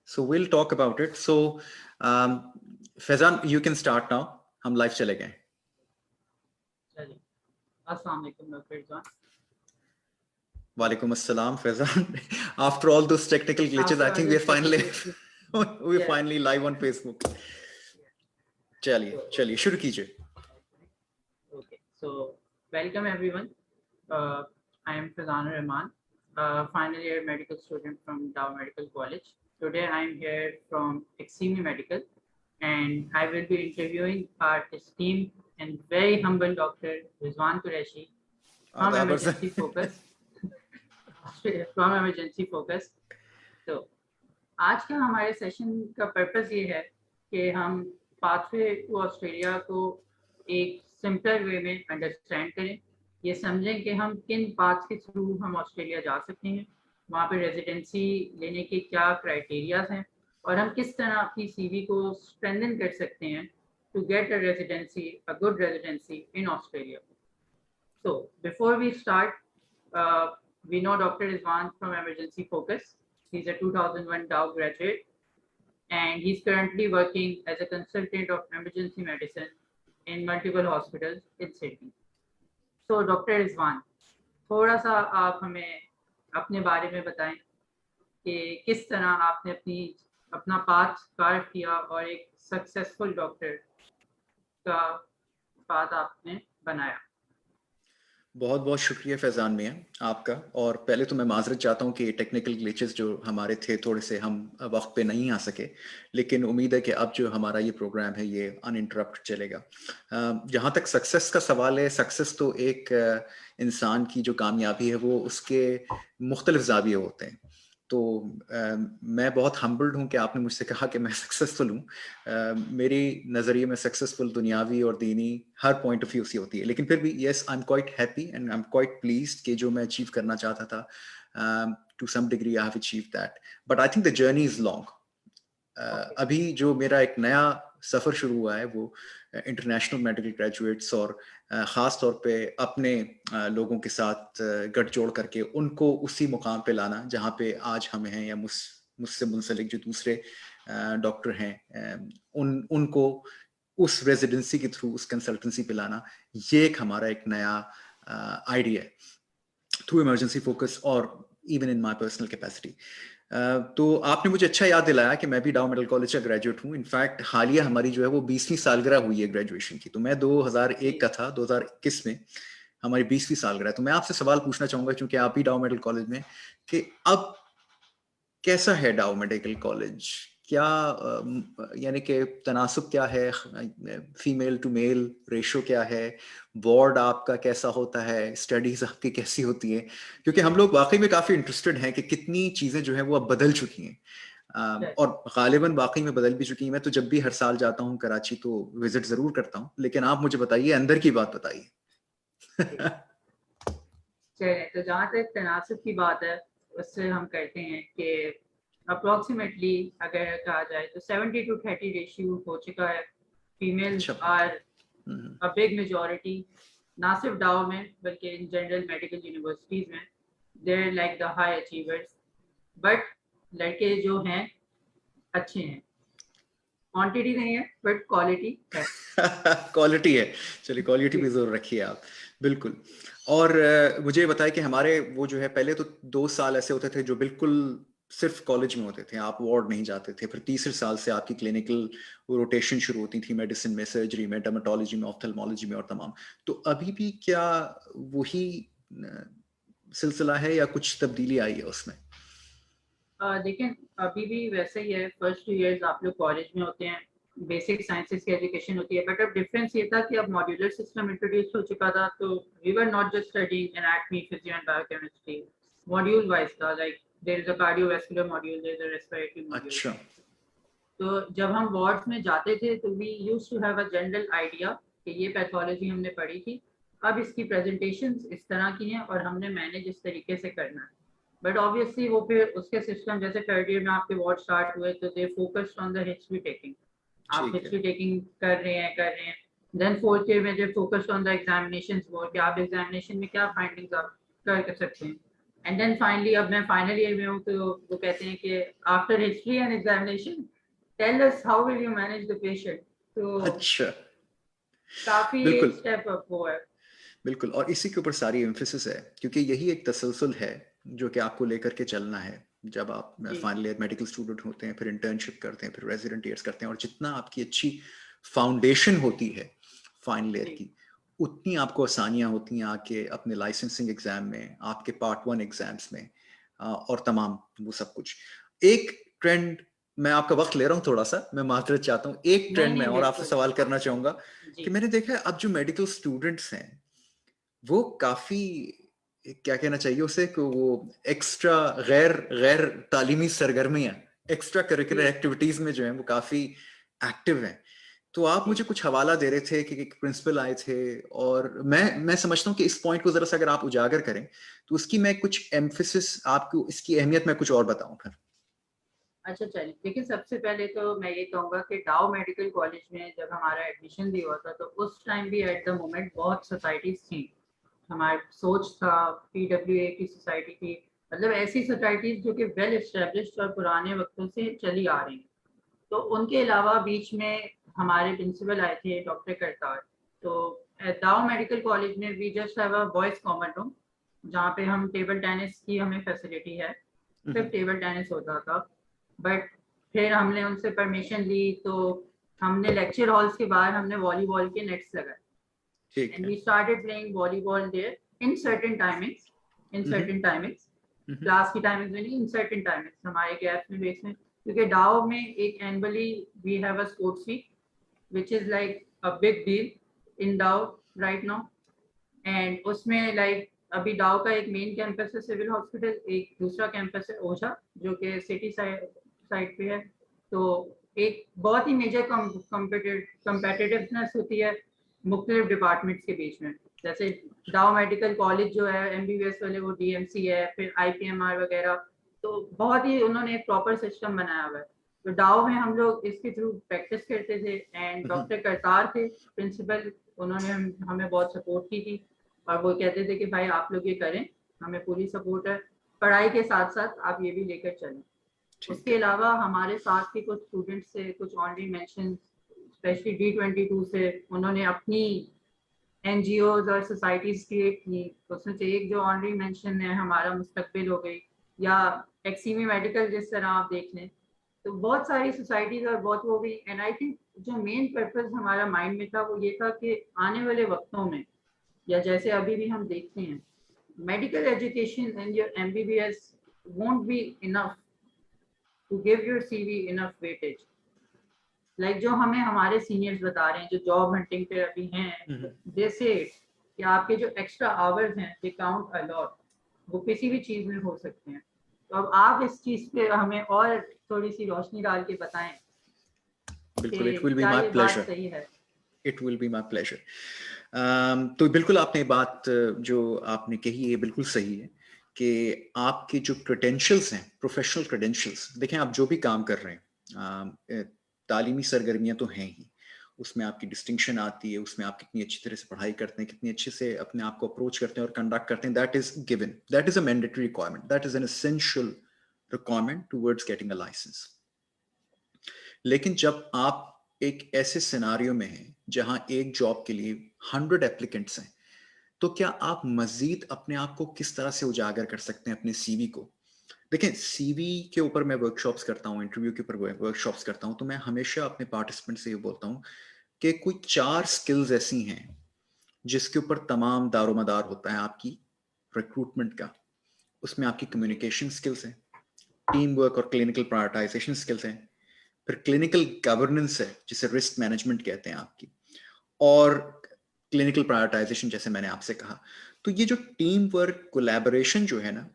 So we'll talk about it. So Faizan, you can start now. हम live चले गए. चलिए, अस्सलाम वालेकुम doctor Rizwan. Walaikum assalam, Faizan. After all those technical glitches, I think we're finally live on Facebook. चलिए शुरू कीजिए. Okay, so welcome everyone. I am Faizan Rahman, final year medical student from Dow Medical College. Today I am here from Eximi Medical, and I will be interviewing our esteemed and very humble Dr. Rizwan Qureshi from Emergency Focus. From Emergency Focus. तो आज का हमारे session का purpose ये है कि हम pathway to Australia को एक सिंपल वे में अंडरस्टैंड करें, ये समझें कि हम किन पाथ्स के थ्रू हम ऑस्ट्रेलिया जा सकते हैं, वहाँ पे रेजिडेंसी लेने के क्या क्राइटेरियाज हैं और हम किस तरह अपनी सीवी को स्ट्रेंथन कर सकते हैं to get a residency, a good residency in Australia. So before we start, we know Dr. Rizwan from Emergency Focus. He's a 2001 Dow graduate, and he's currently working as a consultant of emergency medicine in multiple hospitals in Sydney. So Dr. Rizwan, थोड़ा सा आप हमें अपने बारे में बताएं कि किस तरह आपने अपना पाथ कार्व किया और एक सक्सेसफुल डॉक्टर का पाथ आपने बनाया. बहुत बहुत शुक्रिया फैज़ान मियां आपका. और पहले तो मैं माजरत चाहता हूं कि टेक्निकल ग्लिचेस जो हमारे थे थोड़े से हम वक्त पे नहीं आ सके, लेकिन उम्मीद है कि अब जो हमारा ये प्रोग्राम है ये अनइंटरप्ट चलेगा. जहां तक सक्सेस का सवाल है, सक्सेस तो एक इंसान की जो कामयाबी है वो उसके मुख्तलिफ ज़ाविये होते हैं. तो मैं बहुत हम्बल्ड हूँ कि आपने मुझसे कहा कि मैं सक्सेसफुल हूँ. मेरी नज़रिए में सक्सेसफुल दुनियावी और दीनी हर पॉइंट ऑफ व्यू से होती है, लेकिन फिर भी yes, I am quite happy and I am quite pleased कि जो मैं अचीव करना चाहता था to some degree I have achieved that. But I think the journey is long. अभी जो मेरा एक नया सफ़र शुरू हुआ है वो इंटरनेशनल मेडिकल ग्रेजुएट्स और ख़ास तौर पे अपने लोगों के साथ गठजोड़ करके उनको उसी मुकाम पे लाना जहाँ पे आज हम हैं, या मुझसे मुंसलिक जो दूसरे डॉक्टर हैं उनको उस रेजिडेंसी के थ्रू उस कंसल्टेंसी पे लाना, ये एक हमारा एक नया आइडिया है थ्रू इमरजेंसी फोकस और even in my personal capacity. तो आपने मुझे अच्छा याद दिलाया कि मैं भी डाउ मेडिकल कॉलेज का ग्रेजुएट हूँ. इनफैक्ट हालिया हमारी जो है वो 20वीं सालगिरह हुई है ग्रेजुएशन की. तो मैं 2001 का था, 2021 में हमारी 20वीं सालगिरह. तो मैं आपसे सवाल पूछना चाहूंगा, क्योंकि आप भी डाउ मेडिकल कॉलेज में, कि अब कैसा है डाउ मेडिकल कॉलेज? क्या यानी कि तनासब क्या है, फीमेल टू मेल रेशो क्या है, वार्ड आपका कैसा होता है, स्टडीज आपकी कैसी होती है? क्योंकि हम लोग वाकई में काफ़ी इंटरेस्टेड हैं कि कितनी चीज़ें जो हैं वो अब बदल चुकी हैं और गालिबन वाकई में बदल भी चुकी हैं. मैं तो जब भी हर साल जाता हूँ कराची तो विजिट ज़रूर करता हूँ, लेकिन आप मुझे बताइए, अंदर की बात बताइए. चलिए, तो जहाँ तक तनासब की बात है उससे हम कहते हैं कि अप्रोक्सीमेटली अगर कहा जाए तो 70 to 30 रेशियो हो चुका है. Females are a big majority, ना सिर्फ डाउ में बल्कि इन जनरल मेडिकल यूनिवर्सिटीज में. They are like the high achievers. But लड़के जो हैं अच्छे हैं, क्वांटिटी नहीं है बट क्वालिटी है. क्वालिटी है. चलिए, क्वालिटी भी जरूर रखिए आप. बिल्कुल. और मुझे बताया कि हमारे वो जो है पहले तो 2 साल ऐसे होते थे जो बिल्कुल सिर्फ कॉलेज में होते थे, आप वार्ड नहीं जाते थे. फिर तीसरे साल से आपकी क्लिनिकल रोटेशन शुरू होती थी, मेडिसिन में, सर्जरी में, डर्मेटोलॉजी में, ऑफ्थल्मोलॉजी में और तमाम. तो अभी भी क्या वही सिलसिला है या कुछ तब्दीली आई है उसमें? लेकिन अभी भी वैसे ही है. फर्स्ट 2 इयर्स आप लोग कॉलेज में होते हैं, बेसिक साइंसेस की एजुकेशन होती है. बट अब डिफरेंस ये था कि अब मॉड्यूलर सिस्टम इंट्रोड्यूस हो चुका था. तो we were not just studying anatomy, physio and biochemistry. Module wise था, like there is a cardiovascular module, there is a respiratory module. अच्छा. तो जब हम वार्ड्स में जाते थे तो we used to have a general idea कि ये पैथोलॉजी हमने पढ़ी थी, अब इसकी प्रेजेंटेशंस इस तरह की हैं और हमने मैनेज इस तरीके से करना है. बट ऑब्वियसली वो फिर उसके सिस्टम, जैसे थर्ड ईयर में आपके वार्ड स्टार्ट हुए तो they focused on the history taking. आप हिस्ट्री टेकिंग कर रहे हैं. देन फोर्थ ईयर में they focused on the examinations more, कि आप एग्जामिनेशन में क्या फाइंडिंग्स आप कर सकते हैं. एंड देन फाइनली अब मैं फाइनल ईयर में हूँ, तो वो कहते हैं कि after history and examination tell us how will you manage the patient. तो अच्छा, काफी एक बिल्कुल स्टेप अप वो है। बिल्कुल, और इसी के ऊपर सारी एम्फेसिस है, क्योंकि यही एक तसलसल है जो कि आपको लेकर के चलना है। जब आप जी फाइनल ईयर मेडिकल स्टूडेंट होते हैं, फिर इंटर्नशिप करते हैं, फिर रेजिडेंट ईयर्स करते हैं, और जितना आपकी अच्छी फाउंडेशन होती है फाइनल ईयर जी की, उतनी आपको आसानियां होती हैं आके अपने लाइसेंसिंग एग्जाम में, आपके पार्ट 1 एग्जाम्स में, और तमाम वो सब कुछ। एक ट्रेंड, मैं आपका वक्त ले रहा हूँ थोड़ा सा, मैं माजरत चाहता हूँ, एक नहीं ट्रेंड मैं नहीं और आपसे बिल्कुल। सवाल करना चाहूंगा जी कि मैंने देखा है अब जो मेडिकल स्टूडेंट्स हैं वो काफी, क्या कहना चाहिए उसे, कि वो एक्स्ट्रा गैर गैर तालीमी सरगर्मियां, एक्स्ट्रा जी करिकुलर एक्टिविटीज में जो है वो काफी एक्टिव हैं। तो आप जी मुझे कुछ हवाला दे रहे थे कि एक प्रिंसिपल आए थे, और मैं समझता हूँ कि इस पॉइंट को जरा सा अगर आप उजागर करें तो उसकी मैं कुछ एम्फिसिस, आपको इसकी अहमियत मैं कुछ और बताऊं फिर। अच्छा चलिए, देखिए सबसे पहले तो मैं ये कहूँगा कि डाउ मेडिकल कॉलेज में जब हमारा एडमिशन भी हुआ था, तो उस टाइम भी एट द मोमेंट बहुत सोसाइटीज थी। हमारी सोच था, पीडब्ल्यूए की सोसाइटी थी, मतलब ऐसी सोसाइटीज जो कि वेल एस्टेब्लिश्ड और पुराने वक्तों से चली आ रही हैं। तो उनके अलावा बीच में हमारे प्रिंसिपल आए थे डॉक्टर करतार। तो दाओ मेडिकल कॉलेज में we just have a boys common room, जहाँ पे हम टेबल टेनिस की हमें फैसिलिटी है, सिर्फ टेबल टेनिस होता था। बट फिर हमने उनसे परमिशन ली, तो हमने लेक्चर हॉल्स के बाहर हमने वॉलीबॉल के नेट्स लगाए, ठीक and है। we started playing volleyball there in certain timings, in hmm. certain timings, hmm. Class की टाइमिंग्स में नहीं, in certain timings हमारे गैप्स में बीच में, क्योंकि डाओ में एक annually we have a sports week which is like a big deal in Dow right now, and उसमें लाइक अभी डाओ का एक मेन कैंपस है सिविल हॉस्पिटल, एक दूसरा कैंपस है ओझा जो कि सिटी साइड पे है। तो एक बहुत ही मेजर कम्पेटिटिवनेस होती है मुख्तलिफ डिपार्टमेंट्स के बीच में। जैसे डाओ मेडिकल कॉलेज जो है एमबीबीएस वाले, वो डीएमसी है, फिर आईपीएमआर वगैरह, तो बहुत ही उन्होंने एक प्रॉपर सिस्टम बनाया हुआ है। तो डाओ में हम लोग इसके थ्रू प्रैक्टिस करते थे, एंड हम्म। डॉक्टर करतार थे प्रिंसिपल, उन्होंने हमें बहुत सपोर्ट की थी, और वो कहते थे कि भाई आप लोग ये करें, हमें पूरी सपोर्ट है, पढ़ाई के साथ साथ आप ये भी लेकर चलें। ठीक उसके है। अलावा हमारे साथ के कुछ स्टूडेंट्स से कुछ ऑनलाइन मेंशन, स्पेशली D22 से, उन्होंने अपनी एनजीओज और सोसाइटीज क्रिएट की। उसमें से एक जो ऑनलाइन मेंशन है हमारा मुस्तकबिल हो गई, या एक्सीमी मेडिकल जिस तरह आप देख लें, तो बहुत सारी सोसाइटीज और बहुत वो भी। एंड आई थिंक जो मेन पर्पज हमारा माइंड में था वो ये था कि आने वाले वक्तों में, या जैसे अभी भी हम देखते हैं, medical education and your MBBS won't be enough to give your CV enough weightage। Like जो हमें हमारे सीनियर्स बता रहे हैं जो जॉब हंटिंग पे अभी हैं, हम्म। दे से कि आपके जो एक्स्ट्रा आवर्स हैं दे काउंट अ लॉट, वो किसी भी चीज में हो सकते हैं। तो अब आप इस चीज पे हमें और थोड़ी सी रोशनी डाल के बताएं बिल्कुल, इट कि विल बी क्या माय ये बात प्लेजर। सही है। It will be my pleasure. तो बिल्कुल आपने बात जो आपने कही है बिल्कुल सही है, कि आपके जो क्रेडेंशियल्स हैं, प्रोफेशनल क्रेडेंशियल्स, देखें आप जो भी काम कर रहे हैं, तालीमी सरगर्मियां तो हैं ही, उसमें आपकी डिस्टिंक्शन आती है, उसमें आप कितनी अच्छी तरह से पढ़ाई करते हैं, कितनी अच्छे से अपने आप को अप्रोच करते हैं और कंडक्ट करते हैं, that is given, that is a mandatory requirement, that is an essential requirement towards getting a licence. लेकिन जब आप एक ऐसे सिनारियो में हैं जहां एक जॉब के लिए 100 एप्लीकेंट्स हैं, तो क्या आप मजीद अपने आप को किस तरह से उजागर कर सकते हैं अपने सीवी को? देखें, सीवी के ऊपर मैं वर्कशॉप्स करता हूँ, इंटरव्यू के ऊपर वर्कशॉप्स करता हूँ, तो मैं हमेशा अपने पार्टिसिपेंट से ये बोलता हूँ कि कोई 4 स्किल्स ऐसी हैं जिसके ऊपर तमाम दारोमदार होता है आपकी रिक्रूटमेंट का। उसमें आपकी कम्युनिकेशन स्किल्स हैं, टीम वर्क और क्लिनिकल प्रायोरिटाइजेशन स्किल्स हैं, फिर क्लिनिकल गवर्नेंस है जिसे रिस्क मैनेजमेंट कहते हैं आपकी, और क्लिनिकल प्रायोरिटाइजेशन जैसे मैंने आपसे कहा। तो ये जो टीम वर्क कोलैबोरेशन जो है ना,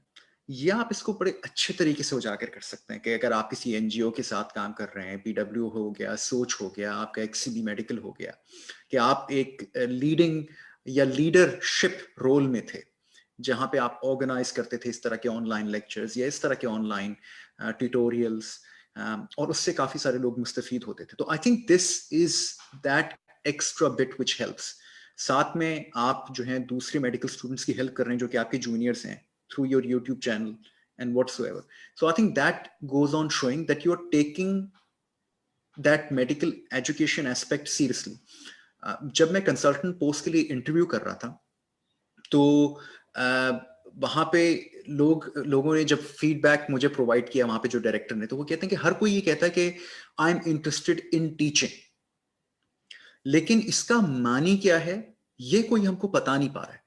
ये आप इसको बड़े अच्छे तरीके से उजागर कर सकते हैं कि अगर आप किसी एनजीओ के साथ काम कर रहे हैं, पीडब्ल्यू हो गया, सोच हो गया, आपका एक्सीबी मेडिकल हो गया, कि आप एक लीडिंग या लीडरशिप रोल में थे जहां पे आप ऑर्गेनाइज करते थे इस तरह के ऑनलाइन लेक्चर्स या इस तरह के ऑनलाइन ट्यूटोरियल्स, और उससे काफी सारे लोग मुस्तफीद होते थे। तो I think this is that extra bit which helps. साथ में आप जो हैं दूसरे मेडिकल स्टूडेंट्स की हेल्प कर रहे हैं जो कि आपके जूनियर्स हैं through your YouTube channel and whatsoever. So I think that goes on showing that you are taking that medical education aspect seriously. जब मैं कंसल्टेंट पोस्ट के लिए इंटरव्यू कर रहा था तो वहां पे लोगों ने जब फीडबैक मुझे प्रोवाइड किया वहां पे जो डायरेक्टर ने, तो वो कहते हैं कि हर कोई ये कहता है कि I am interested in teaching, लेकिन इसका मानी क्या है ये कोई हमको बता नहीं पा रहा है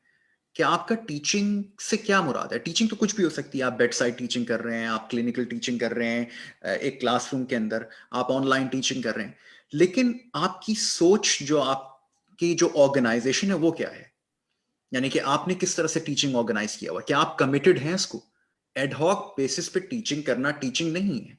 कि आपका टीचिंग से क्या मुराद है। टीचिंग तो कुछ भी हो सकती है, आप बेड साइड टीचिंग कर रहे हैं, आप क्लिनिकल टीचिंग कर रहे हैं एक क्लासरूम के अंदर, आप ऑनलाइन टीचिंग कर रहे हैं, लेकिन आपकी सोच जो आपकी जो ऑर्गेनाइजेशन है वो क्या है, यानी कि आपने किस तरह से टीचिंग ऑर्गेनाइज किया हुआ, क्या आप कमिटेड हैं इसको। एडहॉक बेसिस पे टीचिंग करना टीचिंग नहीं है।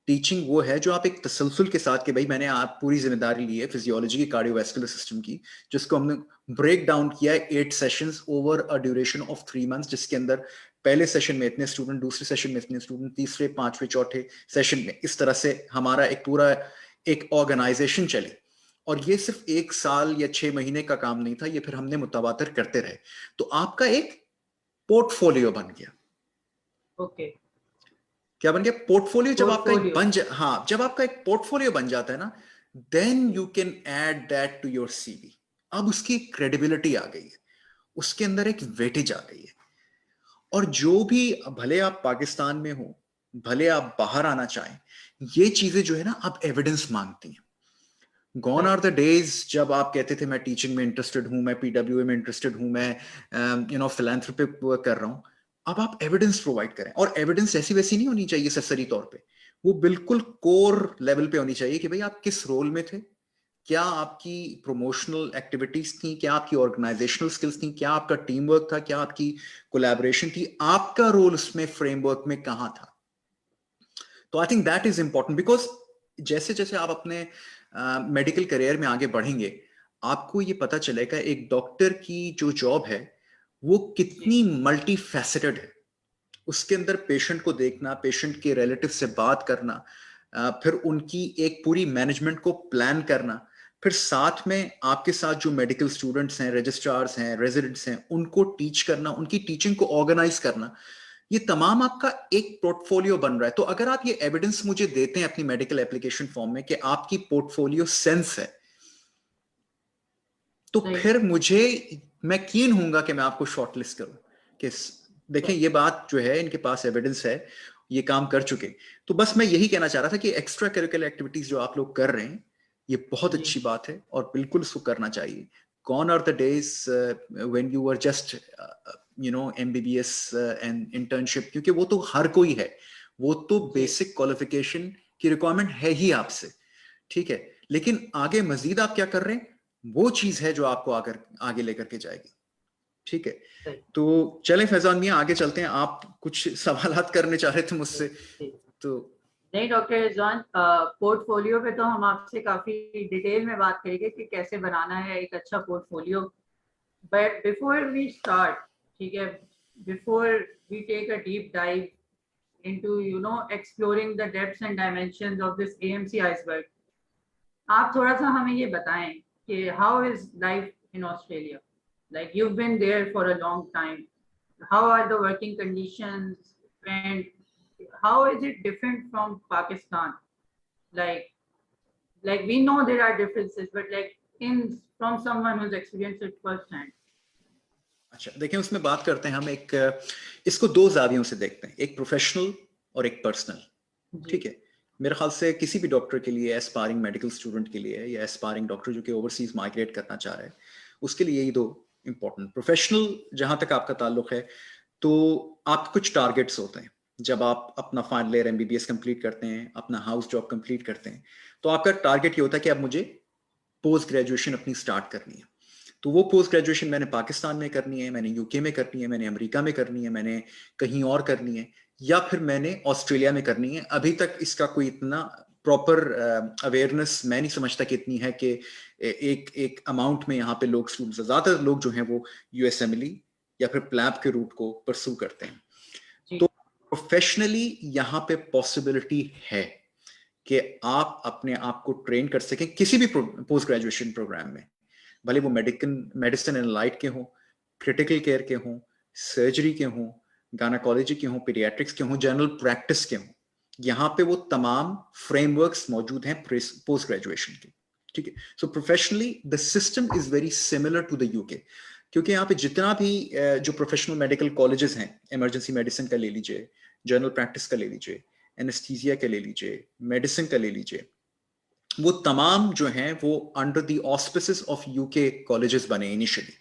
टीचिंग वो है जो आप एक तसलसल के साथ कि भाई मैंने आप पूरी जिम्मेदारी ली है फिजियोलॉजी की, कार्डियोवैस्कुलर सिस्टम की, जिसको हमने ब्रेक डाउन किया है 8 sessions over a duration of 3 months, जिसके अंदर पहले सेशन में इतने स्टूडेंट, दूसरे सेशन में इतने स्टूडेंट, तीसरे, पांचवें, चौथे सेशन में, इस तरह से हमारा एक पूरा एक ऑर्गेनाइजेशन चली। और ये सिर्फ 1 साल या 6 महीने का काम नहीं था, ये फिर हमने मुतवातर करते रहे, तो आपका एक पोर्टफोलियो बन गया। ओके, क्या बन गया? पोर्टफोलियो। जब आपका एक पोर्टफोलियो। हाँ, जब आपका एक पोर्टफोलियो बन जाता है ना, then you can add that to your CV. अब उसकी क्रेडिबिलिटी आ गई है, उसके अंदर एक वेटेज आ गई है, और जो भी, भले आप पाकिस्तान में हो, भले आप बाहर आना चाहें, ये चीजें जो है ना अब एविडेंस मांगती हैं। गॉन आर द डेज जब आप कहते थे मैं टीचिंग में इंटरेस्टेड हूं, मैं पीडब्ल्यूए में इंटरेस्टेड हूं, मैं फिलैंथ्रोपिक वर्क कर रहा हूं। अब आप एविडेंस प्रोवाइड करें, और एविडेंस ऐसी वैसी नहीं होनी चाहिए सरसरी तौर पे, वो बिल्कुल कोर लेवल पे होनी चाहिए कि भाई आप किस रोल में थे, क्या आपकी प्रोमोशनल एक्टिविटीज थी, क्या आपकी ऑर्गेनाइजेशनल स्किल्स थी, क्या आपका टीम वर्क था, क्या आपकी कोलैबोरेशन थी, आपका रोल उसमें फ्रेमवर्क में कहां था। तो I think that is important, because जैसे जैसे आप अपने मेडिकल करियर में आगे बढ़ेंगे, आपको ये पता चलेगा एक डॉक्टर की जो जॉब है वो कितनी मल्टी फैसेटेड है। उसके अंदर पेशेंट को देखना, पेशेंट के रिलेटिव से बात करना, फिर उनकी एक पूरी मैनेजमेंट को प्लान करना, फिर साथ में आपके साथ जो मेडिकल स्टूडेंट्स हैं, रजिस्ट्रार्स हैं, रेजिडेंट्स हैं, उनको टीच करना, उनकी टीचिंग को ऑर्गेनाइज करना, ये तमाम आपका एक पोर्टफोलियो बन रहा है। तो अगर आप ये एविडेंस मुझे देते हैं अपनी मेडिकल एप्लीकेशन फॉर्म में कि आपकी पोर्टफोलियो सेंस है, तो फिर मैं कीन हूंगा कि मैं आपको शॉर्टलिस्ट करूं कि देखें ये बात जो है इनके पास एविडेंस है, ये काम कर चुके। तो बस मैं यही कहना चाह रहा था कि एक्स्ट्रा करिकुलर एक्टिविटीज जो आप लोग कर रहे हैं ये बहुत अच्छी बात है और बिल्कुल उसको करना चाहिए। Gone are the days when you were just MBBS and internship, क्योंकि वो तो हर कोई है, वो तो बेसिक क्वालिफिकेशन की रिक्वायरमेंट है ही आपसे, ठीक है, लेकिन आगे मजीद आप क्या कर रहे हैं वो चीज है जो आपको आगे लेकर के जाएगी। ठीक है, तो चलें फैजान मियां आगे चलते हैं। आप कुछ सवालात करने चाह रहे थे मुझसे? तो नहीं डॉक्टर रिजवान, पोर्टफोलियो पे तो हम आपसे काफी डिटेल में बात करेंगे कि कैसे बनाना है एक अच्छा portfolio, but before we start, ठीक है, before we take a deep dive into exploring the depths and dimensions of this AMC iceberg, आप थोड़ा सा हमें ये बताएं कि how is life in Australia, like you've been there for a long time, how are the working conditions and how is it different from Pakistan, like we know there are differences but like from someone who's experienced it firsthand. अच्छा देखें, उसमें बात करते हैं हम इसको दो जावियों से देखते हैं, एक प्रोफेशनल और एक पर्सनल। ठीक है, मेरे ख्याल से किसी भी डॉक्टर के लिए, एस्पायरिंग मेडिकल स्टूडेंट के लिए या एस्पायरिंग डॉक्टर जो कि ओवरसीज माइग्रेट करना चाह रहे हैं, उसके लिए यही दो इंपॉर्टेंट। प्रोफेशनल जहां तक आपका ताल्लुक है तो आप कुछ टारगेट्स होते हैं। जब आप अपना फाइनल ईयर MBBS कंप्लीट करते हैं, अपना हाउस जॉब कंप्लीट करते हैं, तो आपका टारगेट ये होता है कि अब मुझे पोस्ट ग्रेजुएशन अपनी स्टार्ट करनी है। तो वो पोस्ट ग्रेजुएशन मैंने पाकिस्तान में करनी है, मैंने यूके में करनी है, मैंने अमेरिका में करनी है, मैंने कहीं और करनी है, या फिर मैंने ऑस्ट्रेलिया में करनी है। अभी तक इसका कोई इतना प्रॉपर अवेयरनेस मैं नहीं समझता कि इतनी है कि एक अमाउंट में यहाँ पे लोग, ज्यादातर लोग जो हैं वो USMLE या फिर प्लैब के रूट को परसू करते हैं। तो प्रोफेशनली यहाँ पे पॉसिबिलिटी है कि आप अपने आप को ट्रेन कर सकें किसी भी पोस्ट ग्रेजुएशन प्रोग्राम में, भले वो मेडिसिन एंड लाइट के हों, क्रिटिकल केयर के हों, सर्जरी के हों, गायनेकोलॉजी के हों, पीडियाट्रिक्स के हों, जनरल प्रैक्टिस के हों, यहाँ पे वो तमाम फ्रेमवर्क्स मौजूद हैं पोस्ट ग्रेजुएशन के। ठीक है, so professionally the system is very similar to the UK, क्योंकि यहाँ पे जितना भी जो प्रोफेशनल मेडिकल कॉलेजेस हैं, इमरजेंसी मेडिसिन का ले लीजिए, जनरल प्रैक्टिस का ले लीजिए, एनेस्थीसिया का ले लीजिए, मेडिसिन का ले लीजिए, वो तमाम जो हैं वो under the auspices of UK colleges बने इनिशियली,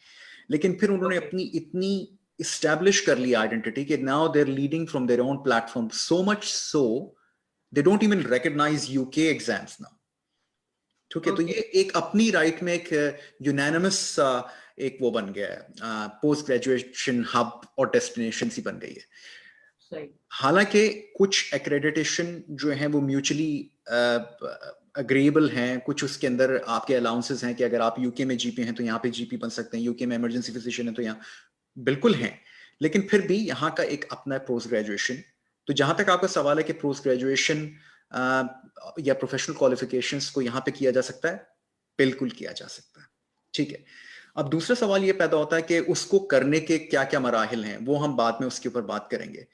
लेकिन फिर उन्होंने अपनी इतनी इस्टेब्लिश कर ली आइडेंटिटी कि now they are leading from their own platform, so much so they don't even recognise UK exams now. ठीक है, तो ये एक अपनी राइट में एक यूनानिमस एक वो बन गया है, पोस्ट ग्रेजुएशन हब और डेस्टिनेशन सी बन गई है। हालांकि कुछ एक्रेडिटेशन जो है वो म्यूचुअली अग्रीएबल हैं, कुछ उसके अंदर आपके अलाउंसेस हैं कि अगर आप यूके में जीपी हैं तो यहाँ पे जीपी बन सकते हैं, यूके में इमरजेंसी फिजिशियन है तो यहाँ बिल्कुल हैं, लेकिन फिर भी यहाँ का एक अपना पोस्ट ग्रेजुएशन। तो जहां तक आपका सवाल है कि पोस्ट ग्रेजुएशन या प्रोफेशनल क्वालिफिकेशंस को यहाँ पे किया जा सकता है, बिल्कुल किया जा सकता है। ठीक है, अब दूसरा सवाल ये पैदा होता है कि उसको करने के क्या क्या मराहिल हैं, वो हम बाद में उसके ऊपर बात करेंगे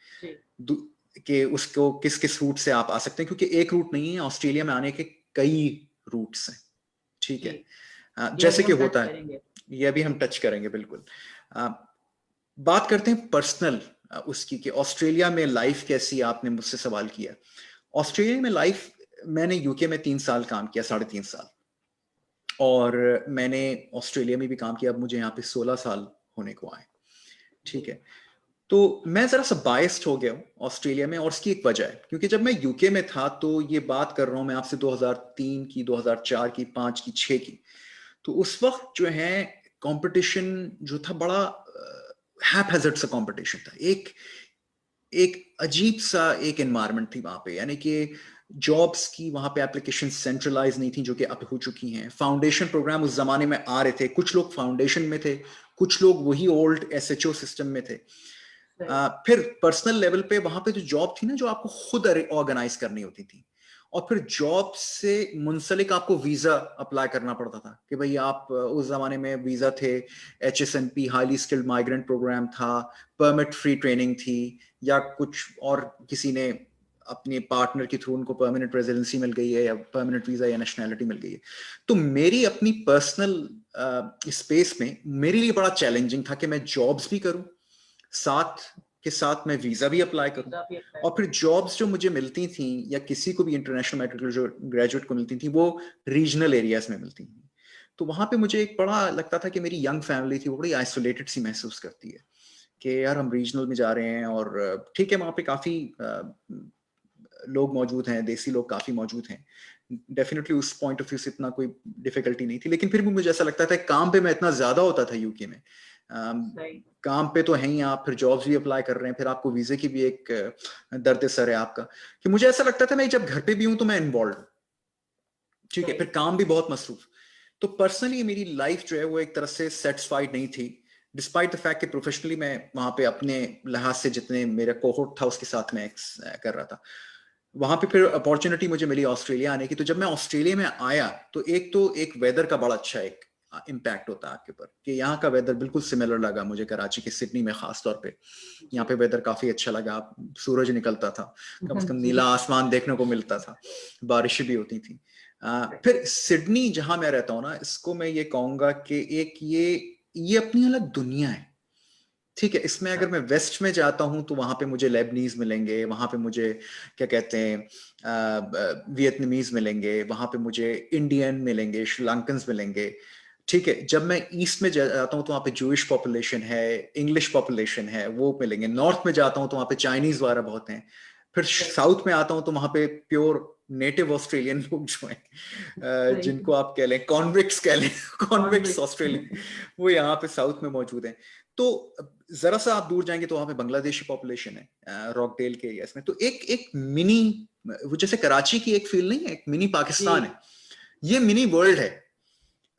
कि उसको किस किस रूट से आप आ सकते हैं, क्योंकि एक रूट नहीं है, ऑस्ट्रेलिया में आने के कई रूट्स हैं। ठीक है, जैसे कि होता है, ये अभी हम टच करेंगे बिल्कुल। बात करते हैं पर्सनल उसकी कि ऑस्ट्रेलिया में लाइफ कैसी, आपने मुझसे सवाल किया। ऑस्ट्रेलिया में लाइफ, मैंने यूके में 3 साल काम किया, 3.5 साल, और मैंने ऑस्ट्रेलिया में भी काम किया, अब मुझे यहाँ पे 16 साल होने को आए। ठीक है, तो मैं जरा सा बायस्ड हो गया हूँ ऑस्ट्रेलिया में, और उसकी एक वजह है, क्योंकि जब मैं यूके में था, तो ये बात कर रहा हूँ मैं आपसे 2003 की, 2004 की, 5 की, 6 की, तो उस वक्त जो है कंपटीशन जो था बड़ा हैज़र्ड सा कंपटीशन था, एक अजीब सा एक एनवायरनमेंट थी वहां पे, यानी कि जॉब्स की वहां पे एप्लीकेशन सेंट्रलाइज नहीं थी, जो कि अब हो चुकी हैं। फाउंडेशन प्रोग्राम उस जमाने में आ रहे थे, कुछ लोग फाउंडेशन में थे, कुछ लोग वही ओल्ड एसएचओ सिस्टम में थे। फिर पर्सनल लेवल पे वहां पे जो जॉब थी ना, जो आपको खुद ऑर्गेनाइज करनी होती थी, और फिर जॉब से मुंसलिक आपको वीजा अप्लाई करना पड़ता था कि भाई आप, उस जमाने में वीजा थे, HSNP highly skilled migrant programme था, परमिट फ्री ट्रेनिंग थी, या कुछ और किसी ने अपने पार्टनर के थ्रू उनको परमानेंट रेजिडेंसी मिल गई है, या परमानेंट वीजा या नेशनैलिटी मिल गई है। तो मेरी अपनी पर्सनल स्पेस में मेरे लिए बड़ा चैलेंजिंग था कि मैं जॉब्स भी करूं, साथ के साथ मैं वीजा भी अप्लाई करूं, और फिर जॉब्स जो मुझे मिलती थी या किसी को भी इंटरनेशनल मेडिकल जो ग्रेजुएट को मिलती थी, वो रीजनल एरियाज में मिलती थी। तो वहां पे मुझे एक बड़ा लगता था कि मेरी यंग फैमिली थी, वो बड़ी आइसोलेटेड सी महसूस करती है कि यार हम रीजनल में जा रहे हैं, और ठीक है वहां पे काफी लोग मौजूद हैं, देसी लोग काफी मौजूद हैं, डेफिनेटली उस पॉइंट ऑफ व्यू से इतना कोई डिफिकल्टी नहीं थी, लेकिन फिर भी मुझे ऐसा लगता था काम पे मैं इतना ज्यादा होता था यूके में, काम पे तो है ही आप, फिर जॉब्स भी अप्लाई कर रहे हैं, फिर आपको वीजे की भी एक दर्द सर है आपका, कि मुझे ऐसा लगता था मैं जब घर पे भी हूं तो मैं इन्वॉल्व, ठीक है, फिर काम भी बहुत मसरूफ। तो पर्सनली मेरी लाइफ जो है वो एक तरह से सेटिस्फाइड नहीं थी, डिस्पाइट द फैक्ट कि प्रोफेशनली मैं वहां पे अपने लिहाज से जितने मेरा कोहोर्ट था उसके साथ मैं कर रहा था। वहां पे फिर अपॉर्चुनिटी मुझे मिली ऑस्ट्रेलिया आने की। तो जब मैं ऑस्ट्रेलिया में आया तो एक वेदर का बड़ा अच्छा एक इम्पैक्ट होता है आपके ऊपर, कि यहाँ का वेदर बिल्कुल सिमिलर लगा मुझे कराची के, सिडनी में खास तौर पे यहाँ पे वेदर काफी अच्छा लगा, सूरज निकलता था, कम से कम नीला आसमान देखने को मिलता था, बारिशें भी होती थी। फिर सिडनी जहां मैं रहता हूँ ना, इसको मैं ये कहूंगा कि एक ये अपनी अलग दुनिया है, ठीक है। इसमें अगर मैं वेस्ट में जाता हूं तो वहां पे मुझे लेबनीज मिलेंगे, वहां पे मुझे क्या कहते हैं वियतनामीज मिलेंगे, वहां पे मुझे इंडियन मिलेंगे, श्रीलंकन्स मिलेंगे, ठीक है। जब मैं ईस्ट में जाता हूँ तो वहाँ पे जूइश पॉपुलेशन है, इंग्लिश पॉपुलेशन है, वो मिलेंगे। नॉर्थ में जाता हूँ तो वहाँ पे चाइनीज वाला बहुत हैं। फिर साउथ में आता हूँ तो वहाँ पे प्योर नेटिव ऑस्ट्रेलियन लोग जो हैं, जिनको आप कह लें कॉन्विक्ट्स कह लें, कॉन्विक्ट्स ऑस्ट्रेलियन, वो यहाँ पे साउथ में मौजूद हैं। तो जरा सा आप दूर जाएंगे तो वहाँ पे बांग्लादेशी पॉपुलेशन है रॉकडेल के एरियाज में। तो एक मिनी, वो जैसे कराची की एक फील नहीं है, एक मिनी पाकिस्तान है, ये मिनी वर्ल्ड है।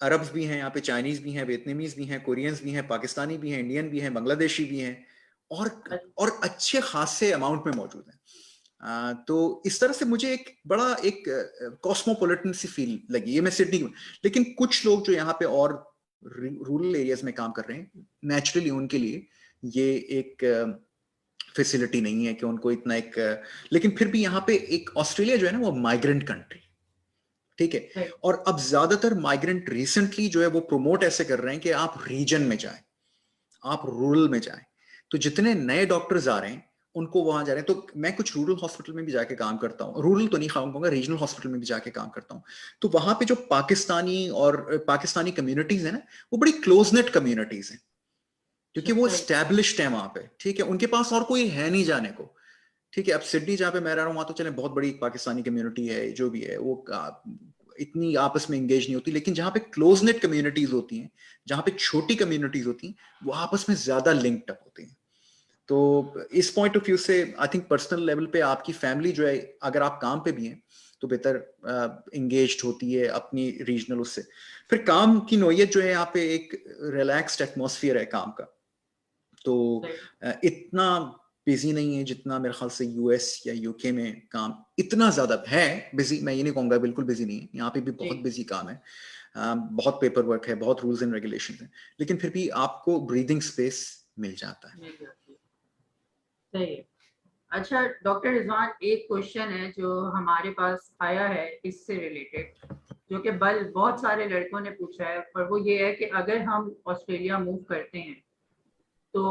अरब्स भी हैं यहाँ पे, चाइनीज भी हैं, वियतनामीज भी हैं, कोरियंस भी हैं, पाकिस्तानी भी हैं, इंडियन भी हैं, बांग्लादेशी भी हैं, और अच्छे खासे अमाउंट में मौजूद हैं। तो इस तरह से मुझे एक बड़ा एक कॉस्मोपॉलिटन सी फील लगी, ये मैं सिडनी में। लेकिन कुछ लोग जो यहाँ पे और रूरल एरियाज में काम कर रहे हैं, नेचुरली उनके लिए ये एक फैसिलिटी नहीं है कि उनको इतना एक लेकिन फिर भी यहाँ पे एक ऑस्ट्रेलिया जो है ना वो माइग्रेंट कंट्री, ठीक है। Right. और अब ज्यादातर माइग्रेंट रिसेंटली जो है वो प्रमोट ऐसे कर रहे हैं कि आप रीजन में जाएं, आप रूरल में जाएं। तो जितने नए डॉक्टर्स आ रहे हैं उनको वहां जा रहे हैं। तो मैं कुछ रूरल हॉस्पिटल में भी जाके काम करता हूँ, रूरल तो नहीं कहूंगा, रीजनल हॉस्पिटल में भी जाके काम करता हूँ। तो वहां पे जो पाकिस्तानी कम्युनिटीज है ना, वो बड़ी क्लोज नेट कम्युनिटीज हैं, क्योंकि वो Right. स्टैब्लिश्ड है वहां पे, ठीक है। उनके पास और कोई है नहीं जाने को, ठीक है। अब सिडनी जहाँ पे मैं रह रहा हूँ वहां तो चले बहुत बड़ी पाकिस्तानी कम्युनिटी है, जो भी है वो इतनी आपस में एंगेज नहीं होती। लेकिन जहाँ पे क्लोज नेट कम्युनिटीज होती हैं, जहाँ पे छोटी कम्युनिटीज होती हैं, वो आपस में ज्यादा लिंक्ड अप होती हैं। तो इस पॉइंट ऑफ व्यू से आई थिंक पर्सनल लेवल पे आपकी फैमिली जो है, अगर आप काम पे भी हैं तो बेहतर एंगेज्ड होती है अपनी रीजनल उससे। फिर काम की नोयत जो है यहाँ पे एक रिलैक्स्ड एटमॉस्फेयर है काम का। तो Right. इतना बिजी नहीं है जितना मेरे ख्याल से यूएस या यूके में काम इतना ज्यादा है। बिजी मैं ये नहीं कहूंगा बिल्कुल बिजी नहीं है, यहाँ पे भी बहुत जी, बिजी काम है। बहुत पेपर वर्क है, बहुत रूल्स एंड रेगुलेशन है, लेकिन फिर भी आपको ब्रीदिंग स्पेस मिल जाता है। मिल जाती है। सही है। अच्छा डॉक्टर रिजवान, एक क्वेश्चन है जो हमारे पास आया है इससे रिलेटेड, जो कि बल बहुत सारे लड़कों ने पूछा है, और वो ये है कि अगर हम ऑस्ट्रेलिया मूव करते हैं तो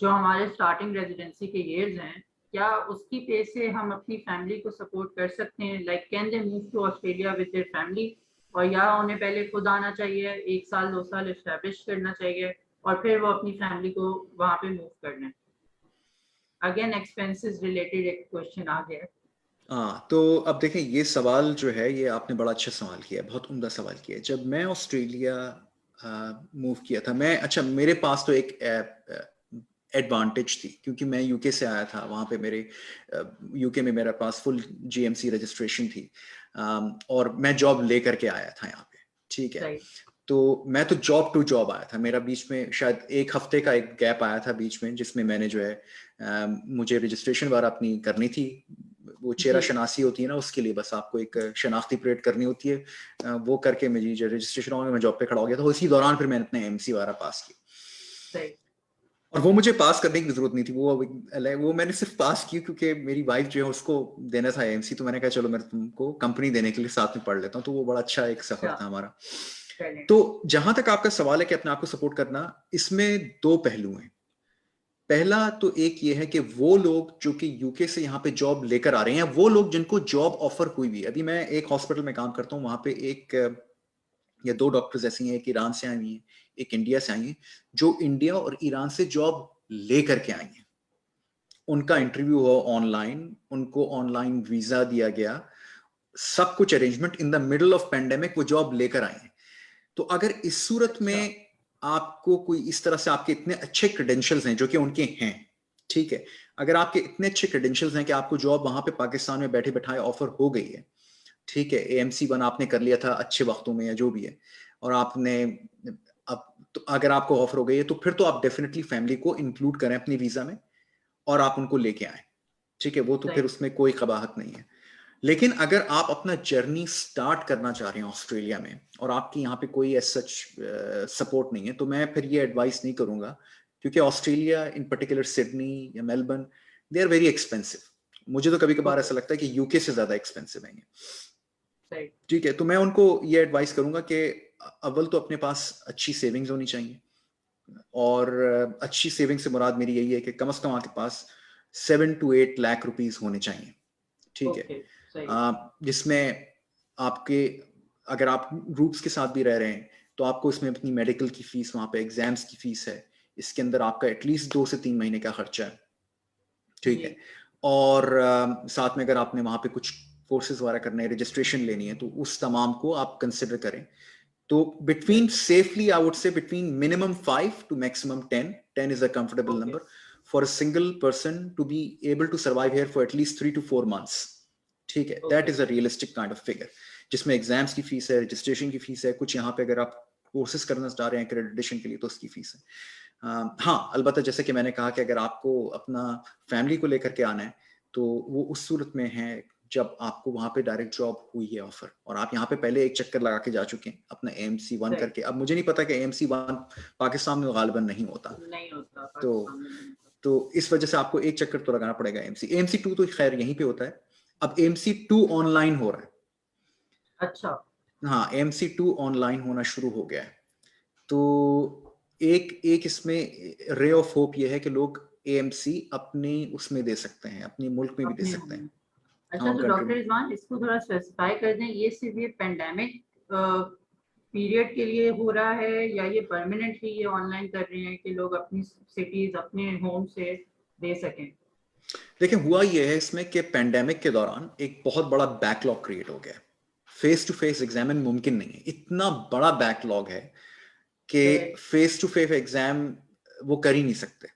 जो हमारे स्टार्टिंग रेजिडेंसी के इयर्स हैं, क्या उसकी पे से हम अपनी फैमिली को सपोर्ट कर सकते हैं? Like can they move to Australia with their family, और या उन्हें पहले खुद आना चाहिए, 1 साल 2 साल एस्टेब्लिश करना चाहिए, और फिर वो अपनी फैमिली को वहाँ पे मूव करना है? अगेन एक्सपेंसेस रिलेटेड एक क्वेश्चन आ गया। हाँ, तो अब देखें, ये सवाल जो है ये आपने बड़ा अच्छा सवाल किया है, बहुत उम्दा सवाल किया है। जब मैं ऑस्ट्रेलिया मूव किया था, मैं अच्छा मेरे पास तो एक एडवांटेज थी, क्योंकि मैं यूके से आया था। वहाँ पे मेरे यूके में मेरे पास फुल जीएमसी रजिस्ट्रेशन थी, और मैं जॉब लेकर के आया था यहाँ पे, ठीक है। सही। तो मैं तो जॉब टू जॉब आया था, मेरा बीच में शायद 1 हफ्ते का एक गैप आया था बीच में, जिसमें मैंने जो है मुझे रजिस्ट्रेशन वगैरह अपनी करनी थी। वो चेहरा जी, शनासी होती है ना, उसके लिए बस आपको एक शनाख्ती परेड करनी होती है। वो करके मेरी जो रजिस्ट्रेशन हो गया, मैं जॉब पे खड़ा हो गया था। उसी दौरान फिर मैंने अपने एमसी वगैरह पास की। सही। और वो मुझे पास करने की जरूरत नहीं थी, वो मैंने सिर्फ पास की क्योंकि मेरी वाइफ जो है उसको देना था एमसी। तो मैंने कहा चलो मैं तुमको कंपनी देने के लिए साथ में पढ़ लेता हूँ। तो वो बड़ा अच्छा एक सफर अच्छा, था हमारा। चलें। तो जहां तक आपका सवाल है कि अपने आप को सपोर्ट करना, इसमें दो पहलू हैं। पहला तो एक ये है कि वो लोग जो कि यूके से यहाँ पे जॉब लेकर आ रहे हैं, वो लोग जिनको जॉब ऑफर हुई भी है। अभी मैं एक हॉस्पिटल में काम करता हूँ, वहां पे एक या दो डॉक्टर्स ऐसी हैं, एक ईरान से आई हैं, एक इंडिया से आई हैं, जो इंडिया और ईरान से जॉब लेकर के आई हैं। उनका सही। इंटरव्यू हुआ ऑनलाइन, उनको ऑनलाइन वीजा दिया गया, सब कुछ arrangement, in the middle of pandemic वो जॉब लेकर आए हैं। तो अगर इस सूरत अच्छा। में आपको कोई इस तरह से, आपके इतने अच्छे क्रेडेंशियल्स हैं जो कि उनके हैं, ठीक है। अगर आपके इतने अच्छे क्रेडेंशियल्स हैं कि आपको जॉब वहां पे पाकिस्तान में बैठे बैठाए ऑफर हो गई है, ठीक है, AMC 1 आपने कर लिया था अच्छे वक्तों में या जो भी है, और आपने अब तो अगर आपको ऑफर हो गई है, तो फिर तो आप डेफिनेटली फैमिली को इंक्लूड करें अपनी वीजा में और आप उनको लेके आए, ठीक है। वो तो फिर सही। उसमें कोई कबाहत नहीं है। लेकिन अगर आप अपना जर्नी स्टार्ट करना चाह रहे हैं ऑस्ट्रेलिया में, और आपकी यहाँ पे कोई एज सच सपोर्ट नहीं है, तो मैं फिर ये एडवाइस नहीं करूंगा, क्योंकि ऑस्ट्रेलिया इन पर्टिकुलर सिडनी या Melbourne, they are very expensive. मुझे तो कभी कभार ओके। ऐसा लगता है कि यूके से ज्यादा एक्सपेंसिव है ये, सही। ठीक है। तो मैं उनको ये एडवाइस करूंगा कि अव्वल तो अपने पास अच्छी सेविंग्स होनी चाहिए, और अच्छी सेविंग से मुराद मेरी यही है कि कम से कम आपके पास 7 to 8 लाख रुपीस होने चाहिए, ठीक है। ओके। सही। जिसमें आपके, अगर आप ग्रुप्स के साथ भी रह रहे हैं, तो आपको इसमें अपनी मेडिकल की फीस, वहां पे एग्जाम्स की फीस है, इसके अंदर आपका एटलीस्ट 2 से 3 महीने का खर्चा है, ठीक जी। है। और साथ में अगर आपने वहां पे कुछ कोर्सेज वगैरह करने हैं, रजिस्ट्रेशन लेनी है, तो उस तमाम को आप कंसिडर करें। तो बिटवीन सही। Safely I would say between minimum 5 to maximum 10, 10 is a comfortable okay. number for a single person to be able to survive here for at least 3 to 4 months, ठीक है। That okay. Is a realistic kind of figure, जिसमें exams की fees है, registration की fees है, कुछ यहाँ पे अगर आप कोर्सेज करना चाह रहे हैं एक्रेडिटेशन के लिए तो उसकी फीस है। हाँ, अलबत्ता जैसे कि मैंने कहा कि अगर आपको अपना फैमिली को लेकर के आना है, तो वो उस सूरत में है जब आपको वहां पे डायरेक्ट जॉब हुई है ऑफर, और आप यहाँ पे पहले एक चक्कर लगा के जा चुके हैं अपना AMC 1 सही। करके। अब मुझे नहीं पता कि AMC 1 पाकिस्तान में गालिबन नहीं होता, नहीं होता तो पाकिस्तान में, नहीं होता। तो इस वजह से आपको एक चक्कर तो लगाना पड़ेगा AMC 2 तो खैर यहीं पे होता है। अब AMC 2 ऑनलाइन हो रहा है। अच्छा। हाँ, AMC 2 ऑनलाइन होना शुरू हो गया है। तो एक एक इसमें रे ऑफ होप ये है कि लोग AMC अपनी उसमें दे सकते हैं, अपनी मुल्क में भी दे अपने सकते हैं, अच्छा, होम तो कंट्री डॉक्टर में। रिजवान इसको थोड़ा स्पेसिफाई कर दें, ये सिर्फ ये पेंडेमिक पीरियड के लिए हो रहा है या ये परमानेंटली ये ऑनलाइन कर रहे हैं कि लोग अपनी सिटीज अपने होम से दे सकें? देखिए, हुआ ये है इसमें कि पेंडेमिक के दौरान एक बहुत बड़ा बैकलॉग क्रिएट हो गया। फेस टू फेस एग्जाम मुमकिन नहीं है, इतना बड़ा बैकलॉग है कि फेस टू फेस एग्जाम वो कर ही नहीं सकते।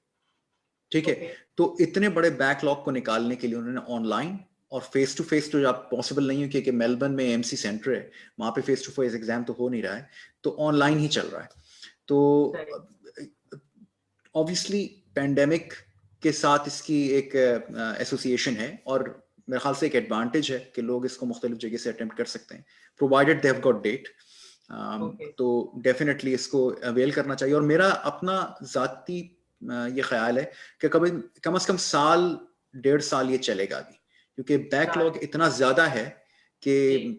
ठीक है, ओके। तो इतने बड़े बैकलॉग को निकालने के लिए उन्होंने ऑनलाइन और फेस टू फेस तो आप पॉसिबल नहीं है, क्योंकि मेलबर्न में AMC सेंटर है, वहां पे फेस टू फेस एग्जाम तो हो नहीं रहा है, तो ऑनलाइन ही चल रहा है। तो ऑब्वियसली पेंडेमिक के साथ इसकी एक एसोसिएशन है, और मेरे ख्याल से एक एडवांटेज है कि लोग इसको मुख्तलिफ जगह से अटेम्प्ट कर सकते हैं, provided they have got date. तो डेफिनेटली इसको अवेल करना चाहिए। और मेरा अपना ज़ाती ये ख्याल है कि कभी कम से कम साल 1.5 साल ये चलेगा अभी, क्योंकि बैकलॉग इतना ज़्यादा है कि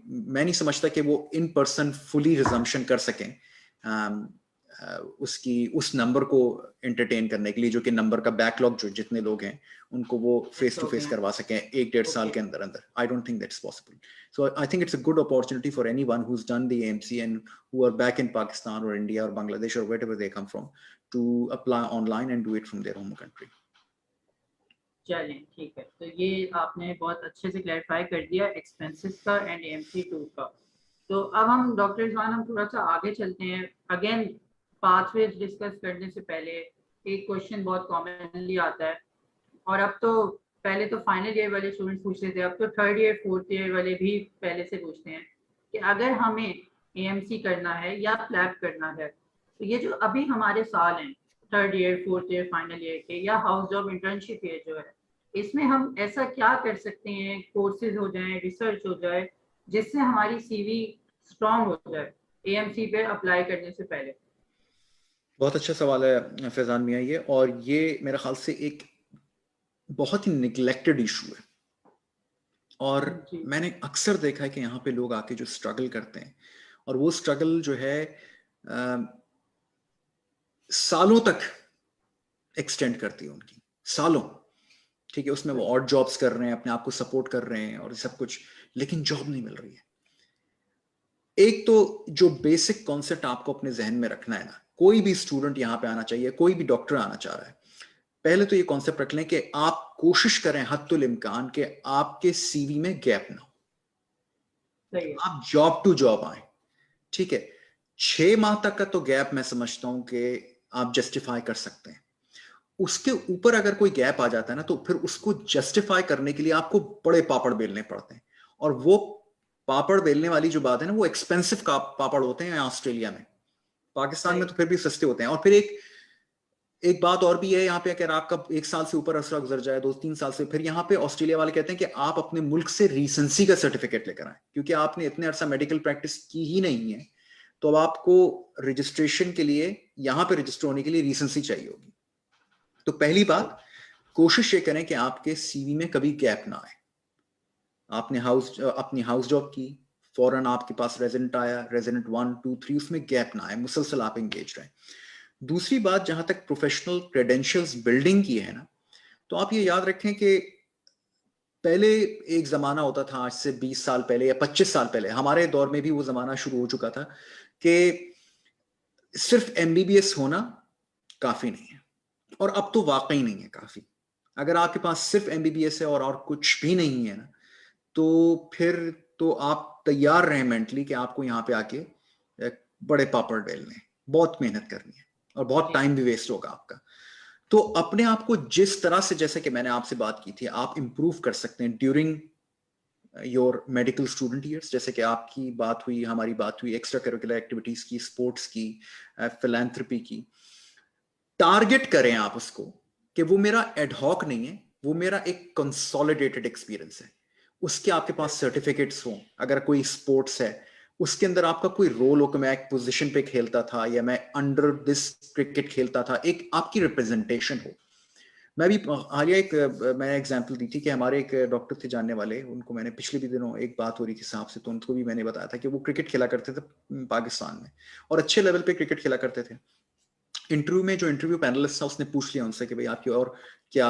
मैं नहीं समझता कि वो इन पर्सन फुली रिजम्पशन कर सकें उसकी उस नंबर को एंटरटेन करने के लिए, जो कि नंबर का बैकलॉग जो जितने लोग हैं उनको वो फेस टू फेस करवा सकें 1-1.5 साल के अंदर अंदर। I don't think that's possible. So I think it's a good opportunity for anyone who's done the AMC and who are back in Pakistan or India or Bangladesh or wherever they come from to apply online and do it from their home country. चलें, ठीक है, तो ये आपने बहुत अच्छे से clarify कर दिया एक्सपेंसेस का एंड AMC 2 का। तो अब हम डॉक्टर रिजवान हम थोड़ा सा आगे चलते हैं। अगेन पाथवे डिस्कस करने से पहले एक क्वेश्चन बहुत कॉमनली आता है, और अब तो पहले तो फाइनल ईयर वाले स्टूडेंट्स पूछते थे, अब तो थर्ड ईयर फोर्थ ईयर वाले भी पहले से पूछते हैं कि अगर हमें AMC करना है या फ्लैप करना है, तो ये जो अभी हमारे साल हैं third year fourth year final year के, या हाउस जॉब इंटर्नशिप ईयर जो है, इसमें हम ऐसा क्या कर सकते हैं, कोर्सेज हो जाए, रिसर्च हो जाए, जिससे हमारी CV स्ट्रांग हो जाए AMC पे अप्लाई करने से पहले? बहुत अच्छा सवाल है फैजान मियाँ ये, और ये मेरे ख्याल से एक बहुत ही निगलेक्टेड इशू है। और मैंने अक्सर देखा है कि यहाँ पे लोग आके जो स्ट्रगल करते हैं, और वो स्ट्रगल जो है सालों तक एक्सटेंड करती है उनकी, सालों। ठीक है, उसमें वो ऑड जॉब्स कर रहे हैं, अपने आप को सपोर्ट कर रहे हैं और सब कुछ, लेकिन जॉब नहीं मिल रही है। एक तो जो बेसिक कॉन्सेप्ट आपको अपने जहन में रखना है ना, कोई भी स्टूडेंट यहाँ पे आना चाहिए, कोई भी डॉक्टर आना चाह रहा है, पहले तो ये कॉन्सेप्ट रख लें कि आप कोशिश करें हद्दुल इम्कान के आपके CV में गैप ना हो, आप जॉब टू जॉब आए। ठीक है, 6 माह तक का तो गैप मैं समझता हूं कि आप जस्टिफाई कर सकते हैं। उसके ऊपर अगर कोई गैप आ जाता है ना, तो फिर उसको जस्टिफाई करने के लिए आपको बड़े पापड़ बेलने पड़ते हैं, और वो पापड़ बेलने वाली जो बात है ना, वो एक्सपेंसिव पापड़ होते हैं ऑस्ट्रेलिया में। पाकिस्तान में तो फिर भी सस्ते होते हैं। और फिर एक बात और भी है यहाँ पे, अगर आपका 1 साल से ऊपर अरसा गुजर जाए, 2-3 साल से, फिर यहाँ पे ऑस्ट्रेलिया वाले कहते हैं कि आप अपने मुल्क से रीसेंसी का सर्टिफिकेट लेकर आए, क्योंकि आपने इतने अरसा मेडिकल प्रैक्टिस की ही नहीं है, तो अब आपको रजिस्ट्रेशन के लिए, यहाँ पे रजिस्टर होने के लिए रीसेंसी चाहिए होगी। तो पहली बात, कोशिश ये करें कि आपके CV में कभी गैप ना आए। आपने अपनी हाउस जॉब की, फौरन आपके पास रेजिडेंट आया, रेजिडेंट 1, 2, 3, उसमें गैप ना आए, मुसलसल आप एंगेज रहें। दूसरी बात, जहां तक प्रोफेशनल क्रेडेंशियल्स बिल्डिंग की है ना, तो आप ये याद रखें कि पहले एक जमाना होता था, आज से 20 साल पहले या 25 साल पहले, हमारे दौर में भी वो जमाना शुरू हो चुका था कि सिर्फ MBBS होना काफी नहीं है, और अब तो वाकई नहीं है काफी। अगर आपके पास सिर्फ MBBS है और कुछ भी नहीं है ना, तो फिर तो आप तैयार रहें मेंटली कि आपको यहाँ पे आके बड़े पापड़ बेलने, बहुत मेहनत करनी है, और बहुत टाइम भी वेस्ट होगा आपका। तो अपने आप को जिस तरह से, जैसे कि मैंने आपसे बात की थी, आप इंप्रूव कर सकते हैं during your medical student years. जैसे कि आपकी बात हुई, हमारी बात हुई एक्स्ट्रा करिकुलर एक्टिविटीज की, स्पोर्ट्स की, फिलैंथ्रोपी की। टारगेट करें आप उसको कि वो मेरा एडहॉक नहीं है, वो मेरा एक कंसोलिडेटेड एक्सपीरियंस है। उसके आपके पास सर्टिफिकेट्स हो, अगर कोई स्पोर्ट्स है उसके अंदर आपका कोई रोल हो कि मैं एक पोजीशन पे खेलता था या मैं अंडर दिस क्रिकेट खेलता था, एक आपकी रिप्रेजेंटेशन हो। मैं भी हालिया एक मैंने एग्जांपल दी थी कि हमारे एक डॉक्टर थे जानने वाले, उनको मैंने पिछले भी दिनों एक बात हो रही थी साहब से, तो उनको भी मैंने बताया था कि वो क्रिकेट खेला करते थे पाकिस्तान में और अच्छे लेवल पे क्रिकेट खेला करते थे। इंटरव्यू में जो इंटरव्यू पैनलिस्ट था उसने पूछ लिया उनसे कि भाई आपकी और क्या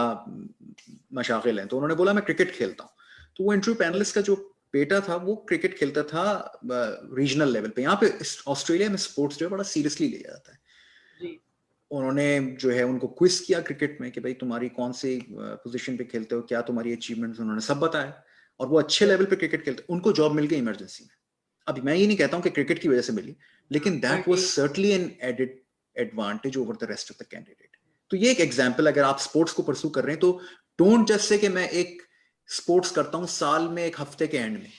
मशागिल हैं, तो उन्होंने बोला मैं क्रिकेट खेलता हूँ। तो वो इंटरव्यू पैनलिस्ट का जो बेटा था वो क्रिकेट खेलता था रीजनल लेवल पे। यहाँ पे ऑस्ट्रेलिया में स्पोर्ट्स जो है बड़ा सीरियसली लिया जाता है। जी उन्होंने जो है उनको क्विज किया क्रिकेट में कि भाई तुम्हारी कौन सी पोजीशन पे खेलते हो, क्या तुम्हारी अचीवमेंट्स, उन्होंने सब बताया और वो अच्छे लेवल पे क्रिकेट खेलते, उनको जॉब मिल गई इमरजेंसी में। अभी मैं ये नहीं कहता हूँ कि क्रिकेट की वजह से मिली, लेकिन that was certainly an added advantage over the rest of the candidate. तो ये एक एग्जांपल, अगर आप स्पोर्ट्स को परस्यू कर रहे हैं तो डोंट जस्ट से कि मैं एक स्पोर्ट्स करता हूं साल में एक हफ्ते के एंड में।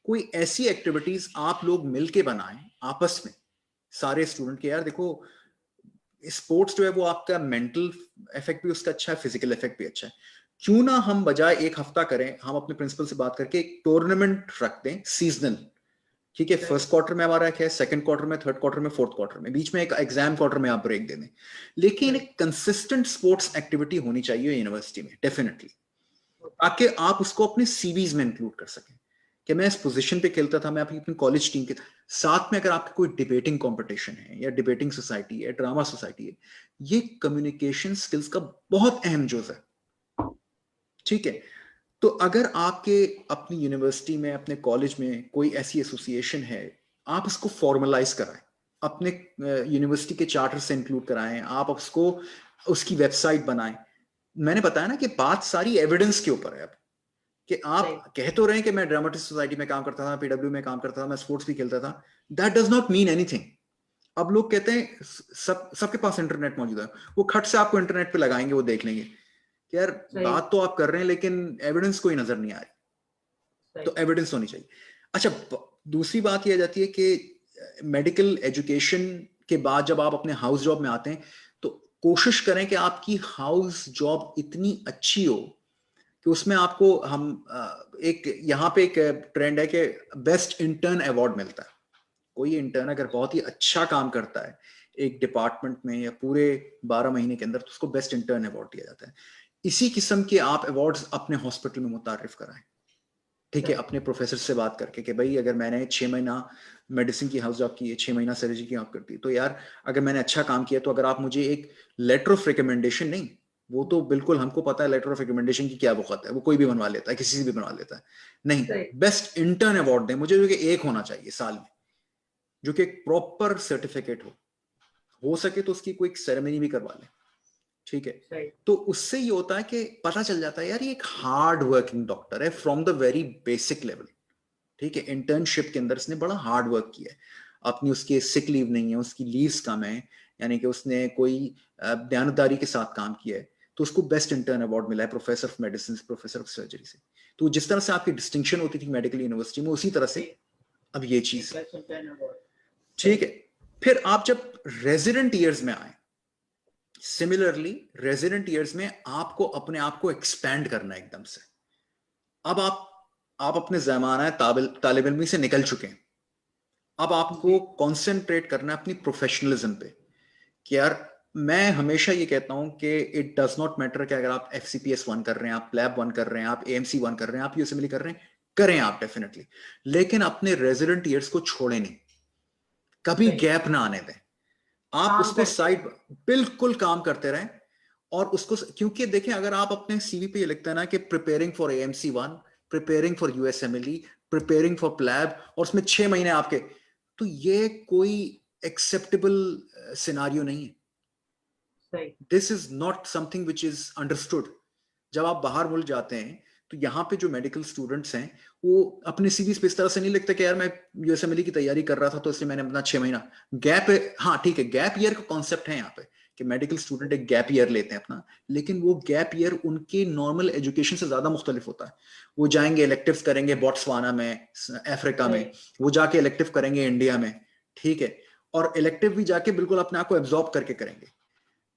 कोई ऐसी एक्टिविटीज आप लोग मिलके बनाएं आपस में, सारे स्टूडेंट के, यार देखो स्पोर्ट्स जो है वो आपका मेंटल इफेक्ट भी उसका अच्छा है, फिजिकल इफेक्ट भी अच्छा है। क्यों ना हम बजाय एक हफ्ता करें, हम अपने प्रिंसिपल से बात करके एक टूर्नामेंट रख दें सीजनल। ठीक है, फर्स्ट क्वार्टर में हमारा है, सेकंड क्वार्टर में, थर्ड क्वार्टर में, फोर्थ क्वार्टर में, बीच में एक एग्जाम क्वार्टर में आप ब्रेक दे दें, लेकिन एक कंसिस्टेंट स्पोर्ट्स एक्टिविटी होनी चाहिए यूनिवर्सिटी में डेफिनेटली, ताकि आप उसको अपने सीवीज में इंक्लूड कर सकें कि मैं इस पोजीशन पे खेलता था, मैं अपनी कॉलेज टीम के साथ में। अगर आपका कोई डिबेटिंग कंपटीशन है या डिबेटिंग सोसाइटी है, ड्रामा सोसाइटी है, ये कम्युनिकेशन स्किल्स का बहुत अहम जुज है। ठीक है, तो अगर आपके अपनी यूनिवर्सिटी में, अपने कॉलेज में कोई ऐसी एसोसिएशन है, आप इसको फॉर्मलाइज कराएं, अपने यूनिवर्सिटी के चार्टर से इंक्लूड कराएं, आप उसको उसकी वेबसाइट बनाएं। मैंने बताया ना कि बात सारी एविडेंस के ऊपर है अब, कि आप कह तो रहे हैं कि मैं ड्रामेटिस्ट सोसाइटी में काम करता था, पीडब्ल्यू में काम करता था, मैं स्पोर्ट्स भी खेलता था, that does not mean anything. अब लोग कहते हैं सबके पास इंटरनेट मौजूद है, वो खट से आपको इंटरनेट पे लगाएंगे, वो देख लेंगे कि यार बात तो आप कर रहे हैं लेकिन एविडेंस कोई नजर नहीं आ रही। तो एविडेंस होनी चाहिए। अच्छा, दूसरी बात यह जाती है कि मेडिकल एजुकेशन के बाद जब आप अपने हाउस जॉब में आते हैं तो कोशिश करें कि आपकी हाउस जॉब इतनी अच्छी हो कि उसमें आपको हम एक यहाँ पे एक ट्रेंड है कि बेस्ट इंटर्न अवार्ड मिलता है। कोई इंटर्न अगर बहुत ही अच्छा काम करता है एक डिपार्टमेंट में या पूरे 12 महीने के अंदर, तो उसको बेस्ट इंटर्न अवार्ड दिया जाता है। इसी किस्म के आप अवार्ड्स अपने हॉस्पिटल में मुतारिफ कराएं। ठीक है, अपने प्रोफेसर से बात करके कि भाई अगर मैंने 6 महीना मेडिसिन की हाउस जॉब की है, 6 महीना सर्जरी की जॉब करती है, तो यार अगर मैंने अच्छा काम किया तो अगर आप मुझे एक लेटर ऑफ रिकमेंडेशन, नहीं वो तो बिल्कुल हमको पता है लेटर ऑफ रिकमेंडेशन की क्या वक़्त है, वो कोई भी बनवा लेता है, किसी से भी बनवा लेता है, नहीं बेस्ट इंटर्न अवार्ड दें मुझे, जो कि एक होना चाहिए साल में, जो कि एक प्रॉपर सर्टिफिकेट हो सके तो उसकी कोई सेरेमनी भी करवा लें। ठीक है, तो उससे ये होता है कि पता चल जाता है यार ये एक हार्ड वर्किंग डॉक्टर है from the very basic level. ठीक है, इंटर्नशिप के अंदर उसने बड़ा हार्ड वर्क किया है, अपनी उसकी सिक लीव नहीं है, उसकी लीव्स कम है, यानी कि उसने कोई दयानतदारी के साथ काम किया है, तो उसको बेस्ट इंटर्न अवार्ड मिला है professor of medicine, professor of surgery से। तो जिस तरह से आपकी डिस्टिंक्शन होती थी मेडिकल यूनिवर्सिटी में, उसी तरह से अब ये चीज। ठीक है, फिर आप जब रेजिडेंट ईयर्स में आए, सिमिलरली रेजिडेंट ईयर्स में आपको अपने आप को एक्सपैंड करना है एकदम से। अब आप अपने ज़माना तालिब इल्मी से निकल चुके हैं, अब आपको कंसंट्रेट करना है अपनी प्रोफेशनलिज्म पे कि यार मैं हमेशा ये कहता हूं कि इट डज नॉट मैटर कि अगर आप FCPS 1 कर रहे हैं, आप प्लैब 1 कर रहे हैं, आप AMC 1 कर रहे हैं, आप USMLE कर रहे हैं, करें आप डेफिनेटली, लेकिन अपने रेजिडेंट ईयर्स को छोड़े नहीं, कभी गैप ना आने दें, आप उस पर साइड बिल्कुल काम करते रहें। और उसको, क्योंकि देखें अगर आप अपने CV पे ये लिखते हैं ना कि preparing for AMC 1, preparing for USMLE, preparing for PLAB, और उसमें 6 महीने आपके, तो ये कोई एक्सेप्टेबल सिनारियो नहीं है। This is not something which is understood. जब आप बाहर मुल्क जाते हैं तो यहाँ पे जो मेडिकल स्टूडेंट्स हैं वो अपने सीवीज पे इस तरह से नहीं लिखते कि यार मैं USMLE की तैयारी कर रहा था तो इसलिए मैंने अपना 6 महीना गैप, हाँ ठीक है, गैप ईयर का कॉन्सेप्ट है यहाँ पे कि मेडिकल स्टूडेंट एक गैप ईयर लेते हैं अपना, लेकिन वो गैप ईयर उनके नॉर्मल एजुकेशन से ज्यादा मुख्तलिफ होता है। वो जाएंगे इलेक्टिव्स करेंगे बोट्सवाना में, अफ्रीका में, वो जाके इलेक्टिव करेंगे इंडिया में। ठीक है, और इलेक्टिव भी जाके बिल्कुल अपने आप को एब्जॉर्ब करके करेंगे,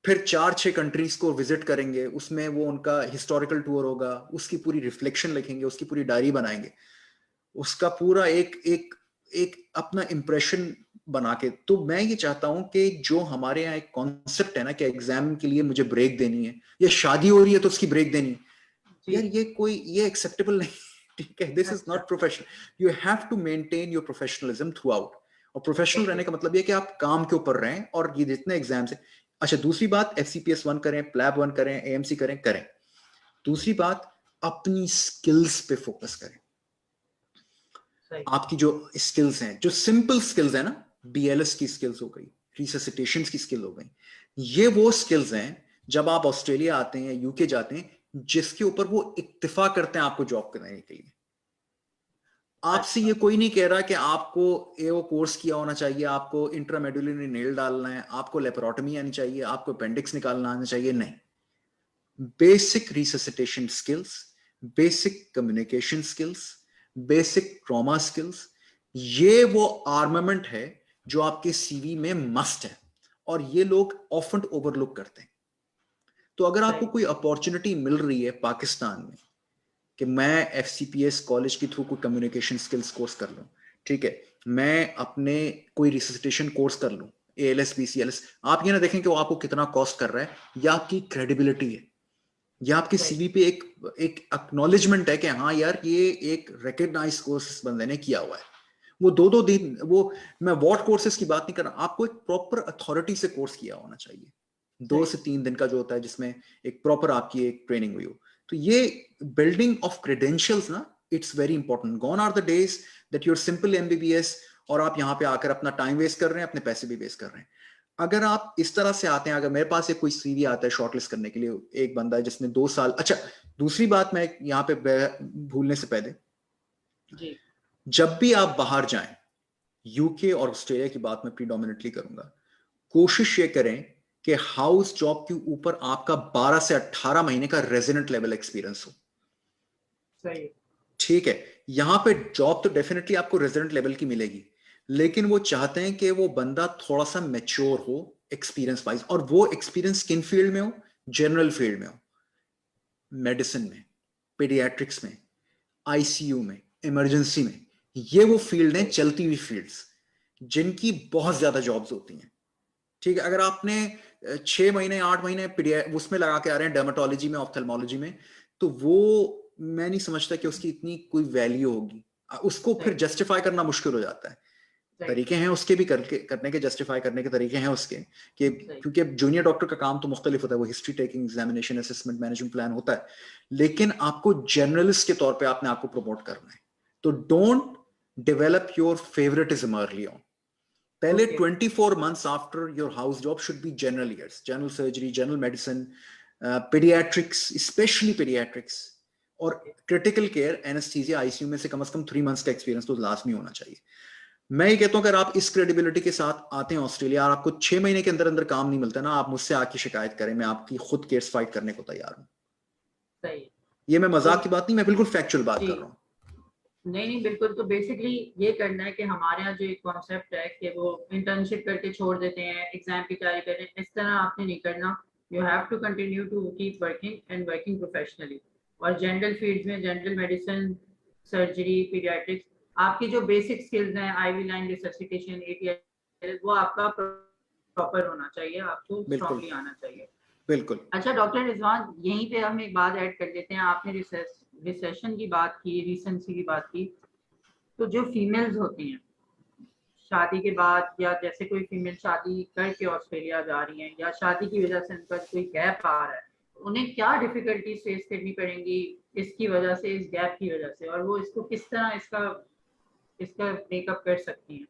फिर 4-6 कंट्रीज को विजिट करेंगे, उसमें वो उनका हिस्टोरिकल टूर होगा, उसकी पूरी रिफ्लेक्शन लिखेंगे, उसकी पूरी डायरी बनाएंगे, उसका पूरा एक एक एक अपना इंप्रेशन बना के। तो मैं ये चाहता हूं कि जो हमारे यहाँ एक कॉन्सेप्ट है ना कि एग्जाम के लिए मुझे ब्रेक देनी है, या शादी हो रही है तो उसकी ब्रेक देनी है, यार ये एक्सेप्टेबल नहीं। ठीक है, दिस इज अच्छा। Not professional. You have to maintain your professionalism throughout. और प्रोफेशनल रहने का मतलब ये कि आप काम के ऊपर रहें, और ये जितने एग्जाम्स है। अच्छा, दूसरी बात, FCPS 1 करें, प्लैब 1 करें, AMC करें करें। दूसरी बात, अपनी स्किल्स पे फोकस करें। आपकी जो स्किल्स हैं, जो सिंपल स्किल्स है ना, BLS की स्किल्स हो गई, रिससिटेशन की स्किल हो गई, ये वो स्किल्स हैं जब आप ऑस्ट्रेलिया आते हैं, UK जाते हैं, जिसके ऊपर वो इत्तेफाक करते हैं आपको जॉब करने के लिए। आपसे ये कोई नहीं कह रहा कि आपको AO कोर्स किया होना चाहिए, आपको इंट्रामेडुलरी नेल डालना है, आपको लेप्रोटमी आनी चाहिए, आपको अपेंडिक्स निकालना आना चाहिए, नहीं। Basic resuscitation skills, basic communication skills, basic trauma skills, ये वो आर्मामेंट है जो आपके CV में मस्ट है, और ये लोग ऑफन ओवरलुक करते हैं। तो अगर आपको कोई अपॉर्चुनिटी मिल रही है पाकिस्तान में कि मैं FCPS कॉलेज के थ्रू कोई कम्युनिकेशन स्किल्स कोर्स कर लूं, ठीक है, मैं अपने कोई रिससिटेशन कोर्स कर लूं, ALS BCLS, आप ये ना देखें कि वो आपको कितना कॉस्ट कर रहा है, या आपकी क्रेडिबिलिटी है, या आपके CV पे एक एक्नॉलेजमेंट है कि हाँ यार ये एक रिकग्नाइज कोर्स इस बंदे ने किया हुआ है। वो 2-2 दिन, वो मैं वॉट कोर्सेज की बात नहीं कर रहा, आपको एक प्रॉपर अथॉरिटी से कोर्स किया होना चाहिए, 2 से 3 दिन का जो होता है, जिसमें एक प्रॉपर आपकी एक ट्रेनिंग हुई हो। तो ये बिल्डिंग ऑफ क्रेडेंशियल्स ना, it's very important. Gone are the days that your simple MBBS और आप यहाँ पे आकर अपना टाइम वेस्ट कर रहे हैं, अपने पैसे भी वेस्ट कर रहे हैं। अगर आप इस तरह से आते हैं, अगर मेरे पास एक कोई CV आता है शॉर्टलिस्ट करने के लिए, एक बंदा है जिसने 2 साल, अच्छा, दूसरी बात मैं यहाँ पे भूलने से पहले, जी। जब भी आप बाहर जाएं, UK और ऑस्ट्रेलिया की बात मैं प्रीडोमिनेटली करूंगा, कोशिश ये करें कि हाउस जॉब के ऊपर आपका 12 से 18 महीने का रेजिडेंट लेवल एक्सपीरियंस हो। सही। ठीक है, यहां पे जॉब तो डेफिनेटली आपको रेजिडेंट लेवल की मिलेगी, लेकिन वो चाहते हैं कि वो बंदा थोड़ा सा मैच्योर हो एक्सपीरियंस वाइज, और वो एक्सपीरियंस किन फील्ड में हो, जनरल फील्ड में हो, मेडिसिन में, पीडियाट्रिक्स में, ICU में, इमरजेंसी में। ये वो फील्ड हैं, चलती हुई फील्ड्स, जिनकी बहुत ज्यादा जॉब्स होती हैं। ठीक है, अगर आपने 6 महीने 8 महीने उसमें लगा के आ रहे हैं, डर्मेटोलॉजी में, ऑप्थेल्मोलॉजी में, तो वो मैं नहीं समझता कि उसकी इतनी कोई वैल्यू होगी। उसको फिर जस्टिफाई करना मुश्किल हो जाता है। तरीके हैं उसके भी करने के, जस्टिफाई करने के तरीके हैं उसके, कि क्योंकि जूनियर डॉक्टर का काम तो मुख्तलिफ होता है, वो history taking, examination, assessment, management plan होता है, लेकिन आपको जर्नलिस्ट के तौर पे आपने आपको प्रमोट करना है। तो don't develop your favouritism early on. पहले 24 months after your house job should be general years, general surgery, general medicine, pediatrics, especially pediatrics, और क्रिटिकल केयर, एनेस्थीसिया, ICU में से कम 3 months का एक्सपीरियंस तो लाजमी होना चाहिए। मैं ये कहता हूं अगर आप इस क्रेडिबिलिटी के साथ आते हैं ऑस्ट्रेलिया, और आपको 6 महीने के अंदर अंदर काम नहीं मिलता ना, आप मुझसे आके शिकायत करें, मैं आपकी खुद केस फाइट करने को तैयार हूं। सही। ये मैं मजाक की बात नहीं, मैं बिल्कुल फैक्चुअल बात कर रहा हूँ। नहीं नहीं, बिल्कुल। तो बेसिकली ये करना है कि हमारे यहाँ जो एक कॉन्सेप्ट है कि वो इंटर्नशिप करके छोड़ देते हैं, एग्जाम की तैयारी कर रहे हैं, इस तरह आपने नहीं करना। You have to continue to keep working and working professionally. और जनरल फील्ड्स में, जनरल मेडिसिन, सर्जरी, पीडियाट्रिक्स, आपकी जो बेसिक स्किल्स हैं, IV लाइन रिससिटेशन, ATI, वो आपका प्रॉपर होना चाहिए, आपको स्ट्रांगली आना चाहिए। बिल्कुल। अच्छा डॉक्टर रिजवान, यहीं पे हम एक बात ऐड कर लेते हैं। आपने रिसेशन की बात की, रिसेंसी की बात की, तो जो फीमेल्स होती हैं शादी के बाद, या जैसे कोई फीमेल शादी करके ऑस्ट्रेलिया जा रही हैं, या शादी की वजह से उनका कोई गैप आ रहा है, उन्हें क्या डिफिकल्टीज फेस करनी पड़ेंगी इसकी वजह से, इस गैप की वजह से, और वो इसको किस तरह इसका इसका मेकअप कर सकती हैं?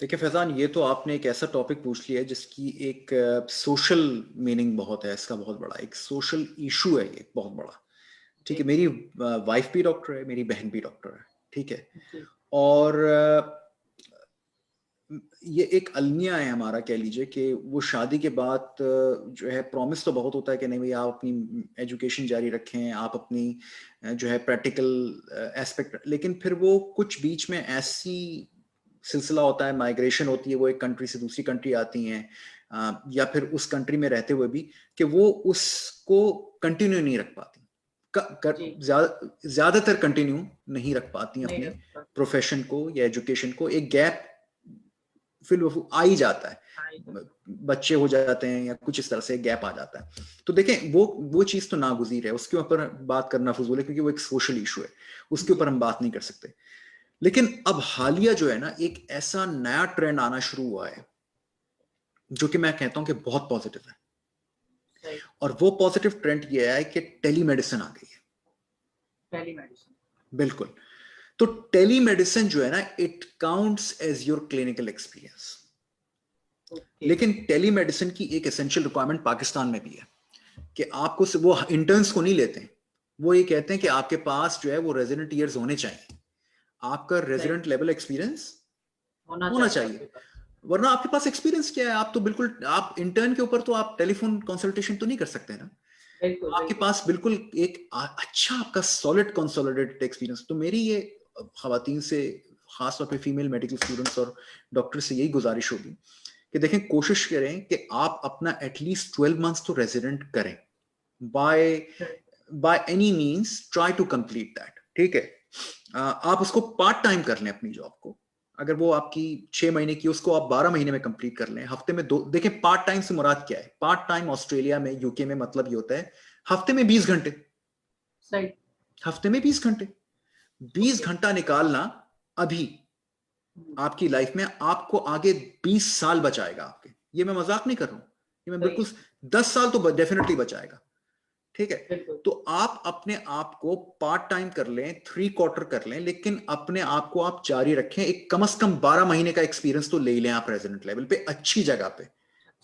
देखिए फैजान, ये तो आपने एक ऐसा टॉपिक पूछ लिया है जिसकी एक सोशल मीनिंग बहुत है, इसका बहुत बड़ा एक सोशल इशू है, ये बहुत बड़ा। ठीक है, मेरी वाइफ भी डॉक्टर है, मेरी बहन भी डॉक्टर है, ठीक है, और ये एक अलमिया है हमारा, कह लीजिए कि वो शादी के बाद जो है प्रॉमिस तो बहुत होता है कि नहीं भैया आप अपनी एजुकेशन जारी रखें, आप अपनी जो है प्रैक्टिकल एस्पेक्ट, लेकिन फिर वो कुछ बीच में ऐसी सिलसिला होता है, माइग्रेशन होती है, वो एक कंट्री से दूसरी कंट्री आती हैं, या फिर उस कंट्री में रहते हुए भी कि वो उसको कंटिन्यू नहीं रख पाती, ज्यादातर कंटिन्यू नहीं रख पाती अपने प्रोफेशन को या एजुकेशन को। एक गैप फिर वो आ ही जाता है, बच्चे हो जाते हैं या कुछ इस तरह से गैप आ जाता है। तो देखें वो चीज तो नागुज़ीर है, उसके ऊपर बात करना फजूल है क्योंकि वो एक सोशल इशू है, उसके ऊपर हम बात नहीं कर सकते। लेकिन अब हालिया जो है ना, एक ऐसा नया ट्रेंड आना शुरू हुआ है जो कि मैं कहता हूं कि बहुत पॉजिटिव है, और वो पॉजिटिव ट्रेंड ये है कि टेलीमेडिसिन आ गई है। टेलीमेडिसिन, बिल्कुल। तो टेलीमेडिसिन जो है ना, it counts as your clinical experience. लेकिन टेलीमेडिसिन की एक एसेंशियल रिक्वायरमेंट पाकिस्तान में भी है कि आपको वो इंटर्न्स को नहीं लेते हैं, वो ये कहते हैं कि आपके पास जो है वो रेजिडेंट ईयर्स होने चाहिए, आपका रेजिडेंट लेवल एक्सपीरियंस होना चाहिए। वरना आपके पास एक्सपीरियंस क्या है, आप तो बिल्कुल, आप इंटर्न के ऊपर तो आप टेलीफोन कंसल्टेशन तो नहीं कर सकते ना। आपके पास बिल्कुल एक अच्छा आपका सॉलिड कंसोलिडेटेड एक्सपीरियंस। तो मेरी ये खवातीन से, खासतौर पे फीमेल मेडिकल स्टूडेंट्स और डॉक्टर से यही गुजारिश होगी कि देखें, कोशिश करें कि आप अपना एटलीस्ट 12 मंथ्स तो रेजिडेंट करें, by any means try to complete that. ठीक है, आप उसको पार्ट टाइम कर लें अपनी जॉब को, अगर वो आपकी 6 महीने की, उसको आप 12 महीने में कंप्लीट कर लें, हफ्ते में 2। देखें, पार्ट टाइम से मुराद क्या है? पार्ट टाइम ऑस्ट्रेलिया में, यूके में मतलब ये होता है हफ्ते में 20 घंटे। सही, हफ्ते में 20 घंटे, 20 घंटा निकालना अभी आपकी लाइफ में आपको आगे 20 साल बचाएगा आपके। ये मैं मजाक नहीं कर रहा हूं, ये मैं बिल्कुल 10 साल तो डेफिनेटली बचाएगा। ठीक है, तो आप अपने आप को पार्ट टाइम कर लें, 3 क्वार्टर कर लें, लेकिन अपने आप को आप जारी रखें। एक कम से कम 12 महीने का एक्सपीरियंस तो ले लें आप रेजिडेंट लेवल पे, अच्छी जगह पे,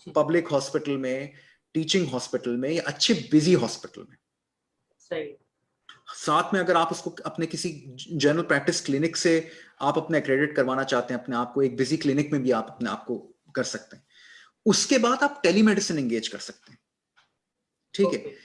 पब्लिक हॉस्पिटल में, टीचिंग हॉस्पिटल में, या अच्छे बिजी हॉस्पिटल में। सही। साथ में अगर आप उसको अपने किसी जनरल प्रैक्टिस क्लिनिक से आप अपने एक्रेडिट करवाना चाहते हैं अपने आप को, एक बिजी क्लिनिक में भी आप अपने आप को कर सकते हैं। उसके बाद आप टेलीमेडिसिन एंगेज कर सकते हैं। ठीक है,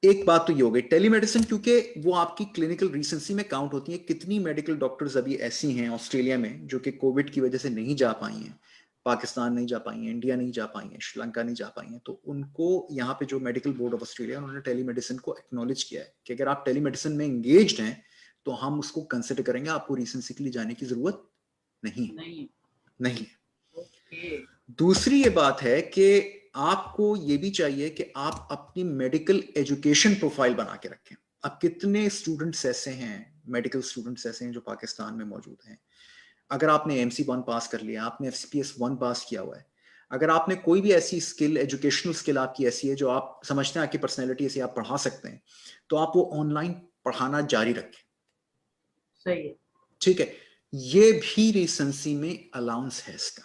एक बात तो ये हो गई टेलीमेडिसिन, क्योंकि वो आपकी क्लिनिकल रिसेंसी में काउंट होती है। कितनी मेडिकल डॉक्टर्स अभी ऐसी हैं ऑस्ट्रेलिया में जो कि कोविड की वजह से नहीं जा पाई हैं, पाकिस्तान नहीं जा पाई हैं, इंडिया नहीं जा पाई हैं, श्रीलंका नहीं जा पाई हैं, तो उनको यहाँ पे जो मेडिकल बोर्ड ऑफ ऑस्ट्रेलिया, उन्होंने टेलीमेडिसिन को एक्नॉलेज किया है कि अगर आप टेलीमेडिसिन में एंगेज्ड हैं तो हम उसको कंसिडर करेंगे, आपको रिसेंसी के लिए जाने की जरूरत नहीं है। दूसरी ये बात है कि आपको ये भी चाहिए कि आप अपनी मेडिकल एजुकेशन प्रोफाइल बना के रखें। अब कितने स्टूडेंट्स ऐसे हैं, मेडिकल स्टूडेंट्स ऐसे हैं जो पाकिस्तान में मौजूद हैं, अगर आपने MC1 पास कर लिया, आपने FCPS1 पास किया हुआ है, अगर आपने कोई भी ऐसी स्किल, एजुकेशनल स्किल आपकी ऐसी है जो आप समझते हैं आपकी पर्सनैलिटी से आप पढ़ा सकते हैं, तो आप वो ऑनलाइन पढ़ाना जारी रखें। सही है, ठीक है, ये भी रिसेंसी में अलाउंस है इसका।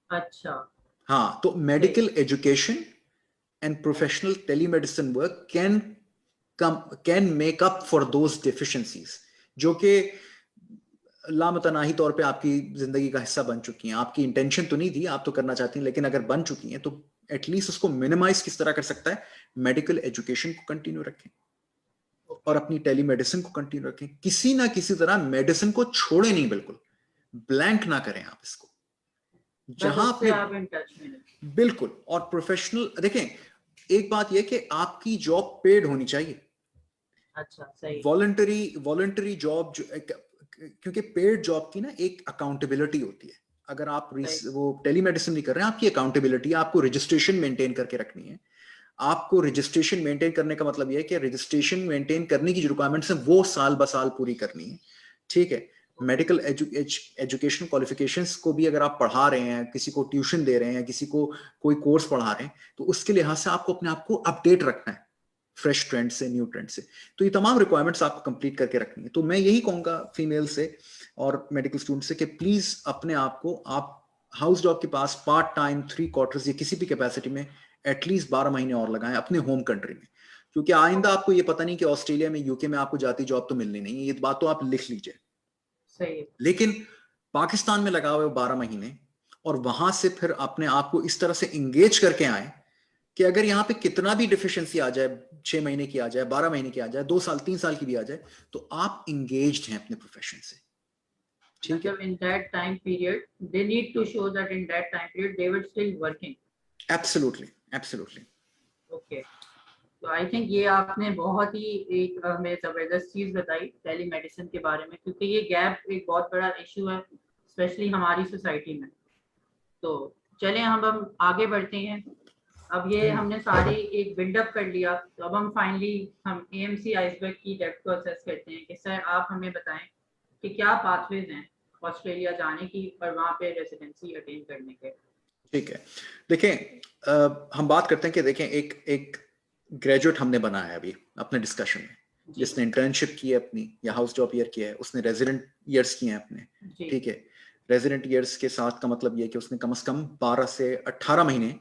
अच्छा, हाँ, तो medical education and professional telemedicine work can make up for those deficiencies जो कि लामतनाही तौर पे आपकी जिंदगी का हिस्सा बन चुकी हैं। आपकी इंटेंशन तो नहीं थी, आप तो करना चाहती हैं, लेकिन अगर बन चुकी हैं तो एटलीस्ट उसको मिनिमाइज किस तरह कर सकता है? मेडिकल एजुकेशन को कंटिन्यू रखें और अपनी टेलीमेडिसिन को कंटिन्यू रखें। किसी ना किसी तरह मेडिसिन को छोड़े नहीं, बिल्कुल ब्लैंक ना करें आप इसको, जहां उससे आप इन टच में रहें। बिल्कुल। और प्रोफेशनल देखें, एक बात यह कि आपकी जॉब पेड होनी चाहिए। अच्छा, सही। वॉलंटरी जॉब जो, क्योंकि पेड जॉब की ना एक अकाउंटेबिलिटी होती है। अगर आप वो टेलीमेडिसिन नहीं कर रहे हैं, आपकी अकाउंटेबिलिटी, आपको रजिस्ट्रेशन मेंटेन करके रखनी है। आपको रजिस्ट्रेशन मेंटेन करने का मतलब यह है कि रजिस्ट्रेशन मेंटेन करने की जो रिक्वायरमेंट्स हैं वो साल ब साल पूरी करनी है। ठीक है, मेडिकल एजुकेशन क्वालिफिकेशंस को भी अगर आप पढ़ा रहे हैं, किसी को ट्यूशन दे रहे हैं, किसी को कोई कोर्स पढ़ा रहे हैं, तो उसके लिहाज से आपको अपने आप को अपडेट रखना है फ्रेश ट्रेंड से, न्यू ट्रेंड से। तो ये तमाम रिक्वायरमेंट्स आपको कंप्लीट करके रखनी है। तो मैं यही कहूंगा फीमेल से और मेडिकल स्टूडेंट से कि प्लीज अपने आप को, आप हाउस जॉब के पास पार्ट टाइम 3 क्वार्टर्स या किसी भी कैपेसिटी में एटलीस्ट 12 महीने और लगाएं अपने होम कंट्री में, क्योंकि आइंदा आपको ये पता नहीं कि ऑस्ट्रेलिया में, यूके में आपको जाती जॉब तो मिलनी नहीं है। ये बात तो आप लिख लीजिए। सही। लेकिन पाकिस्तान में लगा हुए 12 महीने और वहां से फिर अपने आप को इस तरह से इंगेज करके आए कि अगर यहाँ पे कितना भी डिफिशिएंसी आ जाए, 6 महीने की आ जाए, 12 महीने की आ जाए, 2 साल 3 साल की भी आ जाए, तो आप इंगेज्ड हैं अपने प्रोफेशन से। ठीक है, in that time period they need to show that in that time period they were still working. Absolutely. Okay, तो आई थिंक ये आपने बहुत ही एक हमें जबरदस्त चीज बताई टेलीमेडिसिन के बारे में, क्योंकि ये गैप एक बहुत बड़ा इशू है स्पेशली हमारी सोसाइटी में। तो चलें हम आगे बढ़ते हैं। अब ये हमने सारी एक बिल्डअप कर लिया, तो अब हम फाइनली हम एएमसी आइसबर्ग की डेप्थ को असेस करते हैं कि सर आप हमें बताएं कि क्या पाथवेज हैं ऑस्ट्रेलिया जाने की और वहाँ पे रेसिडेंसी अटेन करने के। ठीक है, देखें हम बात करते हैं कि देखें एक ग्रेजुएट हमने बनाया है अभी अपने डिस्कशन में, जिसने इंटर्नशिप की है अपनी या हाउस जॉब ईयर किया है, उसने रेजिडेंट ईयर्स किए हैं अपने। ठीक है, रेजिडेंट ईयर्स के साथ का मतलब ये है कि उसने कम से कम 12 से 18 महीने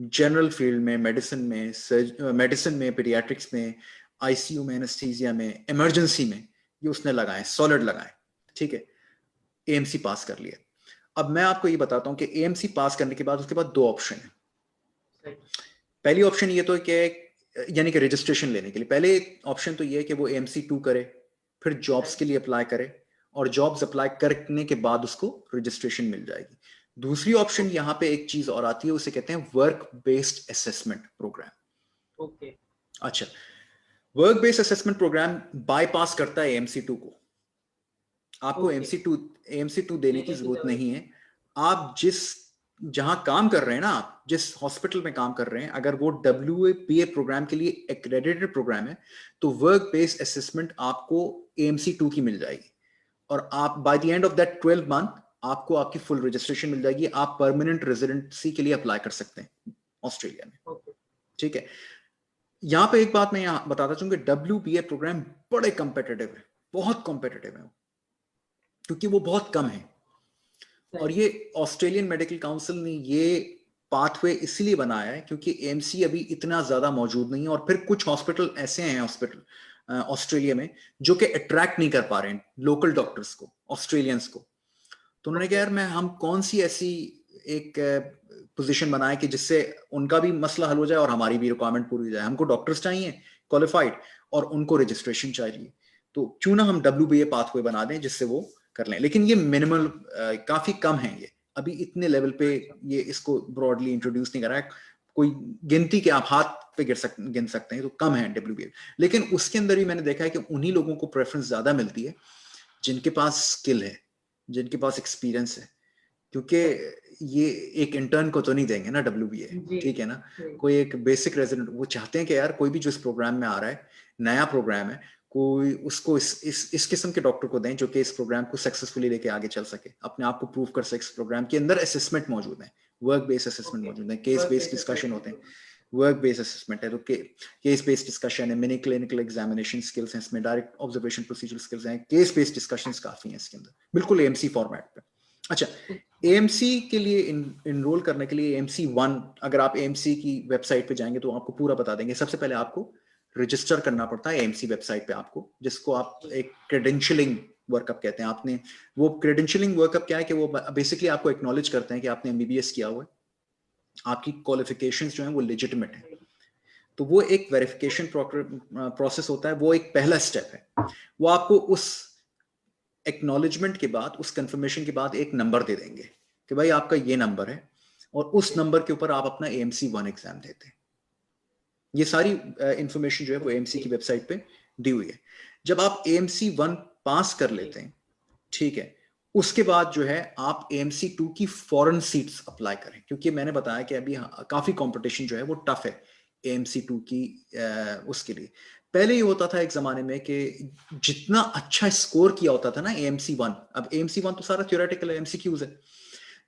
जनरल फील्ड में, मेडिसिन में, पीडियाट्रिक्स में, आईसीयू में, एनेस्थीसिया में, इमरजेंसी में, ये उसने लगाए, सॉलिड लगाए। ठीक है, एएमसी पास कर लिया। अब मैं आपको ये बताता हूं कि एएमसी पास करने के बाद उसके बाद दो ऑप्शन है। पहली ऑप्शन ये तो क्या है, यानी कि रजिस्ट्रेशन लेने के लिए पहले ऑप्शन तो ये है कि वो एएमसी 2 करे, फिर जॉब्स के लिए अप्लाई करे, और जॉब्स अप्लाई करने के बाद उसको रजिस्ट्रेशन मिल जाएगी। दूसरी ऑप्शन यहाँ पे एक चीज और आती है, उसे कहते हैं work based assessment programme. Okay, अच्छा, work based assessment programme bypass करता है एएमसी 2 को। आपको एएमसी 2 देने की जरूरत नहीं है। आप जहां काम कर रहे हैं ना, आप जिस हॉस्पिटल में काम कर रहे हैं, अगर वो WPA प्रोग्राम के लिए एक्रेडिटेड प्रोग्राम है, तो वर्क बेस्ड असेसमेंट आपको एएमसी 2 की मिल जाएगी, और आप by the end of that 12 month आपको आपकी फुल रजिस्ट्रेशन मिल जाएगी। आप परमानेंट रेजिडेंसी के लिए अप्लाई कर सकते हैं ऑस्ट्रेलिया में। ठीक है, यहां पे एक बात मैं यहां बताता चूं कि WPA प्रोग्राम बड़े कॉम्पिटिटिव है, बहुत कॉम्पिटिटिव है, क्योंकि वो बहुत कम है। और ये ऑस्ट्रेलियन मेडिकल काउंसिल ने ये पाथवे इसलिए बनाया है क्योंकि एएमसी अभी इतना ज्यादा मौजूद नहीं है, और फिर कुछ हॉस्पिटल ऐसे हैं ऑस्ट्रेलिया में जो कि अट्रैक्ट नहीं कर पा रहे हैं लोकल डॉक्टर्स को, ऑस्ट्रेलियंस को। तो उन्होंने कहा यार हम कौन सी ऐसी एक पोजीशन बनाए कि जिससे उनका भी मसला हल हो जाए और हमारी भी रिक्वायरमेंट पूरी हो जाए। हमको डॉक्टर्स चाहिए क्वालिफाइड, और उनको रजिस्ट्रेशन चाहिए, तो क्यों ना हम WPA पाथवे बना दें जिससे वो कर लें। लेकिन ये मिनिमल काफी कम है, ये अभी इतने लेवल पे ये इसको ब्रॉडली इंट्रोड्यूस नहीं करा है। कोई गिनती के आप हाथ पे गिन सकते हैं, तो कम है WPA। लेकिन उसके अंदर भी मैंने देखा है कि उन्हीं लोगों को प्रेफरेंस ज्यादा मिलती है जिनके पास स्किल है, जिनके पास एक्सपीरियंस है, क्योंकि ये एक इंटर्न को तो नहीं देंगे ना WPA। ठीक है ना, कोई एक बेसिक रेजिडेंट, वो चाहते हैं कि यार कोई भी जो इस प्रोग्राम में आ रहा है, नया प्रोग्राम है, कोई उसको इस किस्म के डॉक्टर को दें जो कि इस प्रोग्राम को सक्सेसफुली लेके आगे चल सके, अपने आप को प्रूव कर सके। इस प्रोग्राम के अंदर असेसमेंट मौजूद है, वर्क बेस्ड असेसमेंट मौजूद है, केस बेस्ड डिस्कशन होते हैं। वर्क बेस्ड असेसमेंट है तो केस बेस्ड डिस्कशन है, मिनी क्लिनिकल एग्जामिनेशन स्किल्स हैं इसमें, डायरेक्ट ऑब्जर्वेशन प्रोसीजर स्किल्स हैं, केस बेस्ड डिस्कशंस काफी हैं इसके अंदर, बिल्कुल एएमसी फॉर्मेट पे। अच्छा, एएमसी के लिए इनरोल करने के लिए एएमसी 1, अगर आप एएमसी की वेबसाइट पे जाएंगे तो आपको पूरा बता देंगे। सबसे पहले आपको रजिस्टर करना पड़ता है एएमसी वेबसाइट पे आपको, जिसको आप एक क्रेडेंशियलिंग वर्कअप कहते हैं। आपने वो क्रेडेंशियलिंग वर्कअप क्या है कि वो बेसिकली आपको एक्नॉलेज करते हैं कि आपने MBBS किया हुआ है, आपकी क्वालिफिकेशंस जो हैं वो लेजिटिमेट है। तो वो एक वेरिफिकेशन प्रोसेस होता है, वो एक पहला स्टेप है। वो आपको उस एक्नॉलेजमेंट के बाद, उस कंफर्मेशन के बाद एक नंबर दे देंगे कि भाई आपका ये नंबर है, और उस नंबर के ऊपर आप अपना AMC 1 एग्जाम देते हैं। ये सारी इंफॉर्मेशन जो है वो AMC की वेबसाइट पे दी हुई है। जब आप AMC 1 पास कर लेते हैं, ठीक है, उसके बाद जो है आप AMC 2 की फॉरेन सीट्स अप्लाई करें, क्योंकि मैंने बताया कि अभी काफी कंपटीशन जो है वो टफ है AMC 2 की। उसके लिए पहले ये होता था एक जमाने में कि जितना अच्छा स्कोर किया होता था ना AMC 1, अब AMC 1 तो सारा थ्योरेटिकल MCQs है,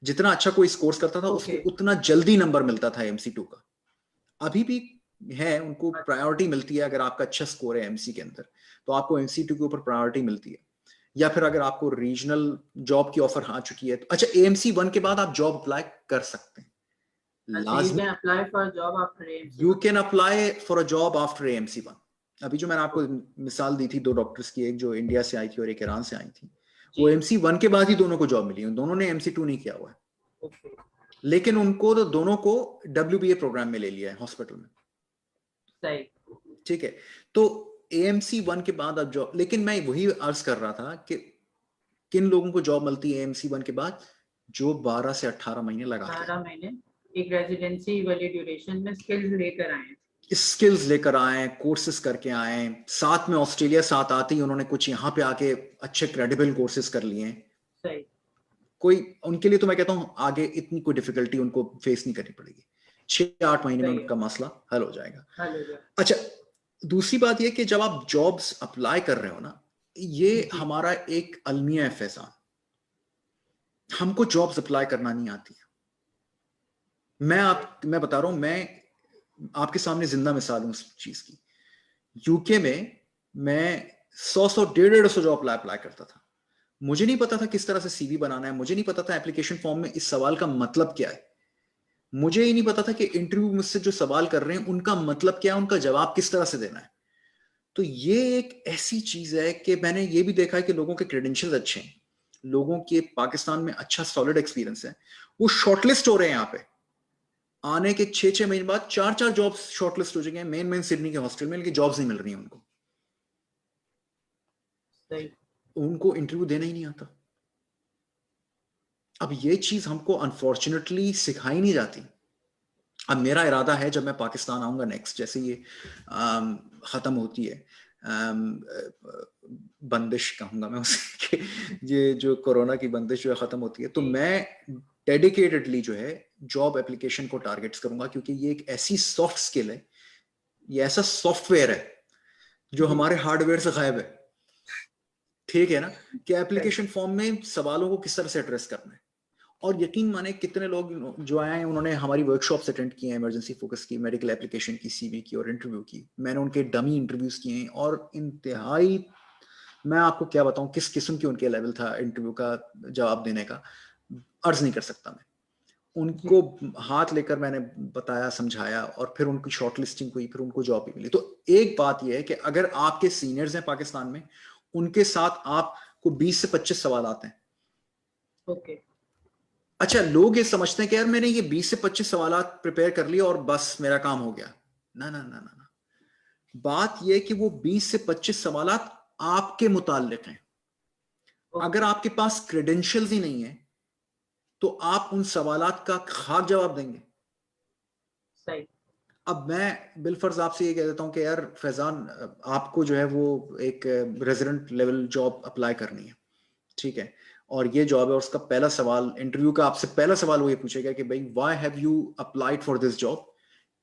जितना अच्छा कोई स्कोर करता था उसको उतना जल्दी नंबर मिलता था AMC 2 का। अभी भी है, उनको प्रायोरिटी मिलती है। अगर आपका अच्छा स्कोर है एमसी के अंदर तो आपको AMC 2 के ऊपर प्रायोरिटी मिलती है, या फिर अगर आपको रीजनल जॉब की ऑफर आ चुकी है तो अच्छा AMC 1 के बाद आप जॉब अप्लाई कर सकते हैं। You can apply for a job after AMC 1। अभी जो मैंने आपको मिसाल दी थी 2 डॉक्टर्स की, एक जो इंडिया से आई थी और एक ईरान से आई थी, वो AMC 1 के बाद ही दोनों को जॉब मिली। दोनों ने AMC 2 नहीं किया हुआ है, लेकिन उनको तो दोनों को WBA प्रोग्राम में ले लिया है हॉस्पिटल में। ठीक है, तो AMC 1 के बाद अब जॉब, लेकिन मैं वही अर्ज कर रहा था कि किन लोगों को जॉब मिलती है AMC 1 के बाद, जो 12 से 18 महीने लगाते हैं, 18 महीने एक रेजिडेंसी वाली ड्यूरेशन में स्किल्स लेकर आए, स्किल्स लेकर आए, कोर्सेज करके आए, साथ में ऑस्ट्रेलिया साथ आते ही उन्होंने कुछ यहाँ पे आके अच्छे क्रेडिबल कोर्सेज कर लिए, कोई उनके लिए तो मैं कहता हूं आगे इतनी कोई डिफिकल्टी उनको फेस नहीं करनी पड़ेगी, 6-8 महीने में सही है, उनका मसला हल हो जाएगा। हल हो गया। अच्छा, दूसरी बात यह कि जब आप जॉब्स अप्लाई कर रहे हो ना, ये जी हमारा एक अलमिया है फैजान, हमको जॉब्स अप्लाई करना नहीं आती है। मैं बता रहा हूं, मैं आपके सामने जिंदा मिसाल हूं उस चीज की। यूके में मैं 100 150 जॉब अप्लाई करता था। मुझे नहीं पता था किस तरह से सीवी बनाना है, मुझे नहीं पता था एप्लीकेशन फॉर्म में इस सवाल का मतलब क्या है, मुझे ही नहीं पता था कि इंटरव्यू मुझसे जो सवाल कर रहे हैं उनका मतलब क्या है, उनका जवाब किस तरह से देना है। तो ये एक ऐसी चीज है कि मैंने ये भी देखा है कि लोगों के क्रेडेंशियल्स अच्छे हैं, लोगों के पाकिस्तान में अच्छा सॉलिड एक्सपीरियंस है, वो शॉर्टलिस्ट हो रहे हैं यहाँ पे। आने के 6-6 महीने बाद 4-4 जॉब्स शॉर्टलिस्ट हो चुके हैं मेन सिडनी के हॉस्टल में, लेकिन जॉब्स नहीं मिल रही हैं उनको, सही। उनको इंटरव्यू देना ही नहीं आता। अब ये चीज हमको अनफॉर्चुनेटली सिखाई नहीं जाती। अब मेरा इरादा है जब मैं पाकिस्तान आऊंगा नेक्स्ट, जैसे ये खत्म होती है बंदिश कहूंगा मैं उसे ये जो कोरोना की बंदिश जो है खत्म होती है, तो मैं डेडिकेटेडली जो है जॉब एप्लीकेशन को टारगेट्स करूंगा, क्योंकि ये एक ऐसी सॉफ्ट स्किल है, ये ऐसा सॉफ्टवेयर है जो जी हमारे हार्डवेयर से गायब है। ठीक है ना, कि सही। एप्लीकेशन फॉर्म में सवालों को किस तरह से एड्रेस करना है। और यकीन माने कितने लोग जो आए हैं उन्होंने हमारी वर्कशॉप्स अटेंड की हैं, इमरजेंसी फोकस की, मेडिकल एप्लीकेशन की, सीवी की और इंटरव्यू की। मैंने उनके डमी इंटरव्यूज किए हैं और इंतहाई, मैं आपको क्या बताऊं किस किस्म की उनके लेवल था इंटरव्यू का जवाब देने का, अर्ज नहीं कर सकता मैं। जी उनको हाथ लेकर मैंने बताया, समझाया, और फिर उनकी शॉर्ट लिस्टिंग हुई, फिर उनको जॉब भी मिली। तो एक बात यह है कि अगर आपके सीनियर्स हैं पाकिस्तान में, उनके साथ आपको 20 से 25 सवाल आते हैं। ओके। अच्छा, लोग ये समझते हैं कि यार मैंने ये 20 से 25 सवाल प्रिपेयर कर लिए और बस मेरा काम हो गया। ना ना ना ना ना, बात यह कि वो 20 से 25 सवाल आपके मुताल्लिक हैं। अगर ओके। आपके पास क्रेडेंशियल्स ही नहीं है तो आप उन सवालात का खाक जवाब देंगे। सही। अब मैं बिलफर्ज आपसे ये कह देता हूं कि यार फैजान, आपको जो है वो एक रेजिडेंट लेवल जॉब अप्लाई करनी है, ठीक है, और ये जॉब है, उसका पहला सवाल इंटरव्यू का आपसे पहला सवाल वो ये पूछेगा कि भाई why have you applied for this job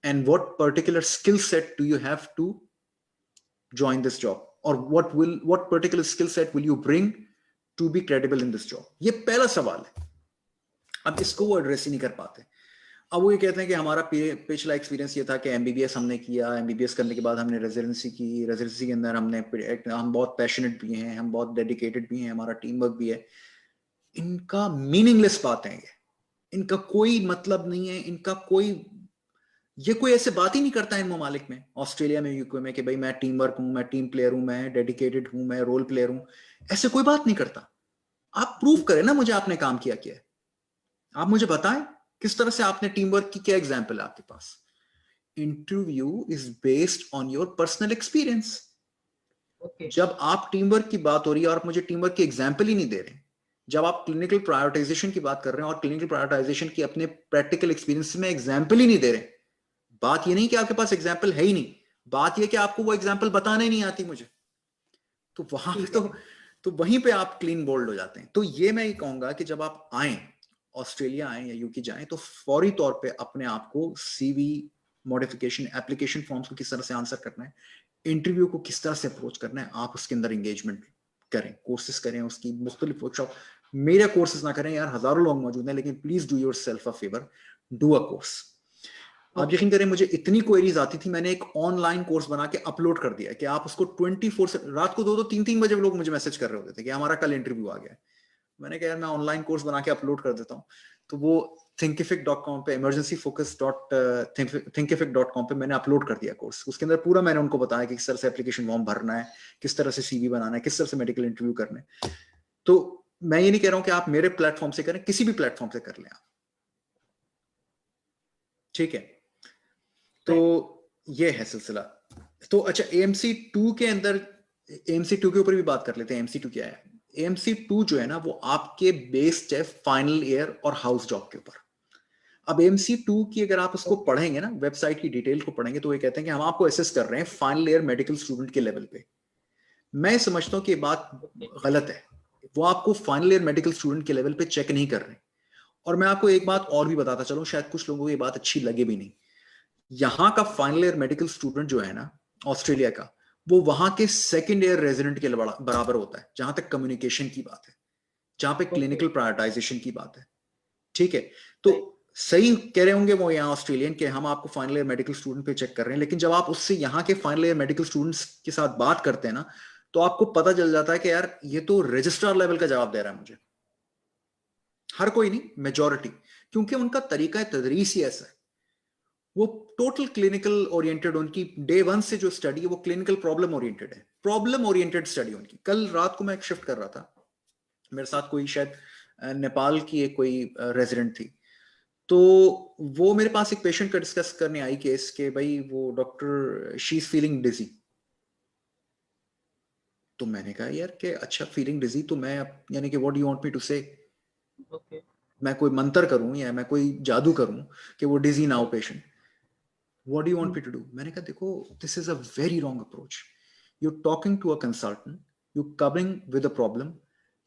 and what particular skill set do you have to join this job, or what particular skill set will you bring to be credible in this job। ये पहला सवाल है। अब इसको वो address ही नहीं कर पाते। अब वो ये कहते हैं कि हमारा पिछला एक्सपीरियंस ये था कि एमबीबीएस हमने किया, एमबीबीएस करने के बाद हमने रेजिडेंसी की, रेजिडेंसी के अंदर हम बहुत पैशनेट भी हैं, हम बहुत डेडिकेटेड भी हैं, हमारा टीम वर्क भी है। इनका मीनिंगलेस बातें हैं, इनका कोई मतलब नहीं है, इनका कोई, ये कोई ऐसे बात ही नहीं करता है इन ममालिक में, ऑस्ट्रेलिया में, यूके में, कि भाई मैं टीम वर्क हूं, मैं टीम प्लेयर हूं, मैं डेडिकेटेड हूं, मैं रोल प्लेयर हूं। ऐसे कोई बात नहीं करता। आप प्रूव करें ना मुझे आपने काम किया क्या है, आप मुझे बताएं किस तरह से आपने टीम वर्क की, क्या एग्जाम्पल है आपके पास। Interview is based on your personal experience. Okay. जब आप टीम वर्क की बात हो रही है और आप मुझे टीम वर्क की एग्जाम्पल ही नहीं दे रहे, जब आप क्लिनिकल प्रायोरिटाइजेशन की बात कर रहे हैं और क्लिनिकल प्रायोरिटाइजेशन की अपने प्रैक्टिकल एक्सपीरियंस में एग्जाम्पल ही नहीं दे रहे, बात ये नहीं कि आपके पास एग्जाम्पल है ही नहीं, बात ये कि आपको वो एग्जाम्पल बताने नहीं आती मुझे, तो वहां पे ठीक है। तो वहीं पे आप क्लीन बोल्ड हो जाते हैं। तो ये मैं ये कहूंगा कि जब आप आए, ऑस्ट्रेलिया आए या यूके जाएं, तो फौरी तौर पे अपने आप को सीवी मॉडिफिकेशन, एप्लीकेशन फॉर्म्स को किस तरह से आंसर करना है, इंटरव्यू को किस तरह से अप्रोच करना है, आप उसके अंदर एंगेजमेंट करें, कोर्सेज करें, उसकी मुख्तलिफ वर्कशॉप। मेरे कोर्सेज ना करें यार, हजारों लोग मौजूद हैं, लेकिन please do your self a favour, do a course. आप ओके। यकीन करें, मुझे इतनी क्वेरीज आती थी, मैंने एक ऑनलाइन कोर्स बना के अपलोड कर दिया कि आप उसको 24 से रात को 2-2 3-3 बजे लोग मुझे मैसेज कर रहे होते थे कि हमारा कल इंटरव्यू आ गया। मैंने कहा यार मैं ऑनलाइन कोर्स बना के अपलोड कर देता हूँ। तो वो thinkific.com पे, emergencyfocus.thinkific.com पे मैंने अपलोड कर दिया कोर्स। उसके अंदर पूरा मैंने उनको बताया कि किस तरह से एप्लीकेशन फॉर्म भरना है, किस तरह से सीवी बनाना है, किस तरह से मेडिकल इंटरव्यू करना है। तो मैं ये नहीं कह रहा हूं कि आप मेरे प्लेटफॉर्म से करें, किसी भी प्लेटफॉर्म से कर लें आप, ठीक है। तो सही। ये है सिलसिला। तो अच्छा, एएमसी 2 के अंदर, एएमसी 2 के ऊपर भी बात कर लेते हैं। एएमसी 2 क्या है? एएमसी 2 जो है ना, वो आपके बेस्ड है फाइनल ईयर और हाउस जॉब के ऊपर। अब एएमसी 2 की अगर आप उसको ओके। पढ़ेंगे ना, वेबसाइट की डिटेल को पढ़ेंगे, तो ये कहते हैं कि हम आपको असेस कर रहे हैं फाइनल ईयर मेडिकल स्टूडेंट के लेवल पे। मैं समझता हूं कि ये बात ओके। गलत है। वो आपको फाइनल ईयर मेडिकल स्टूडेंट के लेवल पे चेक नहीं कर रहे। और मैं आपको एक बात और भी बताता चलूं, शायद कुछ लोगों को ये बात अच्छी लगे भी नहीं। यहाँ का फाइनल ईयर मेडिकल स्टूडेंट जो है ना ऑस्ट्रेलिया का, वो वहां के सेकेंड ईयर रेजिडेंट के बराबर होता है जहां तक कम्युनिकेशन की बात है, जहां पे क्लिनिकल प्रायोरिटाइजेशन की बात है। ठीक है, तो सही कह रहे होंगे वो यहाँ ऑस्ट्रेलियन के, हम आपको फाइनल ईयर मेडिकल स्टूडेंट पे चेक कर रहे हैं, लेकिन जब आप उससे यहाँ के फाइनल ईयर मेडिकल स्टूडेंट्स के साथ बात करते हैं ना, तो आपको पता चल जाता है कि यार ये तो रजिस्ट्रार लेवल का जवाब दे रहा है मुझे। हर कोई नहीं, मेजॉरिटी, क्योंकि उनका तरीका तदरीस ही ऐसा है। वो टोटल क्लिनिकल ओरिएंटेड, उनकी डे वन से जो स्टडी है वो क्लिनिकल प्रॉब्लम ओरिएंटेड है, प्रॉब्लम ओरिएंटेड स्टडी उनकी। कल रात को मैं एक शिफ्ट कर रहा था, मेरे साथ कोई शायद नेपाल की एक कोई रेजिडेंट थी, तो वो मेरे पास एक पेशेंट का डिस्कस करने आई केस के, भाई वो डॉक्टर शी इज फीलिंग डिजी। तो मैंने कहा यार कि अच्छा फीलिंग डिजी, तो मैं यानी कि what do you want me to say, मैं कोई मंत्र करूं या मैं कोई जादू करूं कि वो डिजी ना हो patient, what do you want me to do? मैंने कहा देखो, this is a very wrong approach. You talking to a consultant, you coming with a problem,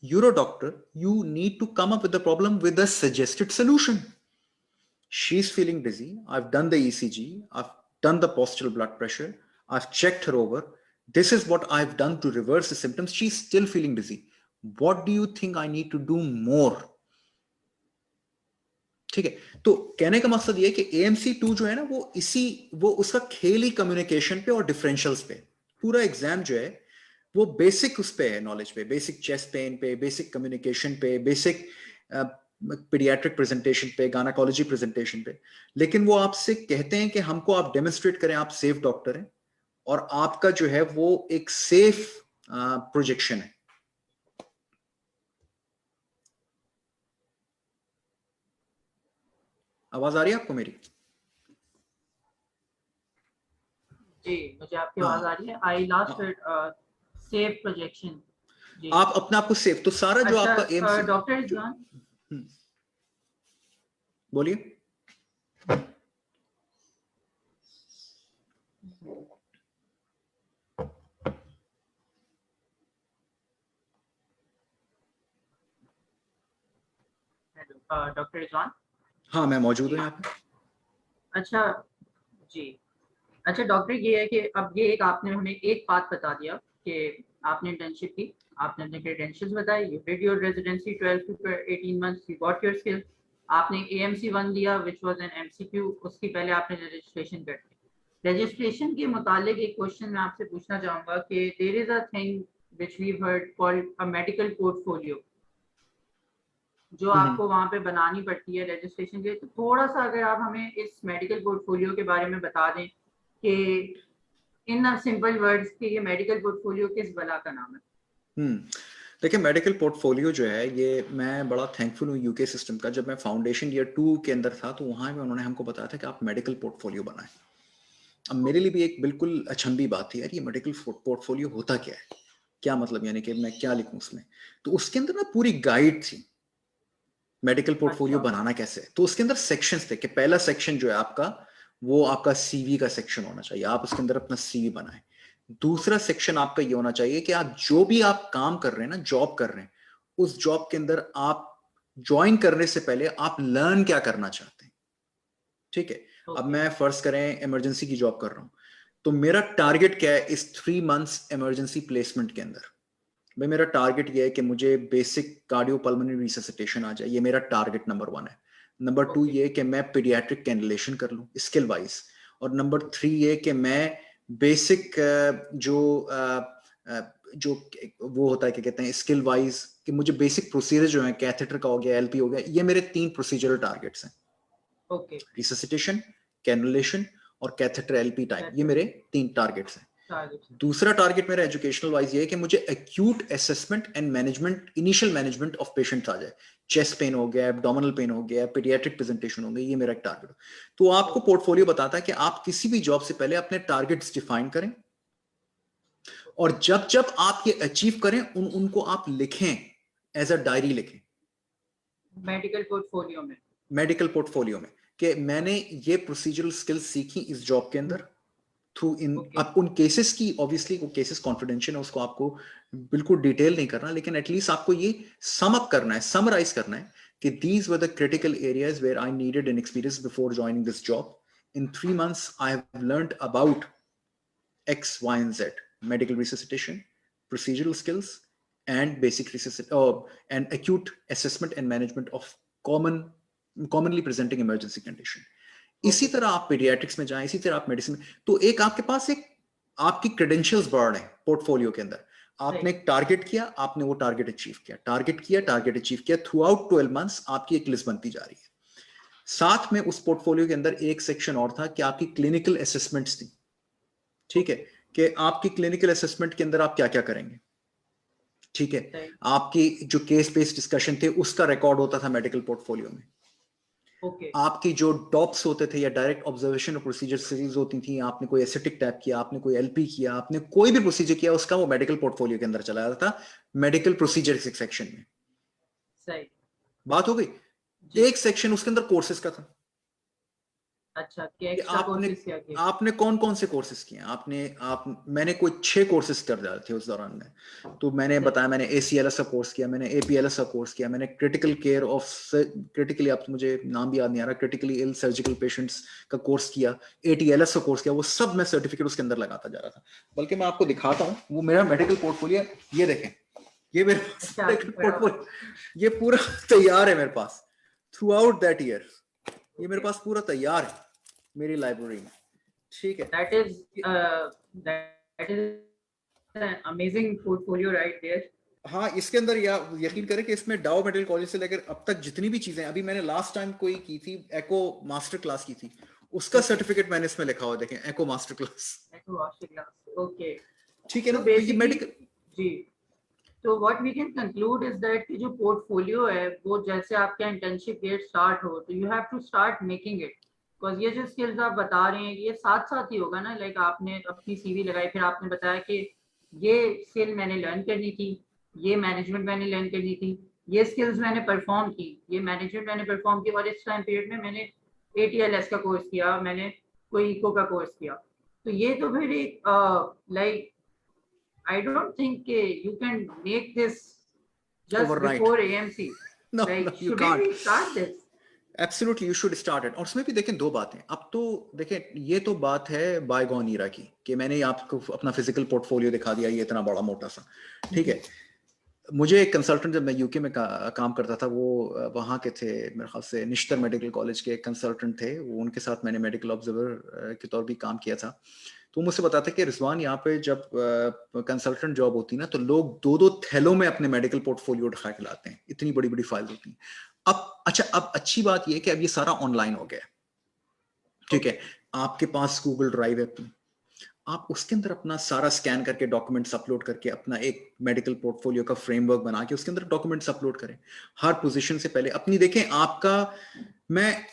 you're a doctor, you need to come up with the problem with a suggested solution. She's feeling dizzy, I've done the ECG, I've done the postural blood pressure, I've checked her over, this is what I've done to reverse the symptoms, she's still feeling dizzy, what do you think I need to do more? ठीक है, तो कहने का मकसद ये है कि AMC2 जो है ना, वो उसका खेल ही कम्युनिकेशन पे और डिफरेंशियल्स पे। पूरा एग्जाम जो है वो बेसिक उस पे है, नॉलेज पे, बेसिक चेस्ट पेन पे, बेसिक कम्युनिकेशन पे, बेसिक पीडियाट्रिक प्रेजेंटेशन पे, गायनेकोलॉजी प्रेजेंटेशन पे। लेकिन वो आपसे कहते हैं कि हमको आप डेमोन्स्ट्रेट करें आप सेफ डॉक्टर हैं, और आपका जो है वो एक सेफ प्रोजेक्शन है। आवाज आ रही है आपको मेरी? जी, मुझे आपकी आवाज आ रही है। आई लास्ट सेफ प्रोजेक्शन। आप अपने आप को सेफ, तो सारा जो आपका एम, डॉक्टर रिजवान बोलिए। डॉक्टर रिजवान, हाँ मैं मौजूद हूँ यहाँ पे। अच्छा जी, अच्छा डॉक्टर, ये है कि अब ये एक आपने हमें एक बात बता दिया कि आपने इंटर्नशिप की, आपने अपने क्रेडेंशियल्स बताए, you did your residency 12 to 18 months, you got your skill, आपने AMC1 दिया व्हिच वाज एन MCQ, उसकी पहले आपने रजिस्ट्रेशन कर दी। रजिस्ट्रेशन के मुतालिक एक क्वेश्चन मैं आपसे पूछना चाहूँगा कि there is a thing which we heard called a medical portfolio, जो आपको वहाँ पे बनानी पड़ती है रजिस्ट्रेशन के। तो थोड़ा सा अगर आप हमें इस मेडिकल पोर्टफोलियो के बारे में बता दें कि इन सिंपल वर्ड्स कि ये मेडिकल पोर्टफोलियो किस बला का नाम है। देखिए, मेडिकल पोर्टफोलियो जो है, ये मैं बड़ा थैंकफुल हूँ यूके सिस्टम का। जब मैं फाउंडेशन ईयर 2 के अंदर था तो वहाँ में उन्होंने हमको बताया था कि आप मेडिकल पोर्टफोलियो बनाएं। अब मेरे लिए भी एक बिल्कुल अचंभी बात थी, यार ये मेडिकल पोर्टफोलियो होता क्या है, क्या मतलब, यानी कि मैं क्या लिखूं उसमें। तो उसके अंदर ना पूरी गाइड थी मेडिकल पोर्टफोलियो बनाना कैसे। तो उसके अंदर सेक्शंस थे कि पहला सेक्शन जो है आपका, वो आपका CV का सेक्शन होना चाहिए, आप उसके अंदर अपना CV बनाएं। दूसरा सेक्शन आपका ये होना चाहिए कि आप जो भी आप काम कर रहे हैं ना, जॉब कर रहे हैं, उस जॉब के अंदर आप ज्वाइन करने से पहले आप लर्न क्या करना चाहते हैं। ठीक है, अब मैं फर्स्ट करें इमरजेंसी की जॉब कर रहा हूं, तो मेरा टारगेट क्या है इस 3 मंथ्स इमरजेंसी प्लेसमेंट के अंदर। भाई मेरा टारगेट ये है कि मुझे बेसिक कार्डियोपल्मोनरी रिससिटेशन आ जाए, ये मेरा टारगेट नंबर 1 है। नंबर 2 ये कि मैं पीडियाट्रिक कैंडुलेशन कर लूं स्किल वाइज, और नंबर 3 ये कि मैं बेसिक जो वो होता है क्या कहते हैं स्किल वाइज, कि मुझे बेसिक प्रोसीजर जो है, कैथेटर का हो गया, LP हो गया, ये मेरे 3 प्रोसीजरल टारगेट्स हैं। ओके, रिससिटेशन, कैंडुलेशन और कैथेटर LP टाइम, ये मेरे 3 टारगेट्स हैं। दूसरा टारगेट मेरा एजुकेशनल वाइज ये है कि मुझे acute assessment and management, initial management of patient आ जाए। चेस्ट पेन हो गया, एब्डोमिनल पेन हो गया, पीडियाट्रिक प्रेजेंटेशन हो गई, ये मेरा एक टारगेट है। तो आपको पोर्टफोलियो बताता है कि आप किसी भी जॉब से पहले अपने टारगेट्स डिफाइन करें, और जब जब आप ये अचीव करें उनको आप लिखें, एज अ डायरी लिखें मेडिकल पोर्टफोलियो में, मेडिकल पोर्टफोलियो में, कि मैंने ये प्रोसीजरल स्किल्स सीखी इस जॉब के अंदर, थ्रू इन आप उन केसेस की, ऑब्वियसली वो केसेस कॉन्फिडेंशियल है, उसको आपको बिल्कुल डिटेल नहीं करना, लेकिन एटलीस्ट आपको ये सम अप करना है, समराइज करना है कि these were the critical areas where I needed an experience before joining this job. In 3 months, I have learned about X, Y, and Z: medical resuscitation, procedural skills, and basic and acute assessment and management of commonly presenting emergency condition. इसी तरह आप paediatrics में जाएं, इसी तरह आप medicine में, तो एक आपके पास एक आपकी क्रेडेंशियल्स बढ़ है पोर्टफोलियो के अंदर। आपने एक टारगेट किया, आपने वो टारगेट अचीव किया, टारगेट अचीव किया, थ्रू आउट 12 मंथ्स आपकी एक लिस्ट बनती जा रही है। साथ में उस पोर्टफोलियो के अंदर एक सेक्शन और था कि आपकी क्लिनिकल असेसमेंट्स थी, ठीक है, कि आपकी क्लिनिकल असेसमेंट के अंदर आप क्या क्या करेंगे, ठीक है, आपकी जो केस बेस्ड डिस्कशन थे उसका रिकॉर्ड होता था मेडिकल पोर्टफोलियो में। आपकी जो डॉप्स होते थे या डायरेक्ट ऑब्जर्वेशन और प्रोसीजर सीरीज होती थी, आपने कोई एसेटिक टैप किया, आपने कोई एलपी किया, आपने कोई भी प्रोसीजर किया, उसका वो मेडिकल पोर्टफोलियो के अंदर चला जाता था, मेडिकल प्रोसीजर सेक्शन में। सही बात हो गई। एक सेक्शन उसके अंदर कोर्सेज का था। अच्छा, आपने कौन कौन से कोर्सेज किए? मैंने कोई 6 कोर्सेज कर डाले थे उस दौरान में। तो मैंने बताया, मैंने ACLS का कोर्स किया, मैंने APLS का कोर्स किया, मैंने क्रिटिकली, आप मुझे नाम भी याद नहीं आ रहा, क्रिटिकली इल सर्जिकल पेशेंट्स का कोर्स किया, ATLS का कोर्स किया। वो सब मैं सर्टिफिकेट उसके अंदर लगाता जा रहा था। बल्कि मैं आपको दिखाता हूँ, वो मेरा मेडिकल पोर्टफोलियो, ये देखें, ये मेरा पोर्टफोलियो, ये पूरा तैयार है मेरे pass through out that year. ये मेरे पास पूरा तैयार है मेरी लाइब्रेरी में, ठीक है। that is an amazing portfolio right there. हाँ, इसके अंदर यकीन करें कि इसमें डाउ मेडिकल कॉलेज से लेकर अब तक जितनी भी चीजें, अभी मैंने लास्ट टाइम कोई की थी, एको मास्टर क्लास की थी, उसका सर्टिफिकेट मैंने इसमें लिखा हुआ, देखें, एको मास्टर क्लास, ओके, ठीक है ना। तो ये मेडिकल, जी, तो what we can conclude is that कि जो पोर्टफोलियो है वो जैसे आपका इंटर्नशिप ईयर स्टार्ट हो तो you have to start making it, because ये जो स्किल्स आप बता रहे हैं ये साथ साथ ही होगा ना। लाइक आपने अपनी सीवी लगाई, फिर आपने बताया कि ये स्किल मैंने लर्न करनी थी, ये मैनेजमेंट मैंने लर्न करनी थी, ये स्किल्स मैंने परफॉर्म की, ये मैनेजमेंट मैंने परफॉर्म की, और इस टाइम पीरियड में मैंने ATLS का कोर्स किया, मैंने कोई इको का कोर्स किया। तो ये तो फिर एक like I don't think you can make this just overnight before AMC. No, like, no, you can't. We start this? Absolutely, you should start it. और उसमें भी देखें 2 बातें। अब तो देखें, ये तो बात है बायगॉन ईरा की कि मैंने आपको अपना फिजिकल पोर्टफोलियो दिखा दिया, ये इतना बड़ा मोटा सा, ठीक है। मुझे एक कंसल्टेंट, जब मैं यूके में काम करता था, वो वहाँ के थे, मेरे ख्याल से निश्तर मेडिकल कॉलेज के कंसल्टेंट थे वो, उनके साथ मैंने मेडिकल ऑब्जर्वर के तौर भी काम किया था। तो मुझसे बताते कि रिजवान, यहाँ पे जब कंसल्टेंट जॉब होती है ना, तो लोग 2-2 थैलों में अपने मेडिकल पोर्टफोलियो उठा के लाते हैं, इतनी बड़ी बड़ी फाइल्स होती हैं। अब अच्छी बात यह है कि अब ये सारा ऑनलाइन हो गया, ठीक है। आपके पास गूगल ड्राइव है, आप उसके अंदर अपना सारा स्कैन करके डॉक्यूमेंट्स अपलोड करके अपना एक मेडिकल पोर्टफोलियो का फ्रेमवर्क बना के उसके अंदर डॉक्यूमेंट्स अपलोड करें। हर पोजीशन से पहले अपनी देखें आपका, मैं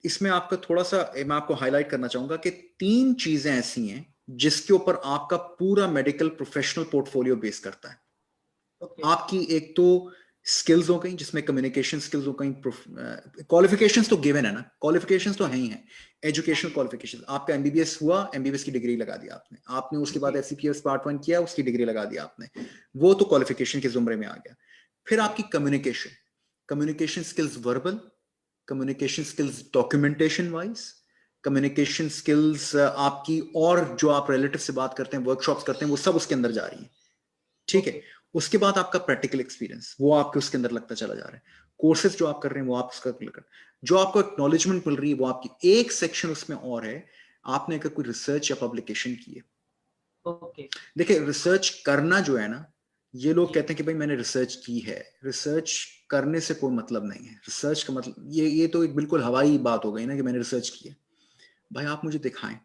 इसमें आपका थोड़ा सा मैं आपको हाईलाइट करना चाहूंगा कि 3 चीजें ऐसी हैं जिसके ऊपर आपका पूरा मेडिकल प्रोफेशनल पोर्टफोलियो बेस करता है। आपकी एक तो स्किल्स हो गई, जिसमें कम्युनिकेशन स्किल्स हो गई, क्वालिफिकेशंस तो गिवन है ना, क्वालिफिकेशंस तो है ही है, एजुकेशनल क्वालिफिकेशन, आपका MBBS हुआ, MBBS की डिग्री लगा दी आपने उसके बाद FCPS पार्ट 1 किया, उसकी डिग्री लगा दी आपने, वो तो क्वालिफिकेशन के जुमरे में आ गया। फिर आपकी communication skills, verbal communication skills, documentation wise communication skills आपकी, और जो आप रिलेटिव से बात करते हैं, वर्कशॉप्स करते हैं, वो सब उसके अंदर जा रही है, ठीक है। उसके बाद आपका प्रैक्टिकल एक्सपीरियंस, वो आपके उसके अंदर लगता चला जा रहा है। कोर्सेज जो आप कर रहे हैं वो आप उसका जो आपको एक्नॉलेजमेंट मिल रही है वो आपकी। एक सेक्शन उसमें और है, आपने अगर कोई रिसर्च या पब्लिकेशन की है, देखिए रिसर्च करना जो है ना, ये लोग कहते हैं कि भाई मैंने रिसर्च की है, रिसर्च करने से कोई मतलब नहीं है। रिसर्च का मतलब ये तो एक बिल्कुल हवाई बात हो गई ना कि मैंने रिसर्च की है। भाई आप मुझे दिखाएं,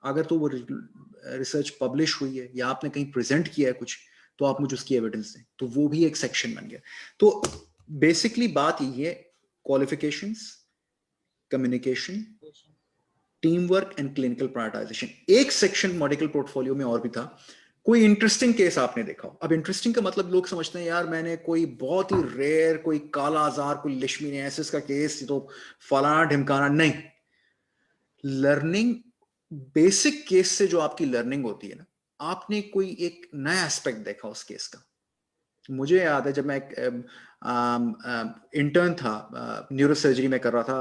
अगर तो वो रिसर्च पब्लिश हुई है या आपने कहीं प्रेजेंट किया है कुछ, तो आप मुझे उसकी एविडेंस दें, तो वो भी एक सेक्शन बन गया। तो बेसिकली बात ये है, qualifications, communication, team work and clinical prioritisation. एक सेक्शन मेडिकल पोर्टफोलियो में और भी था, कोई इंटरेस्टिंग केस आपने देखा हो। अब इंटरेस्टिंग का मतलब लोग समझते हैं यार मैंने कोई बहुत ही रेयर, कोई काला आजार, कोई लिशमीनियासिस का केस, तो फलाना ढिमकाना नहीं। लर्निंग बेसिक केस से जो आपकी लर्निंग होती है ना, आपने कोई एक नया एस्पेक्ट देखा उस केस का। मुझे याद है जब मैं एक इंटर्न था, न्यूरो सर्जरी में कर रहा था,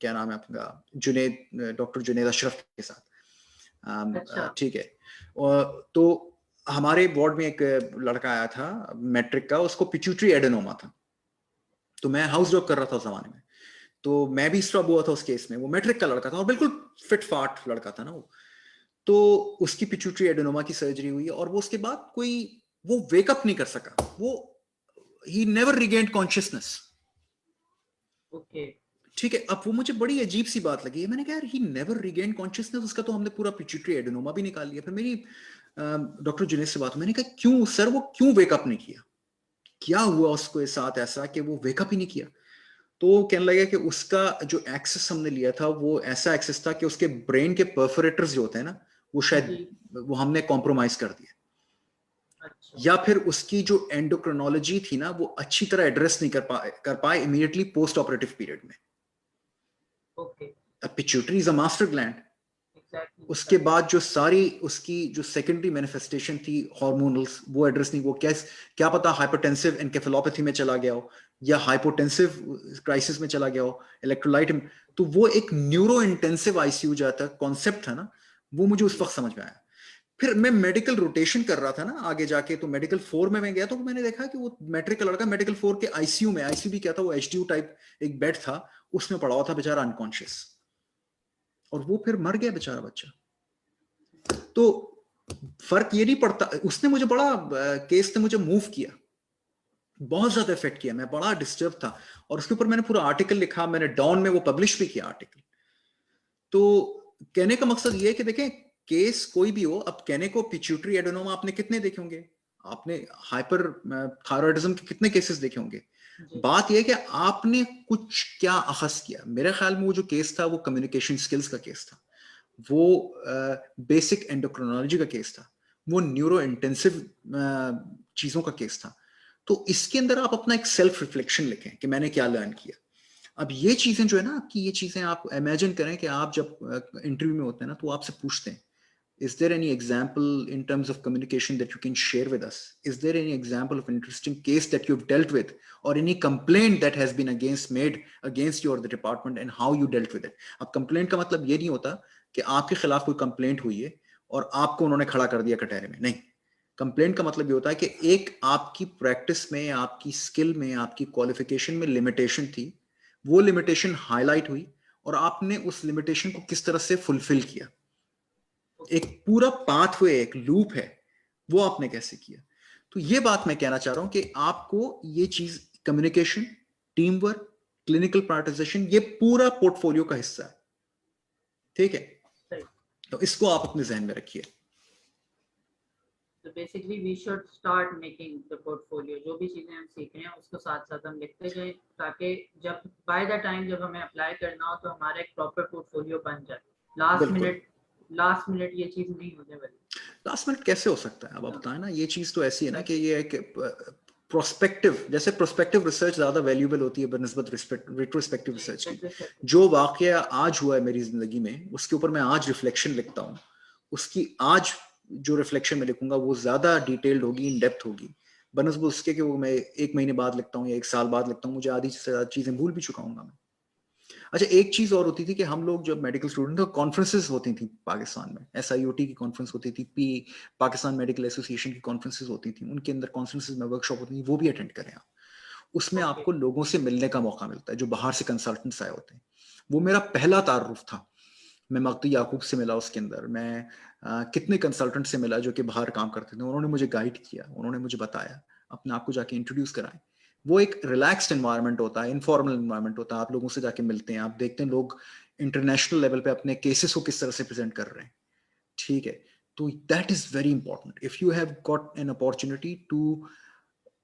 क्या नाम है आपका, जुनेद, डॉक्टर जुनेद अशरफ के साथ। अच्छा। ठीक है। और तो हमारे वार्ड में एक लड़का आया था मैट्रिक का, उसको पिट्यूटरी एडेनोमा था। तो मैं हाउस जॉब कर रहा था उस जमाने में, तो मैं भी स्ट्रब हुआ था उस केस में। वो मैट्रिक का लड़का था और बिल्कुल फिट फाट लड़का था ना वो। तो उसकी पिट्यूटरी एडेनोमा की सर्जरी हुई और वो उसके बाद कोई वो वेकअप नहीं कर सका। वो he never regained consciousness. Okay. ठीक है। अब वो मुझे बड़ी अजीब सी बात लगी। मैंने कहा यार ही नेवर रिगेन्ड कॉन्शियसनेस, उसका तो हमने पूरा पिट्यूटरी एडेनोमा भी निकाल लिया। फिर मेरी डॉक्टर जुनेद से बात, मैंने कहा क्यों सर वो क्यों वेकअप नहीं किया, क्या हुआ उसके साथ ऐसा कि वो वेकअप ही नहीं किया। तो कहने लगा कि उसका जो एक्सेस हमने लिया था वो ऐसा एक्सेस था कि उसके ब्रेन के परफोरेटर्स जो होते हैं ना, वो शायद जी। वो हमने कॉम्प्रोमाइज कर दिया, अच्छा। या फिर उसकी जो एंडोक्रोनोलॉजी थी ना वो अच्छी तरह एड्रेस नहीं कर पाए इमीडिएटली पोस्ट ऑपरेटिव पीरियड में। Okay. Pituitary is a master gland. Exactly. उसके बाद जो सारी उसकी जो सेकेंडरी मैनिफेस्टेशन थी हार्मोनल्स, वो एड्रेस नहीं। वो क्या पता हाइपरटेंसिव एनकेफेलोपैथी में चला गया हो या हाइपोटेंसिव क्राइसिस में चला गया हो, इलेक्ट्रोलाइट। तो वो एक न्यूरो इंटेंसिव आईसीयू जाता कॉन्सेप्ट था ना, वो मुझे उस जी। वक्त समझ में आया। फिर मैं मेडिकल रोटेशन कर रहा था ना आगे जाके, तो मेडिकल 4 में मैं गया तो मैंने देखा कि वो मैट्रिक का लड़का मेडिकल 4 के आईसीयू में, आईसीयू भी क्या था, वो एचडीयू टाइप एक बेड था, उसमें पड़ा हुआ था बेचारा अनकॉन्शियस। और वो फिर मर गया बेचारा बच्चा। तो फर्क ये नहीं पड़ता। उसने मुझे बड़ा केस ने मुझे मूव किया, बहुत ज्यादा इफेक्ट किया। मैं बड़ा डिस्टर्ब था और उसके ऊपर मैंने पूरा आर्टिकल लिखा, मैंने डॉन में वो पब्लिश भी किया आर्टिकल। तो कहने का मकसद ये है कि देखें केस कोई भी हो, अब कहने को पिट्यूटरी एडेनोमा आपने कितने देखे होंगे, आपने हाइपर थायराइडिज्म के कितने केसेस देखे होंगे। जी। बात यह है कि आपने कुछ क्या अखस किया। मेरे ख्याल में वो जो केस था वो कम्युनिकेशन स्किल्स का केस था, वो बेसिक एंडोक्रोनोलॉजी का केस था, वो न्यूरो इंटेंसिव चीजों का केस था। तो इसके अंदर आप अपना एक सेल्फ रिफ्लेक्शन लिखें कि मैंने क्या लर्न किया। अब ये चीजें जो है ना आपकी, ये चीजें आप इमेजिन करें कि आप जब इंटरव्यू में होते हैं ना तो आपसे पूछते हैं, is there any example in terms of communication that you can share with us? Is there any example of interesting case that you've dealt with, or any complaint that has been made against you or the department, and how you dealt with it? अब complaint का मतलब ये नहीं होता कि आपके खिलाफ कोई complaint हुई है और आपको उन्होंने खड़ा कर दिया कटहरे में, नहीं। कंप्लेंट का मतलब ये होता है कि एक आपकी प्रैक्टिस में, आपकी स्किल में, आपकी क्वालिफिकेशन में लिमिटेशन थी, वो लिमिटेशन हाईलाइट हुई और आपने उस लिमिटेशन को किस तरह से फुलफिल किया। एक पूरा पाथवे, एक लूप है, वो आपने कैसे किया। तो ये बात मैं कहना चाह रहा हूं कि आपको ये चीज communication, team work, clinical prioritisation, ये पूरा पोर्टफोलियो का हिस्सा है। ठीक है। सही। तो इसको आप अपने जहन में रखिए। तो basically we should start making the portfolio. जो भी चीजें हम सीख रहे हैं उसको साथ साथ हम लिखते जाएं, ताकि जब बाय द टाइम जब हमें अप्लाई करना हो तो हमारा एक प्रॉपर पोर्टफोलियो बन जाए। बिल्कुल। लास्ट मिनट ये चीज नहीं होने वाली। लास्ट मिनट कैसे हो सकता है, अब आप हाँ, बताएं ना। ये चीज तो ऐसी है ना कि एग्जैक्टली। ये एक प्रोस्पेक्टिव, जैसे प्रोस्पेक्टिव रिसर्च ज्यादा वैल्यूएबल होती है बनस्बत रिट्रोस्पेक्टिव जी। रिसर्च की। रेट्रोस्पेक्टिव। जो वाकया आज हुआ है मेरी जिंदगी में, उसके ऊपर मैं आज रिफ्लेक्शन लिखता हूँ, उसकी आज जो रिफ्लेक्शन में लिखूंगा वो ज्यादा डिटेल्ड होगी, इन डेप्थ होगी, बनस्बत उसके कि वो मैं 1 महीने बाद लिखता हूँ या 1 साल बाद लिखता हूँ, मुझे आधी से ज्यादा चीजें भूल भी चुका हूँ मैं। अच्छा, एक चीज और होती थी कि हम लोग जब मेडिकल स्टूडेंट थे, कॉन्फ्रेंसेस होती थी पाकिस्तान में, SIOT की कॉन्फ्रेंस होती थी, पाकिस्तान मेडिकल एसोसिएशन की कॉन्फ्रेंसेस होती थी, उनके अंदर कॉन्फ्रेंसेस में वर्कशॉप होती थी, वो भी अटेंड करें आप। उसमें ओके। आपको लोगों से मिलने का मौका मिलता है जो बाहर से कंसल्टेंट्स आए होते हैं। वो मेरा पहला तारुफ था। मैं मक्ती याकूब से मिला, उसके अंदर मैं कितने कंसल्टेंट से मिला जो कि बाहर काम करते थे। उन्होंने मुझे गाइड किया, उन्होंने मुझे बताया, अपने आप को जाके इंट्रोड्यूस कराएं। वो एक रिलैक्स्ड एनवायरनमेंट होता है, इनफॉर्मल एनवायरनमेंट होता है। आप लोगों से जाके मिलते हैं, आप देखते हैं लोग इंटरनेशनल लेवल पे अपने केसेस को किस तरह से प्रेजेंट कर रहे हैं। ठीक है। तो that is very important. If you have got an opportunity to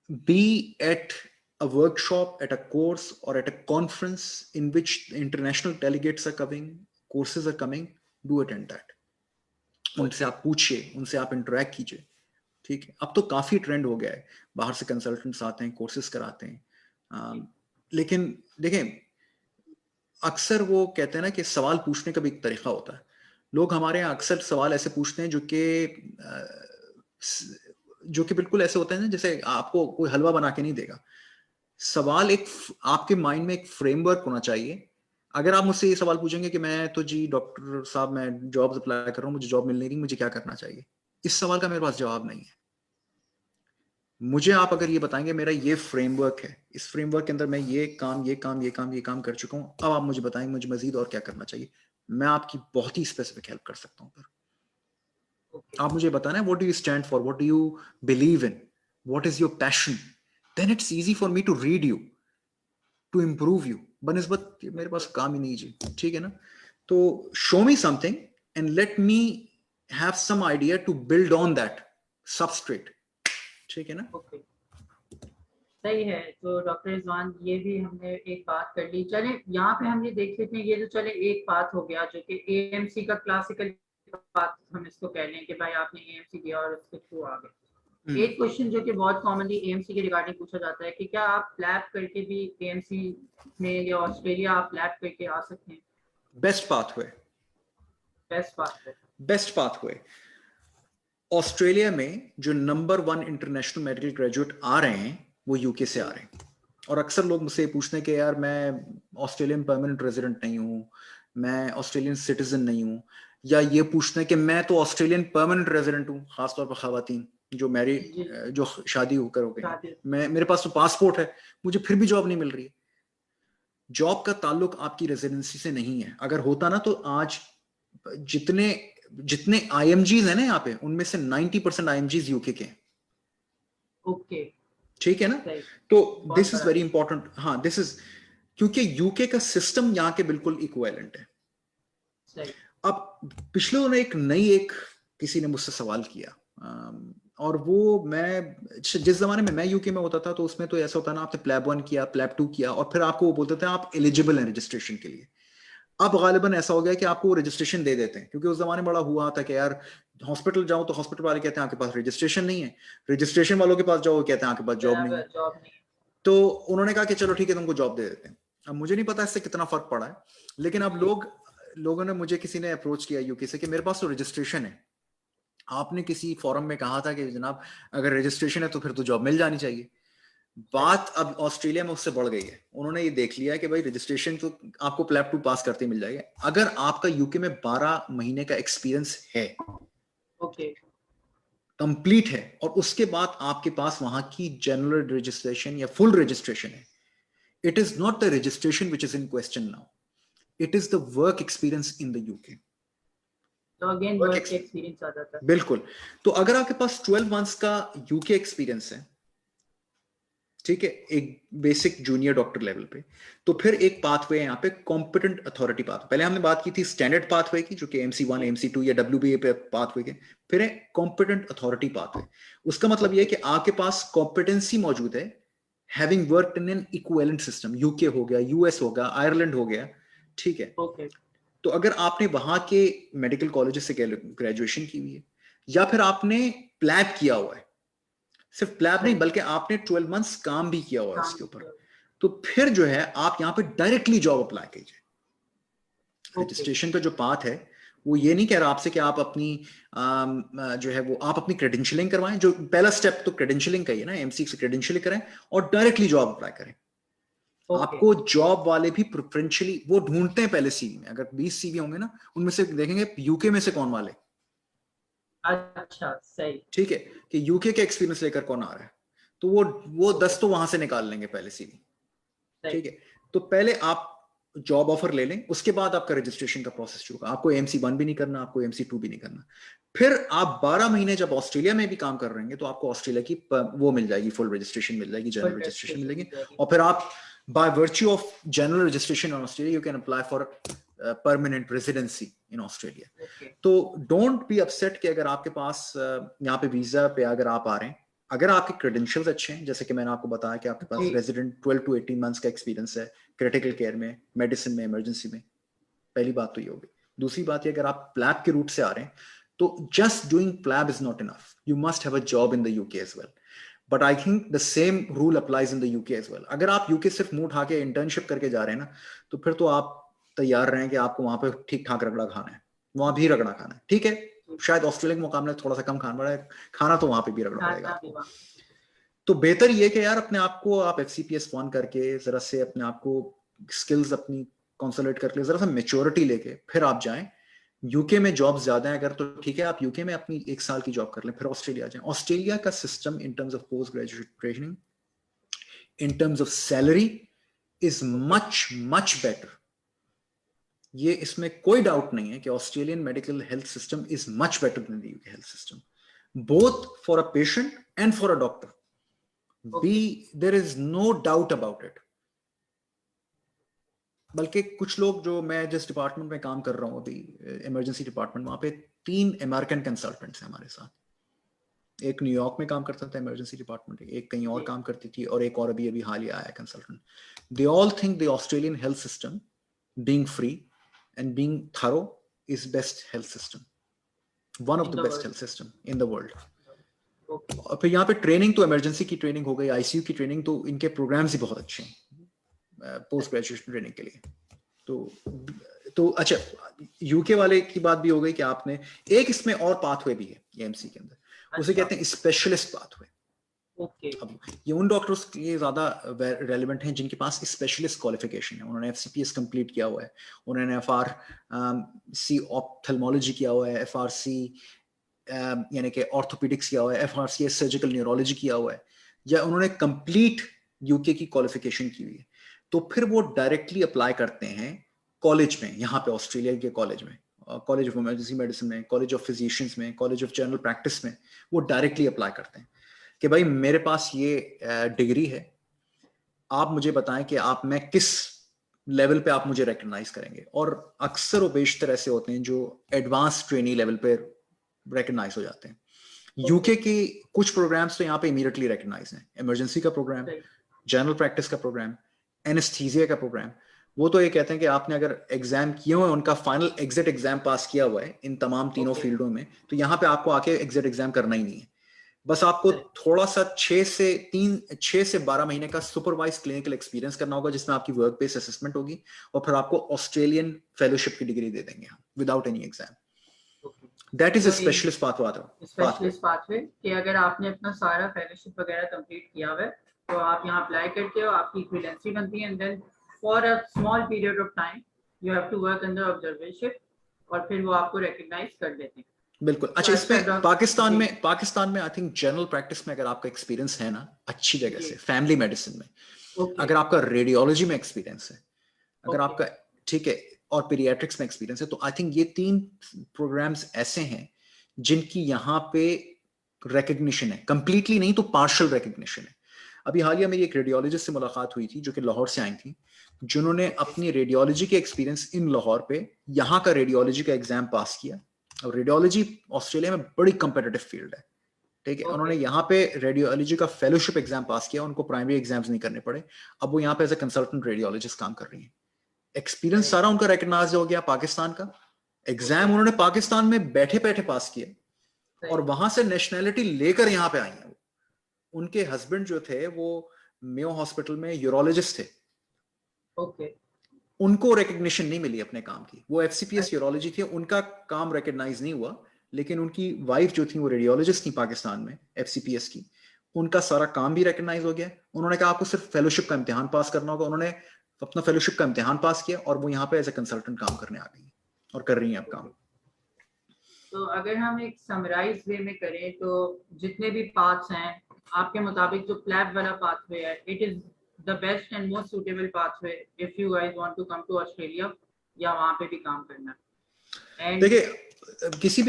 be at a workshop, at a course, or at a conference in which international delegates are coming, courses are coming, do attend that. उनसे okay. आप पूछिए, उनसे आप interact कीजिए। ठीक है। अब तो काफी ट्रेंड हो गया है, बाहर से कंसल्टेंट्स आते हैं, कोर्सेज कराते हैं। जी। लेकिन देखें, अक्सर वो कहते हैं ना कि सवाल पूछने का भी एक तरीका होता है। लोग हमारे यहाँ अक्सर सवाल ऐसे पूछते हैं जो कि बिल्कुल ऐसे होते हैं ना जैसे आपको कोई हलवा बना के नहीं देगा। सवाल एक आपके माइंड में एक फ्रेमवर्क होना चाहिए। अगर आप मुझसे ये सवाल पूछेंगे कि मैं तो जी डॉक्टर साहब मैं जॉब अप्लाई कर रहा हूँ, मुझे जॉब मिल नहीं रही, मुझे क्या करना चाहिए, इस सवाल का मेरे पास जवाब नहीं है। मुझे आप अगर ये बताएंगे मेरा ये फ्रेमवर्क है, इस फ्रेमवर्क के अंदर मैं ये काम कर चुका हूँ, अब आप मुझे बताएंगे मुझे मजीद और क्या करना चाहिए, मैं आपकी बहुत ही स्पेसिफिक हेल्प कर सकता हूँ। आप मुझे बताना है what do you stand for, what do you believe in, what is your passion, then it's easy for me to read you, to improve you. बनस्बत मेरे पास काम ही नहीं जी, ठीक है ना। तो show me something and let me have some idea to build on that substrate, ठीक है ना। सही है। तो डॉक्टर रिजवान, ये भी हमने एक बात कर ली। चले यहाँ पे हम ये देख लेते हैं, ये तो चले एक बात हो गया जो कि एएमसी का क्लासिकल बात हम इसको कह लें कि भाई आपने एएमसी दिया और उसके थ्रू आ गए। एक क्वेश्चन जो कि बहुत कॉमनली एएमसी के रिगार्डिंग पूछा जाता है कि क्या आप लैब करके भी एएमसी में या ऑस्ट्रेलिया आप लैब करके आ सकते हैं? Best pathway, best pathway Australia में जो नंबर 1 इंटरनेशनल मेडिकल ग्रेजुएट आ रहे हैं वो यूके से आ रहे हैं। और अक्सर लोग मुझसे पूछते हैं कि यार मैं ऑस्ट्रेलियन परमानेंट रेजिडेंट नहीं हूँ, मैं ऑस्ट्रेलियन सिटीजन नहीं हूँ, या ये पूछते हैं कि मैं तो ऑस्ट्रेलियन परमानेंट रेजिडेंट हूँ, खासतौर पर खवातीन जो मैरिड, जो शादी होकर हो गई, मैं मेरे पास तो पासपोर्ट है, मुझे फिर भी जॉब नहीं मिल रही है। जॉब का ताल्लुक आपकी रेजिडेंसी से नहीं है। अगर होता ना तो आज जितने आईएमजीज है ना यहाँ पे, उनमें से 90% आईएमजीज यूके के हैं। ओके, ठीक है ना। तो दिस इज वेरी इंपॉर्टेंट। हाँ, दिस इज क्योंकि यूके का सिस्टम यहाँ के बिल्कुल इक्विवेलेंट है। सही। अब पिछले दिनों एक किसी ने मुझसे सवाल किया, और वो मैं जिस जमाने में मैं यूके में होता था तो उसमें तो ऐसा होता ना, आपने प्लैब 1 किया, प्लैब 2 किया, और फिर आपको वो बोलते थे आप एलिजिबल हैं रजिस्ट्रेशन के लिए। अब गालिबन ऐसा हो गया कि आपको रजिस्ट्रेशन दे देते हैं, क्योंकि उस जमाने बड़ा हुआ था कि यार हॉस्पिटल जाओ तो हॉस्पिटल वाले कहते हैं आपके पास रजिस्ट्रेशन नहीं है, रजिस्ट्रेशन वालों के पास जाओ कहते हैं आपके पास जॉब नहीं है। तो उन्होंने कहा कि चलो ठीक है तुमको जॉब दे देते हैं। अब मुझे नहीं पता इससे कितना फर्क पड़ा है, लेकिन अब लोगों ने मुझे, किसी ने अप्रोच किया यूके से कि मेरे पास तो रजिस्ट्रेशन है, आपने किसी फोरम में कहा था कि जनाब अगर रजिस्ट्रेशन है तो फिर तो जॉब मिल जानी चाहिए। बात अब ऑस्ट्रेलिया में उससे बढ़ गई है। उन्होंने ये देख लिया है कि भाई रजिस्ट्रेशन तो आपको प्लैब 2 पास करते मिल जाएगा अगर आपका यूके में 12 महीने का एक्सपीरियंस है, ओके, कंप्लीट है, और उसके बाद आपके पास वहां की जनरल रजिस्ट्रेशन या फुल रजिस्ट्रेशन है। It is not the registration which is in question now, it is the work experience in the UK. तो अगेन वर्क एक्सपीरियंस आ जाता है। बिल्कुल। तो अगर आपके पास 12 मंथ्स का यूके एक्सपीरियंस है, ठीक है, एक बेसिक जूनियर डॉक्टर लेवल पे, तो फिर एक पाथवे है यहाँ पे कॉम्पिटेंट अथॉरिटी पाथ। पहले हमने बात की थी स्टैंडर्ड पाथवे की जो कि MC1 MC2 या WBA पे पाथवे के, फिर है कॉम्पिटेंट अथॉरिटी पाथवे। उसका मतलब यह है कि आपके पास कॉम्पिटेंसी मौजूद है, having worked in an equivalent system, UK हो गया, यूएस हो गया, आयरलैंड हो गया, ठीक है। तो अगर आपने वहां के मेडिकल कॉलेज से ग्रेजुएशन की हुई है, या फिर आपने प्लैब किया हुआ है, सिर्फ प्लैब नहीं बल्कि आपने 12 मंथ्स काम भी किया हुआ है इसके ऊपर, तो फिर जो है आप यहाँ पे डायरेक्टली जॉब अप्लाई कीजिए। रजिस्ट्रेशन का जो पाथ है वो ये नहीं कह रहा आपसे कि आप अपनी जो है वो आप अपनी क्रेडेंशियलिंग करवाएं। जो पहला स्टेप तो क्रेडेंशियलिंग का ही है ना, एमसी से क्रेडेंशियलिंग करें और डायरेक्टली जॉब अप्लाई करें। आपको जॉब वाले भी प्रेफरेंशियली वो ढूंढते हैं पहले सीवी में। अगर 20 सीवी होंगे ना, उनमें से देखेंगे यूके में से कौन वाले। अच्छा, सही, ठीक है, कि यूके के एक्सपीरियंस लेकर कौन आ रहा है, तो वो 10 तो वहां से निकाल लेंगे पहले सीवी। ठीक है, तो पहले आप जॉब ऑफर ले लें, उसके बाद आपका रजिस्ट्रेशन का प्रोसेस शुरू होगा। आपको MC1 भी नहीं करना, आपको MC2 भी नहीं करना। फिर आप 12 महीने जब ऑस्ट्रेलिया में भी काम कर रहे हैं तो आपको ऑस्ट्रेलिया की वो मिल जाएगी, फुल रजिस्ट्रेशन मिल जाएगी, जनरल रजिस्ट्रेशन मिल जाएगी, और फिर आप by virtue of general registration in Australia you can apply for permanent residency in Australia. तो डोंट बी अपसेट कि अगर आपके पास यहाँ पे वीजा पे अगर आप आ रहे हैं, अगर आपके क्रेडेंशियल्स अच्छे हैं, जैसे कि मैंने आपको बताया कि आपके पास रेजिडेंट 12 to 18 मंथ्स का एक्सपीरियंस है क्रिटिकल केयर में, मेडिसिन में, इमरजेंसी में, पहली बात तो ये होगी। दूसरी बात ये, अगर आप प्लैब के रूट से आ रहे हैं तो just doing PLAB is not enough, you must have a job in the UK as well. But I think the same rule applies in the UK as well. अगर आप यूके सिर्फ मुंह उठा के इंटर्नशिप करके जा रहे हैं ना, तो फिर तो आप तैयार रहें कि आपको वहां पे ठीक ठाक रगड़ा खाना है, वहां भी रगड़ा खाना है, ठीक है। शायद ऑस्ट्रेलिया के मुकाबले थोड़ा सा कम खाना पड़ा है, खाना तो वहां पे भी रगड़ा पड़ेगा आपको। तो बेहतर ये कि यार अपने आप को आप FCPS 1 करके जरा से अपने आप को स्किल्स अपनी कंसोलिडेट करके जरा सा मेच्योरिटी लेके फिर आप जाएं। यूके में जॉब ज्यादा है अगर, तो ठीक है आप यूके में अपनी 1 साल की जॉब कर लें, फिर ऑस्ट्रेलिया जाएं। ऑस्ट्रेलिया का system in terms of post graduate training, in terms of salary is much much better. ये इसमें कोई डाउट नहीं है कि Australian medical health system is much better than the UK health system, both for a patient and for a doctor. there is no doubt about it। बल्कि कुछ लोग, जो मैं जिस डिपार्टमेंट में काम कर रहा हूँ अभी, इमरजेंसी डिपार्टमेंट, वहां पे 3 अमेरिकन कंसल्टेंट्स हैं हमारे साथ। एक न्यूयॉर्क में काम करता था इमरजेंसी डिपार्टमेंट, एक कहीं और काम करती थी, और एक और अभी अभी हाल ही आया consultant. They all think the Australian health system being free and being thorough is best health system, one of the best health system in the world. और फिर यहाँ पे ट्रेनिंग तो इमरजेंसी की ट्रेनिंग हो गई, आईसीयू की ट्रेनिंग, तो इनके प्रोग्राम्स ही बहुत अच्छे हैं पोस्ट ग्रेजुएशन ट्रेनिंग के लिए। तो अच्छा, यूके वाले की बात भी हो गई कि आपने एक इसमें और पाथवे भी है एएमसी के अंदर, उसे कहते हैं स्पेशलिस्ट पाथवे। अब ये उन डॉक्टर्स के लिए ज्यादा रेलेवेंट हैं जिनके पास स्पेशलिस्ट क्वालिफिकेशन है, उन्होंने FCPS कंप्लीट किया हुआ है, उन्होंने FRC ऑप्थेल्मोलॉजी किया हुआ है, FRC यानी कि ऑर्थोपेडिक्स किया हुआ है, FRCS सर्जिकल न्यूरोलॉजी किया हुआ है, या उन्होंने कंप्लीट यूके की क्वालिफिकेशन की हुई है। तो फिर वो डायरेक्टली अप्लाई करते हैं कॉलेज में, यहाँ पे ऑस्ट्रेलिया के कॉलेज में, कॉलेज ऑफ इमरजेंसी मेडिसिन में, कॉलेज ऑफ फिजिशियंस में, कॉलेज ऑफ जनरल प्रैक्टिस में, वो डायरेक्टली अप्लाई करते हैं कि भाई मेरे पास ये डिग्री है, आप मुझे बताएं कि मैं किस लेवल पे आप मुझे रिकॉग्नाइज करेंगे। और अक्सर वो बेशतर ऐसे होते हैं जो एडवांस ट्रेनी लेवल पे रिकॉग्नाइज हो जाते हैं। यूके के कुछ प्रोग्राम्स तो यहाँ पे इमीडिएटली रिकॉग्नाइज हैं, इमरजेंसी का प्रोग्राम, जनरल प्रैक्टिस का प्रोग्राम, एनेस्थीसिया का प्रोग्राम। वो तो ये कहते हैं कि आपने अगर एग्जाम किए हुए, उनका फाइनल एग्जिट एग्जाम पास किया हुआ है इन तमाम तीनों फील्डों में, तो यहाँ पे आपको आके एग्जिट एग्जाम करना ही नहीं है, बस आपको थोड़ा सा 6 से 12 महीने का सुपरवाइज क्लिनिकल एक्सपीरियंस करना होगा, जिसमें आपकी वर्क बेस्ड असेसमेंट होगी, और फिर आपको ऑस्ट्रेलियन फेलोशिप की डिग्री दे देंगे without any exam. That is a specialist pathway कि अगर आपने अपना सारा फेलोशिप वगैरह कंप्लीट किया हुआ है तो आप यहाँ अप्लाई करते हो, आपकी क्रेडेंसी बनती है, and then for a small period of time you have to work under observation, और फिर वो आपको रिकॉग्नाइज कर देते हैं। बिल्कुल। अच्छा, इसमें पाकिस्तान में आई थिंक जनरल प्रैक्टिस में अगर आपका एक्सपीरियंस है ना अच्छी जगह से, फैमिली मेडिसिन में, अगर आपका रेडियोलॉजी में एक्सपीरियंस है, अगर आपका ठीक है, और पीडियाट्रिक्स में एक्सपीरियंस है, तो आई थिंक ये 3 प्रोग्राम्स ऐसे हैं जिनकी यहाँ पे रिकग्निशन है, कंप्लीटली नहीं तो पार्शियल रिकग्निशन है। अभी हालिया मेरी एक रेडियोलॉजिस्ट से मुलाकात हुई थी जो कि लाहौर से आई थी, जिन्होंने अपनी रेडियोलॉजी के एक्सपीरियंस इन लाहौर पे यहाँ का रेडियोलॉजी का एग्जाम पास किया। और रेडियोलॉजी ऑस्ट्रेलिया में बड़ी कंपेटिटिव फील्ड है, ठीक है। उन्होंने यहाँ पे रेडियोलॉजी का फेलोशिप एग्जाम पास किया, उनको प्राइमरी एग्जाम्स नहीं करने पड़े, अब वो यहाँ पे एज अ कंसल्टेंट रेडियोलॉजिस्ट काम कर रही है। एक्सपीरियंस सारा उनका रिकॉग्नाइज हो गया पाकिस्तान का, एग्जाम उन्होंने पाकिस्तान में बैठे बैठे पास किए, और वहां से नेशनैलिटी लेकर यहाँ पे आई है। उनके हस्बैंड जो थे वो मेयो हॉस्पिटल में यूरोलॉजिस्ट थे, उनको रिकग्निशन नहीं मिली अपने काम की, वो FCPS यूरोलॉजी थी, उनका काम रिकग्नाइज नहीं हुआ, लेकिन उनकी वाइफ जो थी वो रेडियोलॉजिस्ट थी पाकिस्तान में FCPS की, उनका सारा काम भी रिकग्नाइज हो गया। उन्होंने कहा आपको सिर्फ फेलोशिप का इम्तिहान पास करना होगा, उन्होंने अपना फेलोशिप का इम्तिहान पास किया, और वो यहाँ पे एज ए कंसल्टेंट काम करने आ गई और कर रही हैं अब काम। तो अगर हम एक समराइज वे में करें तो जितने भी पाथ्स हैं आपके मुताबिक, जो प्लैब वाला पाथवे है, it is the best and most suitable pathway if you guys want to come to Australia या वहां पे भी काम करना। देखिए,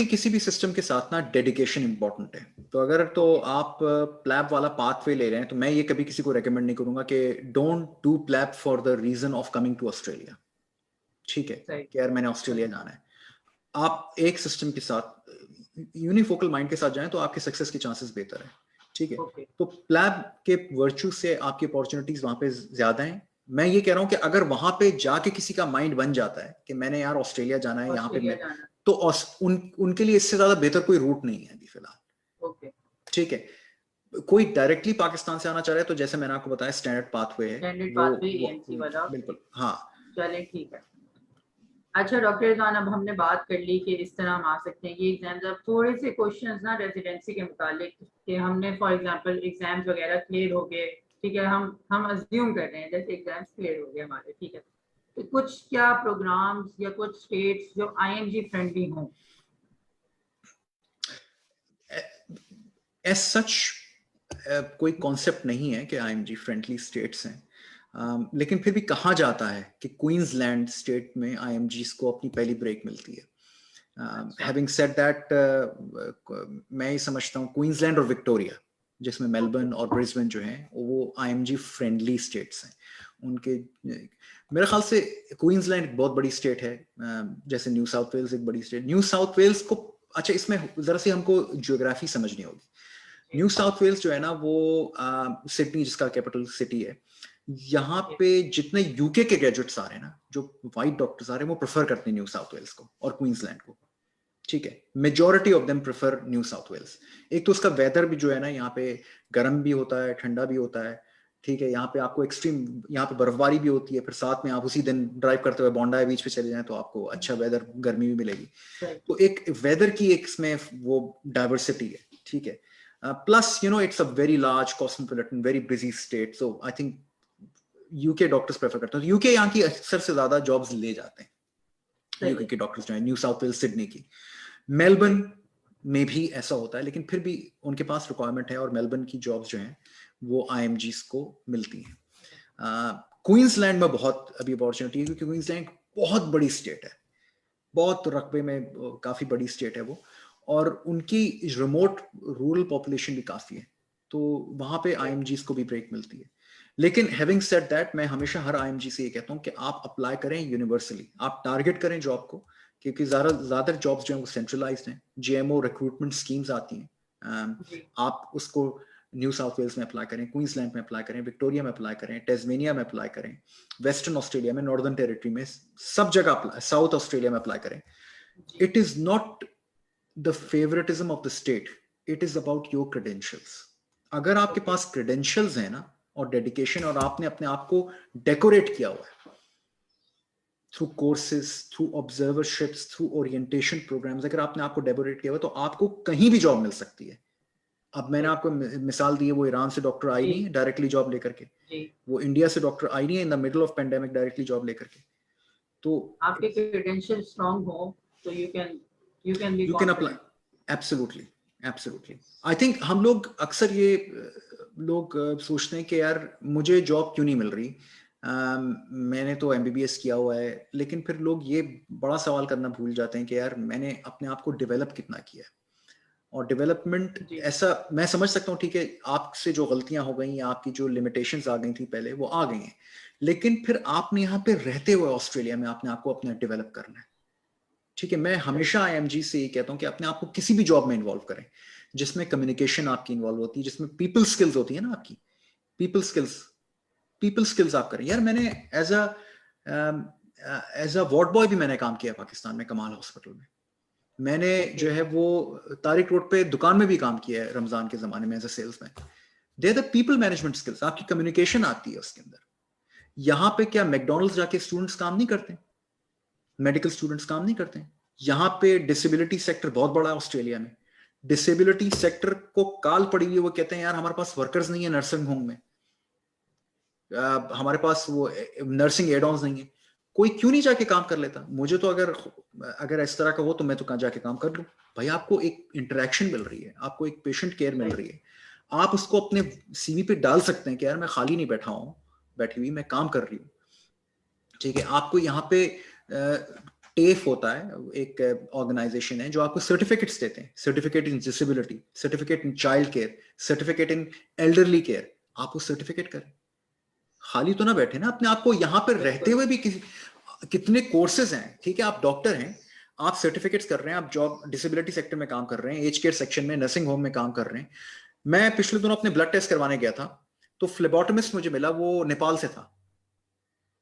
किसी भी सिस्टम के साथ ना डेडिकेशन इंपॉर्टेंट है। तो अगर तो आप प्लैब वाला पाथवे ले रहे हैं, तो मैं ये कभी किसी को रेकमेंड नहीं करूंगा कि don't do PLAB for the reason of coming to Australia, ठीक है, कि यार मैंने ऑस्ट्रेलिया जाना है। आप एक सिस्टम के साथ यूनिफोकल माइंड के साथ जाएं तो आपके सक्सेस के चांसेस बेहतर है, ठीक है। तो प्लैब के वर्च्यू से आपकी अपॉर्चुनिटीज वहां पे ज्यादा हैं। मैं ये कह रहा हूं कि अगर वहां पे जाके किसी का माइंड बन जाता है कि मैंने यार ऑस्ट्रेलिया जाना है, यहाँ पे मैं, तो उनके लिए इससे ज्यादा बेहतर कोई रूट नहीं है अभी फिलहाल, ठीक है। कोई डायरेक्टली पाकिस्तान से आना चाह रहा है तो जैसे मैंने आपको बताया स्टैंडर्ड पाथवे है, बिल्कुल, हाँ, चले ठीक है। अच्छा डॉक्टर रिजवान, अब हमने बात कर ली कि इस तरह हम आ सकते हैं ये एग्जाम्स। अब थोड़े से क्वेश्चंस ना रेजिडेंसी के मुतालिक, कि हमने फॉर एग्जांपल एग्जाम्स वगैरह क्लियर हो गए, ठीक है, हम अज्यूम कर रहे हैं जैसे एग्जाम्स क्लियर हो गए हमारे, ठीक है, तो कुछ क्या प्रोग्राम्स या कुछ स्टेट्स जो आईएमजी फ्रेंडली हों? एज सच कोई कॉन्सेप्ट नहीं है कि आईएमजी फ्रेंडली स्टेट्स हैं, लेकिन फिर भी कहा जाता है कि क्वींसलैंड स्टेट में आईएमजीज को अपनी पहली ब्रेक मिलती है। हैविंग सेड दैट, मैं ये समझता हूँ क्वींसलैंड और विक्टोरिया, जिसमें मेलबर्न और ब्रिस्बेन जो हैं वो आईएमजी फ्रेंडली स्टेट्स हैं। उनके मेरे ख्याल से क्वींसलैंड एक बहुत बड़ी स्टेट है, जैसे न्यू साउथ वेल्स एक बड़ी स्टेट। न्यू साउथ वेल्स को, अच्छा इसमें जरा सी हमको ज्योग्राफी समझनी होगी। न्यू साउथ वेल्स जो है ना वो सिडनी जिसका कैपिटल सिटी है, यहाँ पे जितने यूके के ग्रेजुएट्स आ रहे हैं ना, जो वाइट डॉक्टर्स आ रहे हैं, वो प्रेफर करते हैं न्यू साउथ वेल्स को और क्वींसलैंड को, ठीक है। Majority of them prefer New South Wales. एक तो उसका वेदर भी जो है ना यहाँ पे गर्म भी होता है, ठंडा भी होता है, ठीक है। यहाँ पे आपको एक्सट्रीम, यहाँ पे बर्फबारी भी होती है, फिर साथ में आप उसी दिन ड्राइव करते हुए बॉन्डाई बीच पे चले जाएं तो आपको अच्छा वेदर, गर्मी भी मिलेगी। तो एक वेदर की एक इसमें वो डाइवर्सिटी है, ठीक है। Plus you know it's a very large cosmopolitan very busy state, so I think UK doctors prefer करते हैं। यूके यहाँ की अक्सर से ज्यादा जॉब्स ले जाते हैं यूके के डॉक्टर्स जो है, न्यू साउथ वेल्स, सिडनी की। मेलबर्न में भी ऐसा होता है, लेकिन फिर भी उनके पास रिक्वायरमेंट है और मेलबर्न की जॉब्स जो हैं वो आईएमजीज को मिलती हैं। क्वींसलैंड में बहुत अभी अपॉर्चुनिटी है, क्योंकि क्वींसलैंड बहुत बड़ी स्टेट है, बहुत रकबे में काफी बड़ी स्टेट है वो, और उनकी रिमोट रूरल पॉपुलेशन भी काफी है, तो वहां पे आईएमजीज को भी ब्रेक मिलती है। लेकिन हैविंग सेड दैट, मैं हमेशा हर आईएमजी से ये कहता हूँ कि आप अप्लाई करें यूनिवर्सली, आप टारगेट करें जॉब को, क्योंकि ज्यादातर जॉब्स जो है वो सेंट्रलाइज्ड हैं। जीएमओ रिक्रूटमेंट स्कीम्स आती हैं, आप उसको न्यू साउथ वेल्स में अप्लाई करें, क्वींसलैंड में अप्लाई करें, विक्टोरिया में अप्लाई करें, टेस्मेनिया में अप्लाई करें, वेस्टर्न ऑस्ट्रेलिया में, नॉर्दर्न टेरिटरी में, सब जगह अप्लाई, साउथ ऑस्ट्रेलिया में अप्लाई करें। It is not the favouritism of the state, it is about your credentials. अगर आपके पास क्रेडेंशियल्स हैं ना और डेडिकेशन, और आपने अपने आप को डेकोरेट किया हुआ है through courses, through observerships, through orientation programmes, अगर आपने आपको डेकोरेट किया हुआ तो आपको कहीं भी जॉब मिल सकती है। अब मैंने आपको मिसाल दी है, वो ईरान से डॉक्टर आई नहीं है डायरेक्टली जॉब लेकर के, वो इंडिया से डॉक्टर आई नहीं है in the middle of pandemic directly job लेकर के। तो आपके क्रेडेंशियल स्ट्रांग हो तो you can be apply, absolutely absolutely. I think हम लोग अक्सर ये लोग सोचते हैं कि यार मुझे जॉब क्यों नहीं मिल रही, मैंने तो एमबीबीएस किया हुआ है, लेकिन फिर लोग ये बड़ा सवाल करना भूल जाते हैं कि यार मैंने अपने आप को डेवलप कितना किया है। और डेवलपमेंट ऐसा, मैं समझ सकता हूँ, ठीक है, आपसे जो गलतियां हो गई, आपकी जो लिमिटेशंस आ गई थी पहले, वो आ गई हैं, लेकिन फिर आपने यहाँ पे रहते हुए ऑस्ट्रेलिया में आपने आपको अपना डेवलप करना है, ठीक है। मैं हमेशा आईएमजी से ये कहता हूँ कि अपने आप को किसी भी जॉब में इन्वॉल्व करें जिसमें कम्युनिकेशन आपकी इन्वॉल्व होती है, जिसमें पीपल स्किल्स होती है ना आपकी, पीपल स्किल्स आप करें। यार मैंने एज अ वार्ड बॉय भी मैंने काम किया पाकिस्तान में, कमाल हॉस्पिटल में। मैंने जो है वो तारिक रोड पे दुकान में भी काम किया है रमजान के जमाने में as a salesman. They are the people management skills, आपकी कम्युनिकेशन आती है उसके अंदर। यहाँ पे क्या मैकडोनल्ड्स जाके स्टूडेंट्स काम नहीं करते, मेडिकल स्टूडेंट्स काम नहीं करते? यहाँ पे डिसेबिलिटी सेक्टर बहुत बड़ा है ऑस्ट्रेलिया में, डिसेबिलिटी सेक्टर को काल पड़ी हुई है, वो कहते हैं यार हमारे पास वर्कर्स नहीं है नर्सिंग होम में, हमारे पास वो नर्सिंग एड ऑन्स नहीं है, कोई क्यों नहीं जाके काम कर लेता? मुझे तो अगर इस तरह का हो तो मैं तो कहाँ जाके काम कर लूं। भाई आपको एक इंटरेक्शन मिल रही है, आपको एक पेशेंट केयर मिल रही है, आप उसको अपने सीवी पे डाल सकते हैं कि यार मैं खाली नहीं बैठी हुई, मैं काम कर रही हूँ, ठीक है। आपको यहाँ पे टेफ होता है, एक ऑर्गेनाइजेशन है जो आपको सर्टिफिकेट्स देते हैं, certificate in disability, certificate in child care, certificate in elderly care. आप वो सर्टिफिकेट करें, खाली तो ना बैठे ना अपने आप को यहाँ पर रहते हुए भी। कितने कोर्सेज हैं, ठीक है, आप डॉक्टर हैं, आप सर्टिफिकेट्स कर रहे हैं, आप जॉब डिसेबिलिटी सेक्टर में काम कर रहे हैं, एज केयर सेक्शन में, नर्सिंग होम में काम कर रहे हैं। मैं पिछले दिनों अपने ब्लड टेस्ट करवाने गया था, तो फ्लेबोटमिस्ट मुझे मिला, वो नेपाल से था,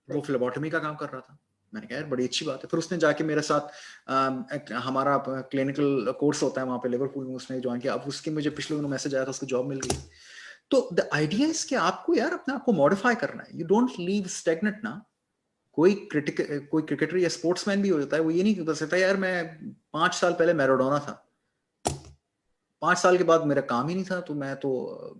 वो फ्लेबोटमी का काम कर रहा था। मैंने कहा यार बड़ी अच्छी बात है। फिर उसने जाके मेरे साथ हमारा क्लिनिकल कोर्स होता है वहां पे लिवरपूल में, उसने ज्वाइन किया। अब उसकी मुझे पिछले दिनों मैसेज आया था, उसको जॉब मिल गई। तो द आइडिया इज कि आपको यार अपने आप को मॉडिफाई करना है, यू डोंट लीव स्टेगनेंट ना। कोई क्रिकेटर या स्पोर्ट्समैन भी हो जाता है, वो ये नहीं बता सकता यार मैं 5 साल पहले मैराडोना था, 5 साल के बाद मेरा काम ही नहीं था, तो मैं तो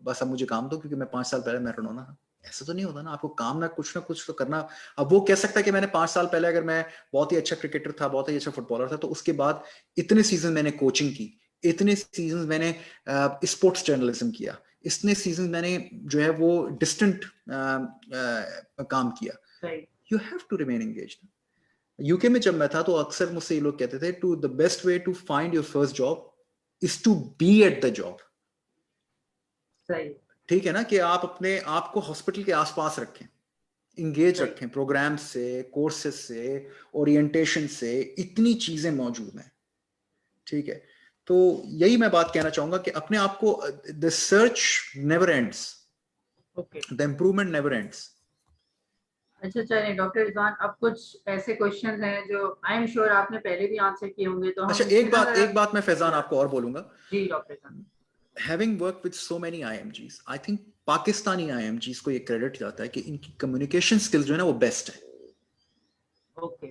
बस अब मुझे काम दो क्योंकि मैं 5 साल पहले मैराडोना था। ऐसा तो नहीं होता ना, आपको काम ना कुछ तो करना। अब वो कह सकता है कि मैंने 5 साल पहले अगर मैं बहुत ही अच्छा क्रिकेटर था, बहुत ही अच्छा फुटबॉलर था, तो उसके बाद इतने सीजन मैंने कोचिंग की, इतने सीजन मैंने स्पोर्ट्स जर्नलिज्म किया, इतने सीजन मैंने जो है वो डिस्टेंट काम किया। You have to remain engaged. UK में जब मैं था तो अक्सर मुझसे ये लोग कहते थे to the best way to find your first job is to be at the job. सही, ठीक है ना, कि आप अपने आप को हॉस्पिटल के आसपास रखें, इंगेज रखें, प्रोग्राम से, कोर्सेज से, ओरिएंटेशन से, इतनी चीजें मौजूद हैं। ठीक है, तो यही मैं बात कहना चाहूंगा कि अपने आप को, the search never ends, the improvement never ends. अच्छा चलिए डॉक्टर रिजवान, अब कुछ ऐसे क्वेश्चन हैं जो आई एम श्योर आपने पहले भी आंसर किए होंगे, तो अच्छा, हम एक बात मैं फैजान आपको और बोलूंगा। जी doctor Rizwan. Having worked with so many IMGs, I think Pakistani IMGs को ये क्रेडिट जाता है कि इनकी कम्युनिकेशन स्किल्स जो है ना वो बेस्ट है। ओके।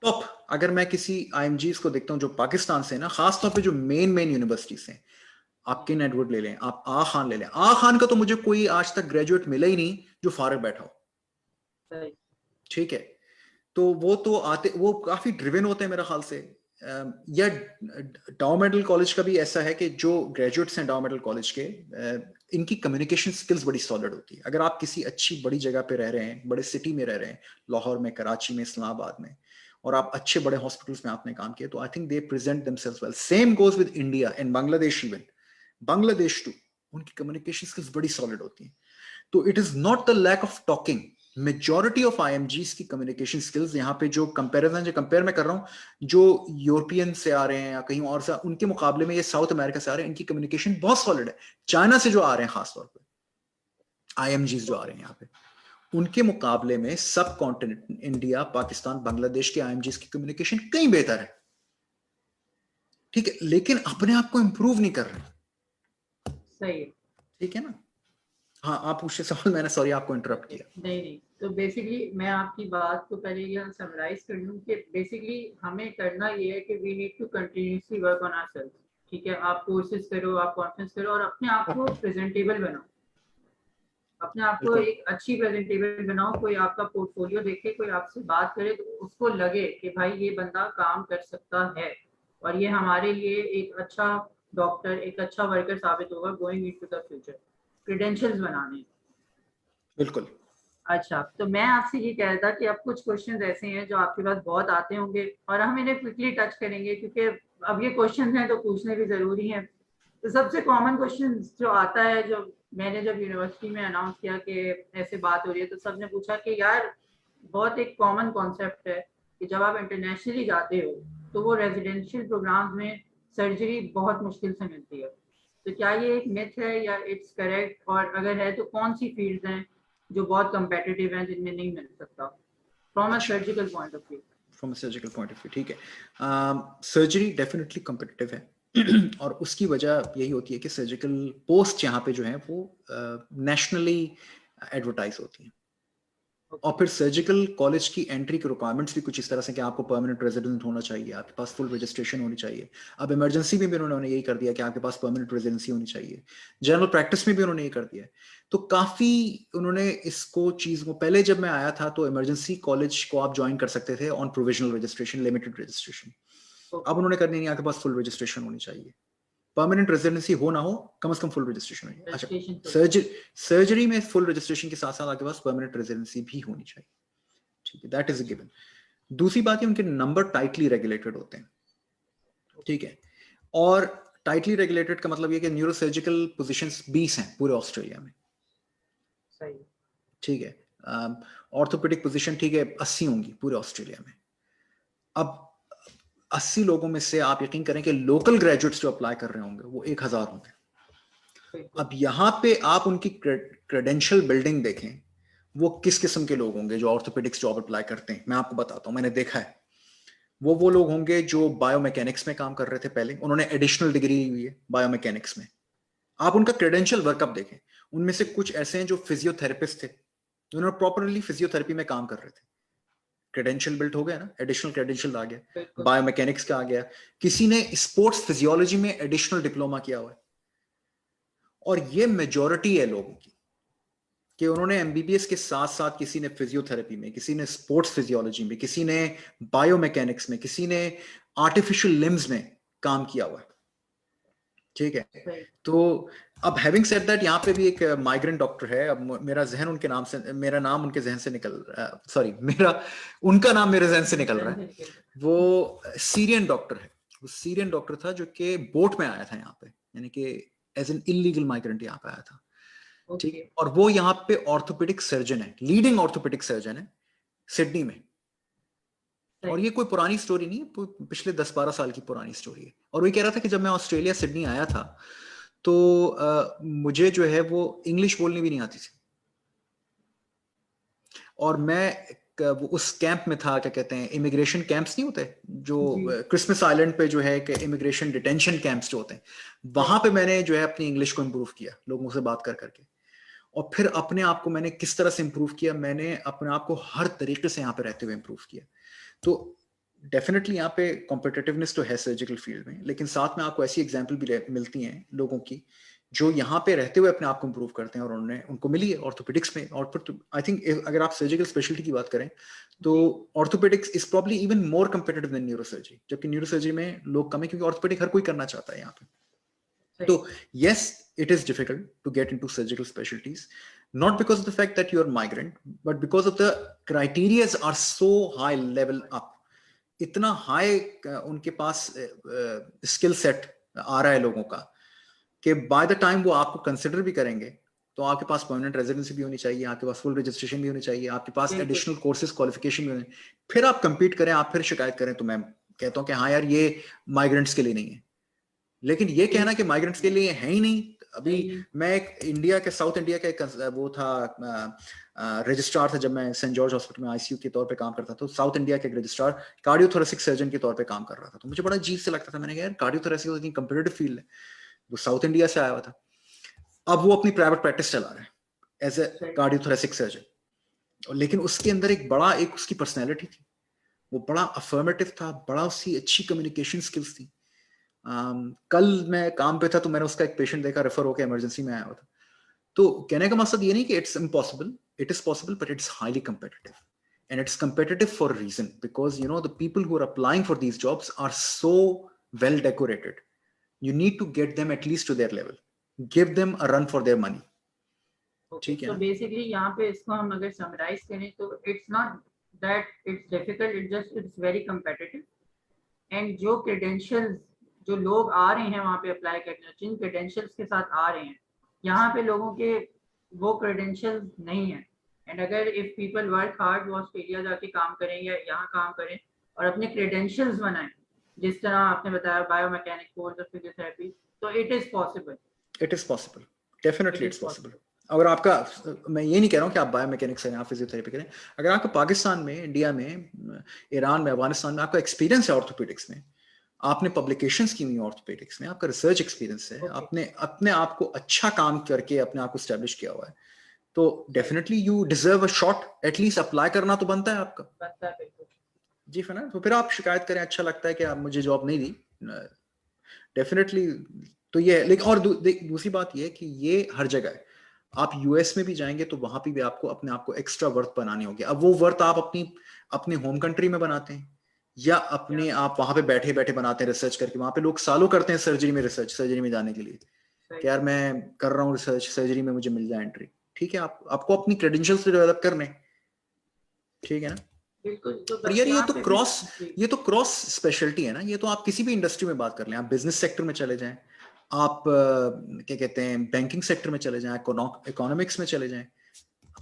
टॉप, अगर मैं किसी IMGs को देखता हूँ जो पाकिस्तान से है ना, खासतौर पे जो मेन यूनिवर्सिटीज हैं, आप किन एडवर्ड ले लें, आप आ खान ले लें, आ खान का तो मुझे कोई आज तक ग्रेजुएट मिला ही नहीं जो फारग बैठा हो। ठीक है, तो वो तो आते, वो काफी ड्रिवन होते हैं मेरे ख्याल से। या डाउ मेडल कॉलेज का भी ऐसा है कि जो ग्रेजुएट्स हैं डाउ मेडल कॉलेज के, इनकी कम्युनिकेशन स्किल्स बड़ी सॉलिड होती है। अगर आप किसी अच्छी बड़ी जगह पे रह रहे हैं, बड़े सिटी में रह रहे हैं, लाहौर में, कराची में, इस्लामाबाद में, और आप अच्छे बड़े हॉस्पिटल्स में आपने काम किया, तो I think they present themselves well. Same goes with India and Bangladesh, even Bangladesh too, उनकी कम्युनिकेशन स्किल्स बड़ी सॉलिड होती हैं। तो it is not the lack of talking, majority of IMGs की कम्युनिकेशन स्किल्स, यहाँ पे जो कंपैरिजन, जो कंपेयर मैं कर रहा हूँ, जो यूरोपियन से आ रहे हैं या कहीं और से, उनके मुकाबले में ये साउथ अमेरिका से आ रहे हैं, इनकी कम्युनिकेशन बहुत सॉलिड है। चाइना से जो आ रहे हैं खासतौर पे IMGs जो आ रहे हैं यहाँ पे, उनके मुकाबले में सब कॉन्टिनेंट, इंडिया, पाकिस्तान, बांग्लादेश के IMGs की कम्युनिकेशन कहीं बेहतर है। ठीक है, लेकिन अपने आप को इंप्रूव नहीं कर रहे। सही, ठीक है ना। हाँ, आप पूछे सवाल, मैंने सॉरी आपको इंटरप्ट किया। नहीं, तो बेसिकली मैं आपकी बात को पहले ये समराइज कर लूँ कि बेसिकली हमें करना ये है कि we need to continuously work on ourselves. ठीक है, आप कोर्सेज करो, आप कॉन्फ्रेंस करो और अपने आप को प्रेजेंटेबल बनाओ, अपने आप को एक अच्छी प्रेजेंटेबल बनाओ। कोई आपका पोर्टफोलियो देखे, कोई आपसे बात करे तो उसको लगे कि भाई ये बंदा काम कर सकता है और ये हमारे लिए एक अच्छा डॉक्टर, एक अच्छा वर्कर साबित होगा going into the future. Credentials बनाने। बिल्कुल। अच्छा, तो मैं आपसे ये कह रहा था कि अब कुछ क्वेश्चंस ऐसे हैं जो आपके पास बहुत आते होंगे और हम इन्हें क्विकली टच करेंगे क्योंकि अब ये क्वेश्चंस हैं तो पूछने भी जरूरी हैं। तो सबसे कॉमन क्वेश्चन जो आता है, जो मैंने जब यूनिवर्सिटी में अनाउंस किया कि ऐसे बात हो रही है, तो सबने पूछा कि यार बहुत एक कॉमन कॉन्सेप्ट है कि जब आप इंटरनेशनली जाते हो तो वो रेजिडेंशियल प्रोग्राम्स में सर्जरी बहुत मुश्किल से मिलती है। तो क्या ये एक मिथ है या इट्स करेक्ट, और अगर है तो कौन सी फील्ड्स हैं जो बहुत कम्पिटिटिव हैं जिनमें नहीं मिल सकता from a surgical point of view? From surgical point of view, ठीक है। सर्जरी डेफिनेटली कम्पिटिटिव है और उसकी वजह यही होती है कि सर्जिकल पोस्ट यहाँ पे जो है वो नेशनली एडवर्टाइज होती है। और फिर सर्जिकल कॉलेज की एंट्री के रिक्वायरमेंट्स भी कुछ इस तरह से कि आपको परमानेंट रेजिडेंट होना चाहिए, आपके पास फुल रजिस्ट्रेशन होनी चाहिए। अब इमरजेंसी में भी उन्होंने यही कर दिया कि आपके पास परमानेंट रेजिडेंसी होनी चाहिए। जनरल प्रैक्टिस में भी उन्होंने ये कर दिया है। तो काफी उन्होंने इसको चीज को, पहले जब मैं आया था तो इमरजेंसी कॉलेज को आप ज्वाइन कर सकते थे on provisional registration, limited registration. अब उन्होंने कर नहीं, आपके पास फुल रजिस्ट्रेशन होनी चाहिए, परमानेंट रेजिडेंसी हो ना हो, कम से कम फुल रजिस्ट्रेशन होनी। अच्छा, सर्जरी में फुल रजिस्ट्रेशन के साथ साथ आपके पास परमानेंट रेजिडेंसी भी होनी चाहिए। ठीक है, दैट इज अ गिवन। दूसरी बात है उनके नंबर टाइटली रेगुलेटेड होते हैं। ठीक है, और टाइटली रेगुलेटेड का मतलब ये कि न्यूरोसर्जिकल पोजीशंस 20 हैं पूरे ऑस्ट्रेलिया में। सही। ठीक है, ऑर्थोपेडिक पोजीशन ठीक है 80 होंगी पूरे ऑस्ट्रेलिया में। अब 80 लोगों में से आप यकीन करें कि लोकल ग्रेजुएट्स जो अप्लाई कर रहे होंगे वो 1000 होंगे। अब यहां पे आप उनकी क्रेडेंशियल बिल्डिंग देखें, वो किस किस्म के लोग होंगे जो ऑर्थोपेडिक्स जॉब अप्लाई करते हैं। मैं आपको बताता हूं, मैंने देखा है। वो लोग होंगे जो बायोमैकेनिक्स में काम कर रहे थे पहले, उन्होंने एडिशनल डिग्री ली हुई है बायोमैकेनिक्स में। आप उनका क्रेडेंशियल वर्कअप देखें, उनमें से कुछ ऐसे हैं जो फिजियोथेरेपिस्ट थे, उन्होंने प्रॉपरली फिजियोथेरेपी में काम कर रहे थे। क्रेडेंशियल बिल्ट हो गया ना, एडिशनल क्रेडेंशियल आ गया, बिल्कुल बायोमैकेनिक्स का आ गया, किसी ने स्पोर्ट्स फिजियोलॉजी में एडिशनल डिप्लोमा किया हुआ है, और ये मेजॉरिटी है लोगों की कि उन्होंने एमबीबीएस के साथ साथ किसी ने फिजियोथेरेपी में, किसी ने स्पोर्ट्स फिजियोलॉजी में, किसी ने बायोमैकेनिक्स में, किसी ने आर्टिफिशियल लिम्स में काम किया हुआ है, ठीक है। सही। तो अब हैविंग सेड दैट, यहाँ पे भी एक माइग्रेंट डॉक्टर है, अब मेरा जहन उनके नाम से, मेरा नाम उनके जहन से निकल, सॉरी मेरा, उनका नाम मेरे जहन से निकल रहा है। वो सीरियन डॉक्टर है, वो सीरियन डॉक्टर था जो कि बोट में आया था यहाँ पे, यानी कि एज एन इलीगल माइग्रेंट यहाँ पे आया था, ठीक। ओके और वो यहाँ पे ऑर्थोपेडिक सर्जन है, लीडिंग ऑर्थोपेडिक सर्जन है सिडनी में। और ये कोई पुरानी स्टोरी नहीं है, पिछले 10-12 साल की पुरानी स्टोरी है। और वो कह रहा था कि जब मैं ऑस्ट्रेलिया सिडनी आया था तो मुझे जो है वो इंग्लिश बोलनी भी नहीं आती थी, और मैं उस कैंप में था, क्या कहते हैं, इमिग्रेशन कैंप्स नहीं होते जो क्रिसमस आइलैंड पे जो है कि इमिग्रेशन डिटेंशन कैंप्स जो होते हैं, वहां पे मैंने जो है अपनी इंग्लिश को इम्प्रूव किया लोगों से बात कर करके। और फिर अपने आप को मैंने किस तरह से इम्प्रूव किया, मैंने अपने आप को हर तरीके से यहाँ पे रहते हुए इम्प्रूव किया। तो डेफिनेटली यहाँ पे कॉम्पिटिटिवनेस तो है सर्जिकल फील्ड में, लेकिन साथ में आपको ऐसी एग्जांपल भी मिलती हैं लोगों की जो यहाँ पे रहते हुए अपने आप को इम्प्रूव करते हैं, और उन्होंने उनको मिली है ऑर्थोपेडिक्स में। और फिर आई थिंक अगर आप सर्जिकल स्पेशलिटी की बात करें तो orthopaedics is probably even more competitive than neurosurgery, जबकि न्यूरोसर्जरी में लोग कम है क्योंकि ऑर्थोपेडिक हर कोई करना चाहता है यहाँ पे। तो yes, it is difficult to get into surgical specialties, not because of the fact that you are migrant, but because of the criteria are so high level up. इतना हाई उनके पास स्किल सेट आ रहा है लोगों का कि by the time वो आपको consider भी करेंगे तो आपके पास परमानेंट रेजिडेंसी भी होनी चाहिए, आपके पास फुल रजिस्ट्रेशन भी होनी चाहिए, आपके पास एडिशनल कोर्सेज क्वालिफिकेशन भी होनी, फिर आप कंपीट करें, आप फिर शिकायत करें। तो मैं कहता हूं कि हाँ यार, ये माइग्रेंट्स के लिए नहीं है। लेकिन ये कहना कि माइग्रेंट्स के लिए है ही नहीं, अभी मैं एक इंडिया के, साउथ इंडिया का एक वो था रजिस्ट्रार था जब मैं सेंट जॉर्ज हॉस्पिटल में आईसीयू के तौर पे काम करता था, तो साउथ इंडिया के एक रजिस्ट्रार कार्डियोथोरेसिक सर्जन के तौर पे काम कर रहा था। तो मुझे बड़ा अजीब से लगता था, मैंने कहा यार कार्डियोथोरेसिक इतनी कंपिटिटिव फील्ड है, वो साउथ इंडिया से आया हुआ था, अब वो अपनी प्राइवेट प्रैक्टिस चला रहा है एज ए कार्डियोथोरेसिक सर्जन। लेकिन उसके अंदर एक बड़ा, एक उसकी पर्सनैलिटी थी, वो बड़ा अफर्मेटिव था, बड़ा उसकी अच्छी कम्युनिकेशन स्किल्स थी। कल मैं काम पे था तो मैंने उसका एक पेशेंट देखा, रेफर होकर इमरजेंसी में आया हुआ था। तो कहने का मकसद ये नहीं कि it's impossible, it is possible, but it's highly competitive, and it's competitive for a reason, because you know the people who are applying for these jobs are so well decorated. You need to get them at least to their level, give them a run for their money. ठीक है। तो basically यहाँ पे इसको हम अगर summarise करें तो it's not that it's difficult, it just it's very competitive, and जो क्रेडेंशियल्स जो लोग आ रहे हैं वहाँ पे अप्लाई करने, जिन क्रेडेंशियल्स के साथ आ रहे हैं, यहाँ पे लोगों के वो क्रेडेंशियल्स नहीं है। एंड अगर इफ पीपल वर्क हार्ड, वो ऑस्ट्रेलिया जाके काम करें या यहाँ काम करें और अपने क्रेडेंशियल्स बनाएं, जिस तरह आपने बताया बायोमैकेनिक कोर्स और फिजियोथेरेपी, तो it is possible, it is possible, definitely it's possible. अगर आपका, मैं ये नहीं कह रहा हूँ कि आप बायोमैकेनिक्स हैं, आप फिजियोथेरेपी करें, अगर आपका पाकिस्तान में, इंडिया में, ईरान में, अफगानिस्तान में आपका एक्सपीरियंस है ऑर्थोपेडिक्स में, आपने पब्लिकेशंस की हुई ऑर्थोपेडिक्स में, आपका रिसर्च एक्सपीरियंस है, आपने अपने आप को अच्छा काम करके अपने आप को स्टैब्लिश किया हुआ है, तो definitely you deserve a shot, at least apply करना तो बनता है आपका। जी फिर ना, तो फिर आप शिकायत करें, अच्छा लगता है कि आप मुझे जॉब नहीं दी, डेफिनेटली। तो ये, लेकिन और दूसरी बात ये है कि ये हर जगह है। आप यूएस में भी जाएंगे तो वहां पे भी आपको अपने आप को एक्स्ट्रा वर्थ बनानी होगी। अब वो वर्थ आप अपने होम कंट्री में बनाते हैं या अपने आप वहां पे बैठे बैठे बनाते हैं रिसर्च करके। वहां पे लोग सालों करते हैं सर्जरी में रिसर्च, सर्जरी में जाने के लिए कि यार मैं कर रहा हूँ रिसर्च, सर्जरी में मुझे मिल जाए एंट्री। ठीक है, आपको अपनी क्रेडेंशियल्स डेवलप करने, ठीक है ना। बिल्कुल। और यार ये तो क्रॉस स्पेशलिटी है ना, ये तो आप किसी भी इंडस्ट्री में बात कर लें, आप बिजनेस सेक्टर में चले जाएं, आप क्या कहते हैं बैंकिंग सेक्टर में चले जाएं, इकोनॉमिक्स में चले जाएं,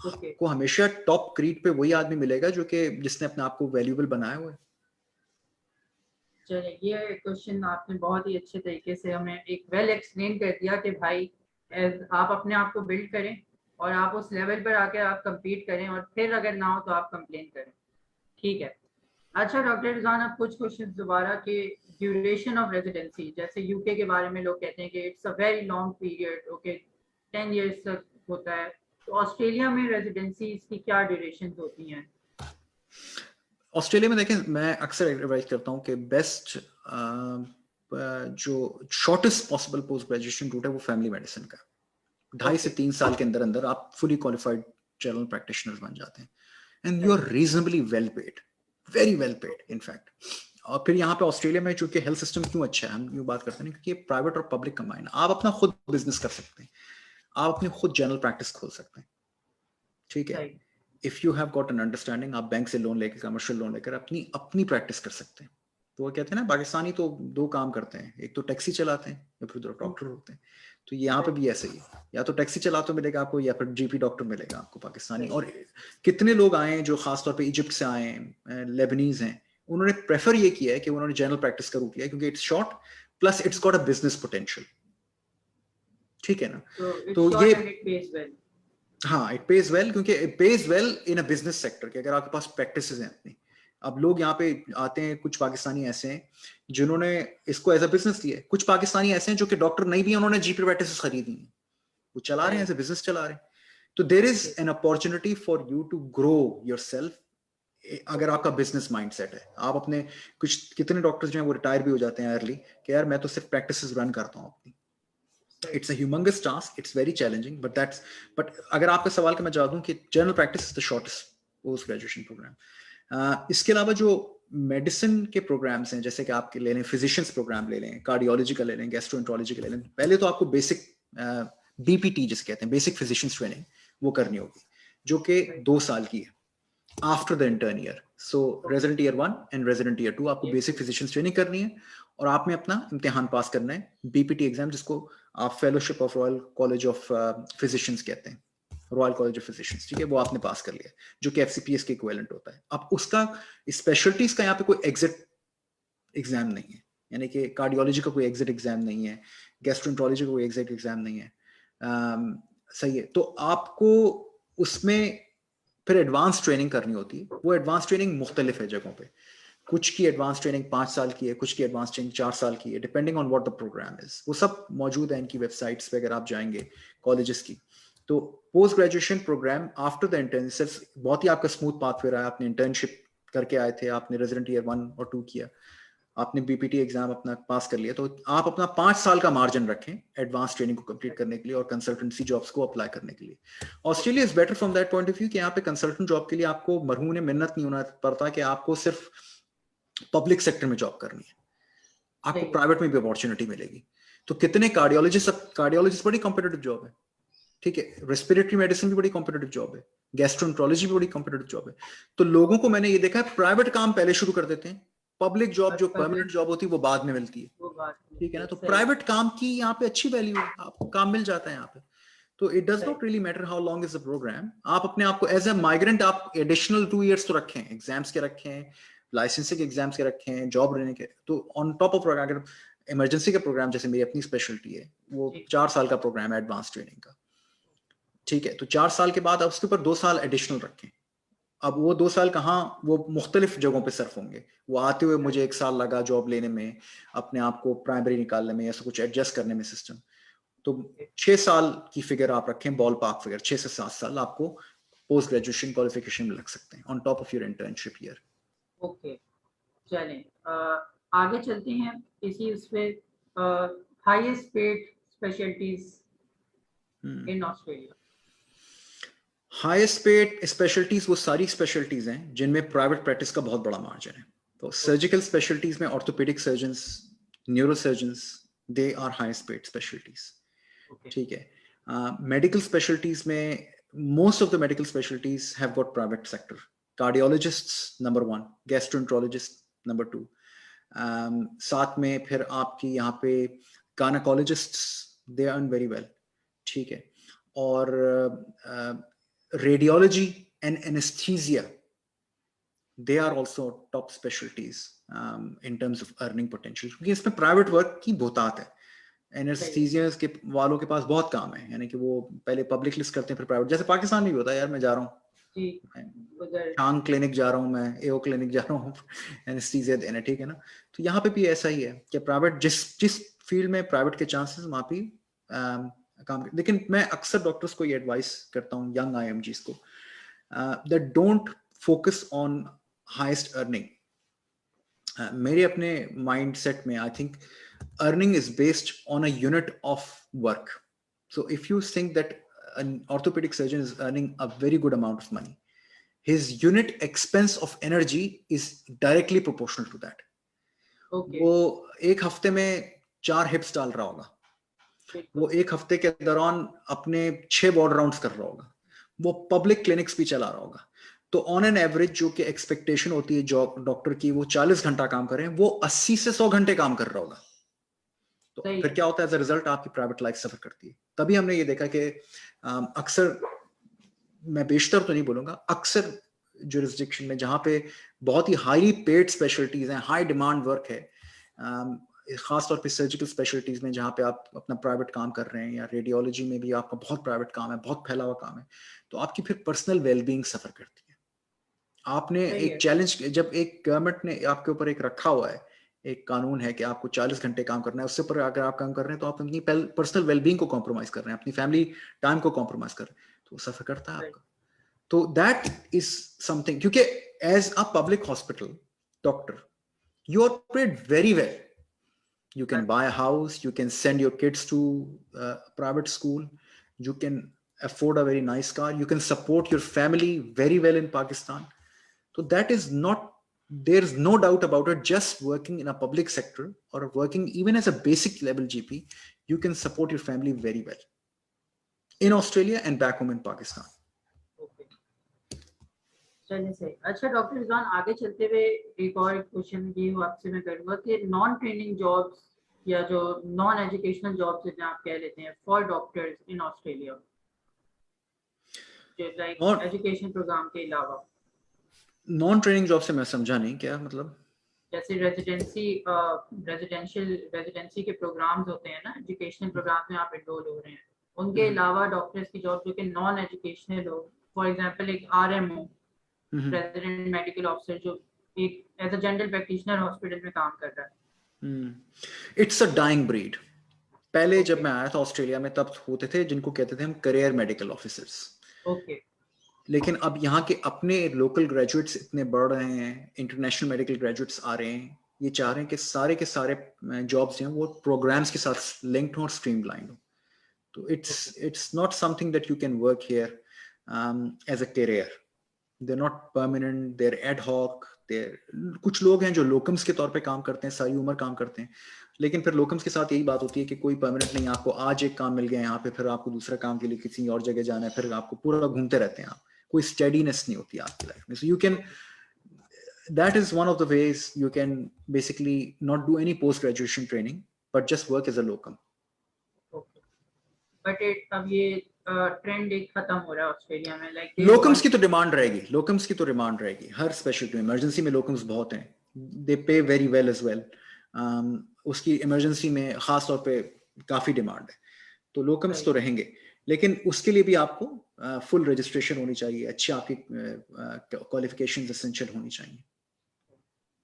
आपको हमेशा टॉप क्रीड पे वही आदमी मिलेगा जो कि जिसने अपने आप को वैल्यूएबल बनाया हुआ है। चलिए, ये क्वेश्चन आपने बहुत ही अच्छे तरीके से हमें एक वेल एक्सप्लेन कर दिया कि भाई आप अपने आप को बिल्ड करें और आप उस लेवल पर आके आप compete करें, और फिर अगर ना हो तो आप कंप्लेन करें। ठीक है। अच्छा डॉक्टर रिजवान, अब कुछ क्वेश्चन दोबारा के ड्यूरेशन ऑफ रेजिडेंसी, जैसे यूके के बारे में लोग कहते हैं कि it's a very long period, okay 10 years तक होता है, तो ऑस्ट्रेलिया में रेजिडेंसी की क्या ड्यूरेशन होती हैं? ऑस्ट्रेलिया में देखें, मैं अक्सर एडवाइस करता हूँ कि बेस्ट जो shortest possible post graduation route है वो फैमिली मेडिसिन का। 2.5 से 3 साल के अंदर अंदर आप फुली क्वालिफाइड जनरल प्रैक्टिशनर बन जाते हैं and you are reasonably well paid, very well paid in fact. और फिर यहाँ पे ऑस्ट्रेलिया में चूंकि हेल्थ सिस्टम क्यों अच्छा है, हम यूँ बात करते हैं क्योंकि प्राइवेट और पब्लिक कंबाइन, आप अपना खुद बिजनेस कर सकते हैं, आप अपनी खुद जनरल प्रैक्टिस खोल सकते हैं, ठीक है। If you have got an understanding, आप बैंक से लोन लेकर, कमर्शियल लोन लेकर अपनी अपनी प्रैक्टिस कर सकते हैं। तो वो कहते हैं ना, पाकिस्तानी तो 2 काम करते हैं, एक तो टैक्सी चलाते हैं या फिर डॉक्टर होते हैं। तो यहाँ पे भी ऐसे ही, या तो टैक्सी चला तो मिलेगा आपको, या फिर जीपी डॉक्टर मिलेगा आपको पाकिस्तानी। और कितने लोग आए हैं जो खासतौर पे इजिप्ट से आए हैं, लेबनीज हैं, उन्होंने प्रेफर ये किया है कि उन्होंने जनरल प्रैक्टिस का रूट लिया क्योंकि it's short plus it's got a business potential, ठीक है ना। तो ये हाँ, इट पेज वेल, क्योंकि it pays well in a business sector के अगर आपके पास प्रैक्टिसेस हैं अपनी। अब लोग यहाँ पे आते हैं, कुछ पाकिस्तानी ऐसे हैं जिन्होंने इसको एज अ बिजनेस लिया है, कुछ पाकिस्तानी ऐसे हैं जो कि डॉक्टर नहीं भी हैं, उन्होंने जीपी प्रैक्टिसेस खरीदी हैं, वो चला रहे हैं, एज अ बिजनेस चला रहे हैं। तो there is an opportunity for you to grow yourself अगर आपका बिजनेस माइंडसेट है। आप अपने कुछ कितने डॉक्टर्स जो हैं वो रिटायर भी हो जाते हैं अर्ली कि यार मैं तो सिर्फ प्रैक्टिसेस रन करता हूँ अपनी। It's a humongous task, it's very challenging, but अगर आपका सवाल का मैं जवाब दूं कि general practice is the shortest post graduation programme. इसके अलावा जो मेडिसिन के प्रोग्राम्स हैं, जैसे कि आपके ले लें फिजिशियंस प्रोग्राम ले लें, कार्डियोलॉजी का ले लें, गैस्ट्रोएंटरोलॉजी का ले लें, पहले तो आपको बेसिक बीपीटी जिसे कहते हैं, बेसिक फिजिशियंस ट्रेनिंग, वो करनी होगी, जो कि 2 साल की है after the intern year. So resident year 1 and resident year 2 आपको बेसिक फिजिशियंस ट्रेनिंग करनी है, और आप में अपना इम्तिहान पास करना है, बीपीटी एग्जाम, जिसको आप fellowship of royal college of physicians कहते हैं, रॉयल कॉलेज ऑफ फिजिशियंस, ठीक है, वो आपने पास कर लिया, जो कि एफसीपीएस के इक्विवेलेंट होता है। अब उसका स्पेशलिटीज का यहाँ पे कोई एग्जिट एग्जाम नहीं है, यानी कि कार्डियोलॉजी का कोई एग्जिट एग्जाम नहीं है, गैस्ट्रोएंटरोलॉजी का कोई एग्जिट एग्जाम नहीं है। सही है, तो आपको उसमें फिर एडवांस ट्रेनिंग करनी होती है। वो एडवांस ट्रेनिंग मुख्तलिफ है जगहों पे, कुछ की एडवांस ट्रेनिंग 5 साल की है, कुछ की एडवांस ट्रेनिंग 4 साल की है, depending on what the programme is. वो सब मौजूद है इनकी वेबसाइट्स पे, अगर आप जाएंगे कॉलेजेस की। तो post graduation programme after the internship बहुत ही आपका स्मूथ पाथ पे रहा है। आपने इंटर्नशिप करके आए थे, आपने रेजिडेंट ईयर 1 और 2 किया, आपने बीपीटी एग्जाम अपना पास कर लिया, तो आप अपना 5 साल का मार्जिन रखें एडवांस ट्रेनिंग को कंप्लीट करने के लिए और कंसल्टेंसी जॉब्स को अप्लाई करने के लिए। Australia is better from that point of view कि यहाँ पे कंसल्टेंट जॉब के लिए आपको मरहूने मिन्नत नहीं होना पड़ता कि आपको सिर्फ पब्लिक सेक्टर में जॉब करनी है, आपको प्राइवेट में भी अपॉर्चुनिटी मिलेगी। तो कितने कार्डियोलॉजिस्ट बड़ी कॉम्पिटिटिव जॉब है, ठीक है, रेस्पिरेटरी मेडिसिन भी बड़ी कॉम्पिटिटिव जॉब है, गैस्ट्रोएंटरोलॉजी भी बड़ी कॉम्पिटिटिव जॉब है। तो लोगों को मैंने ये देखा है, प्राइवेट काम पहले शुरू कर देते हैं, पब्लिक जॉब जो परमानेंट जॉब होती है वो बाद में मिलती है, ठीक है ना। तो प्राइवेट काम की यहाँ पे अच्छी वैल्यू है, आपको काम मिल जाता है यहाँ पे। तो it does not really matter how long is the programme. आप अपने आप को एज ए माइग्रेंट आप एडिशनल 2 इयर्स तो रखें, एग्जाम्स के रखें, लाइसेंसिंग एग्जाम्स के रखें, जॉब रहने के, तो ऑन टॉप ऑफ अगर इमरजेंसी का प्रोग्राम, जैसे मेरी अपनी स्पेशलिटी है, वो 4 साल का प्रोग्राम है एडवांस ट्रेनिंग का, ठीक है। तो 4 साल के बाद आप उसके ऊपर 2 साल एडिशनल रखें। अब वो 2 साल कहाँ, वो मुख्तलिफ जगहों पे सर्फ होंगे। वो आते हुए मुझे 1 साल लगा जॉब लेने में, अपने आप को प्राइमरी निकालने में, ऐसा कुछ एडजस्ट करने में सिस्टम। तो 6 साल की फिगर आप रखें, बॉल पार्क फिगर, 6 से 7 साल आपको पोस्ट ग्रेजुएशन क्वालिफिकेशन में लग सकते हैं on top of your internship year. Okay, चलें आगे चलते हैं इसी उस पे, highest paid specialities in Australia. Highest paid specialities वो सारी स्पेशलिटीज हैं जिनमें प्राइवेट प्रैक्टिस का बहुत बड़ा मार्जिन है। तो सर्जिकल स्पेशलिटीज में orthopaedic surgeons, neuro surgeons, they are highest paid specialties, ठीक है। मेडिकल स्पेशलिटीज में most of the medical specialties have got private sector. Cardiologists number 1, gastroenterologist number 2, साथ में फिर आपकी यहाँ पे gynaecologists, they earn very well, ठीक है। और radiology and anaesthesia, they are also top specialties in terms of earning potential, क्योंकि इसमें प्राइवेट वर्क की बहुतात है। एनेस्थीसियाज के वालों के पास बहुत काम है, यानी कि वो पहले पब्लिक लिस्ट करते हैं फिर प्राइवेट, जैसे पाकिस्तान में भी होता है, यार मैं जा रहा हूँ शांग क्लिनिक जा रहा हूँ, मैं एओ क्लिनिक जा रहा हूँ एनेस्थीसिया देने, ठीक है ना। तो यहाँ पे भी ऐसा ही है कि प्राइवेट जिस फील्ड में प्राइवेट के चांसेस वहाँ पे काम। लेकिन मैं अक्सर डॉक्टर्स को ये एडवाइस करता हूँ, यंग आईएमजीज को, that don't focus on highest earning, मेरे अपने माइंडसेट में I think earning is based on a unit of work. So if you think that an orthopedic surgeon is earning a very good amount of money, his unit expense of energy is directly proportional to that. Okay. वो एक हफ्ते में 4 हिप्स डाल रहा होगा, वो एक हफ्ते के दौरान अपने 6 बॉर्डर राउंड्स कर रहा होगा, वो पब्लिक क्लिनिक्स भी चला रहा होगा. तो ऑन एन एवरेज जो कि एक्सपेक्टेशन होती है जॉब डॉक्टर की वो 40 घंटा काम करें, वो 80 से 100 घंटे काम कर रहा होगा. तो फिर क्या होता है, एज अ रिजल्ट आपकी प्राइवेट लाइफ सफर करती है. तभी हमने ये देखा कि अक्सर, मैं बेशतर तो नहीं बोलूंगा, अक्सर जुरिस्डिक्शन में जहां पे बहुत ही हाईली पेड स्पेशलिटीज हैं, हाई डिमांड वर्क है, खास तौर पे सर्जिकल स्पेशलिटीज में जहां पे आप अपना प्राइवेट काम कर रहे हैं, या रेडियोलॉजी में भी आपका बहुत प्राइवेट काम है, बहुत फैला हुआ काम है, तो आपकी फिर पर्सनल वेलबींग सफर करती है. आपने एक चैलेंज, जब एक गवर्नमेंट ने आपके ऊपर एक रखा हुआ है, एक कानून है कि आपको 40 घंटे काम करना है, उससे पर अगर आप काम कर रहे हैं तो आप अपनी पर्सनल वेलबींग को कॉम्प्रोमाइज कर रहे हैं, अपनी फैमिली टाइम को कॉम्प्रोमाइज कर रहे हैं, तो सफर करता है आपका. तो दैट इज समथिंग, क्योंकि as a public hospital doctor you are paid very well. You can buy a house, you can send your kids to private school, you can afford a very nice car, you can support your family very well in Pakistan. So that is not, there's no doubt about it. Just working in a public sector or working even as a basic level GP, you can support your family very well in Australia and back home in Pakistan. चलिए सही. अच्छा doctor Rizwan, आगे चलते हुए एक और question ये आपसे मैं करूंगा कि नॉन ट्रेनिंग जॉब्स या जो नॉन एजुकेशनल जॉब्स हैं आप कह लेते हैं फॉर डॉक्टर्स इन ऑस्ट्रेलिया, जो लाइक एजुकेशन प्रोग्राम के अलावा. नॉन ट्रेनिंग जॉब से मैं समझा नहीं, क्या मतलब? जैसे रेजिडेंसी के प्रोग्राम्स होते हैं ना, एजुकेशनल प्रोग्राम्स में आप एनरोल हो रहे हैं, उनके अलावा डॉक्टर्स की जॉब जो कि नॉन एजुकेशनल हो, फॉर एग्जांपल एक आरएमओ, रेजिडेंट मेडिकल ऑफिसर, जो एक as a general practitioner hospital में काम कर रहा है. It's a dying breed. पहले जब मैं आया था ऑस्ट्रेलिया में तब होते थे जिनको कहते थे हम करियर मेडिकल ऑफिसर्स. ओके. लेकिन अब यहाँ के अपने लोकल ग्रेजुएट्स इतने बढ़ रहे हैं, इंटरनेशनल मेडिकल ग्रेजुएट्स आ रहे हैं, ये चाह रहे हैं कि के सारे जॉब्स जो हैं वो प्रोग्राम्स के साथ लिंक्ड हो और स्ट्रीमलाइंड हो. तो it's not something that you can work here as a career. They are not permanent, they are ad hoc. कुछ लोग हैं जो लोकम्स के तौर पे काम करते हैं, सारी उम्र काम करते हैं, लेकिन फिर लोकम्स के साथ यही बात होती है कि कोई परमानेंट नहीं. आपको आज एक काम मिल गया यहाँ पे, फिर आपको दूसरा काम के लिए किसी और जगह जाना है, फिर आपको पूरा घूमते रहते हैं आप, कोई स्टेडीनेस नहीं होती आपकी लाइफ में. So you can, that is one of the ways you can basically not do any post graduation training but just work as a locum. Okay. But अब ये ट्रेंड एक खत्म हो रहा है ऑस्ट्रेलिया में, लाइक लोकम्स की तो डिमांड रहेगी, लोकम्स की तो डिमांड रहेगी हर स्पेशलिटी में. इमरजेंसी में लोकम्स बहुत हैं, दे पे वेरी वेल एज वेल. उसकी इमरजेंसी में खास तौर पे काफी डिमांड है, तो लोकम्स तो रहेंगे, लेकिन उसके लिए भी आपको फुल रजिस्ट्रेशन होनी चाहिए, अच्छी आपकी क्वालिफिकेशंस एसेंशियल होनी चाहिए.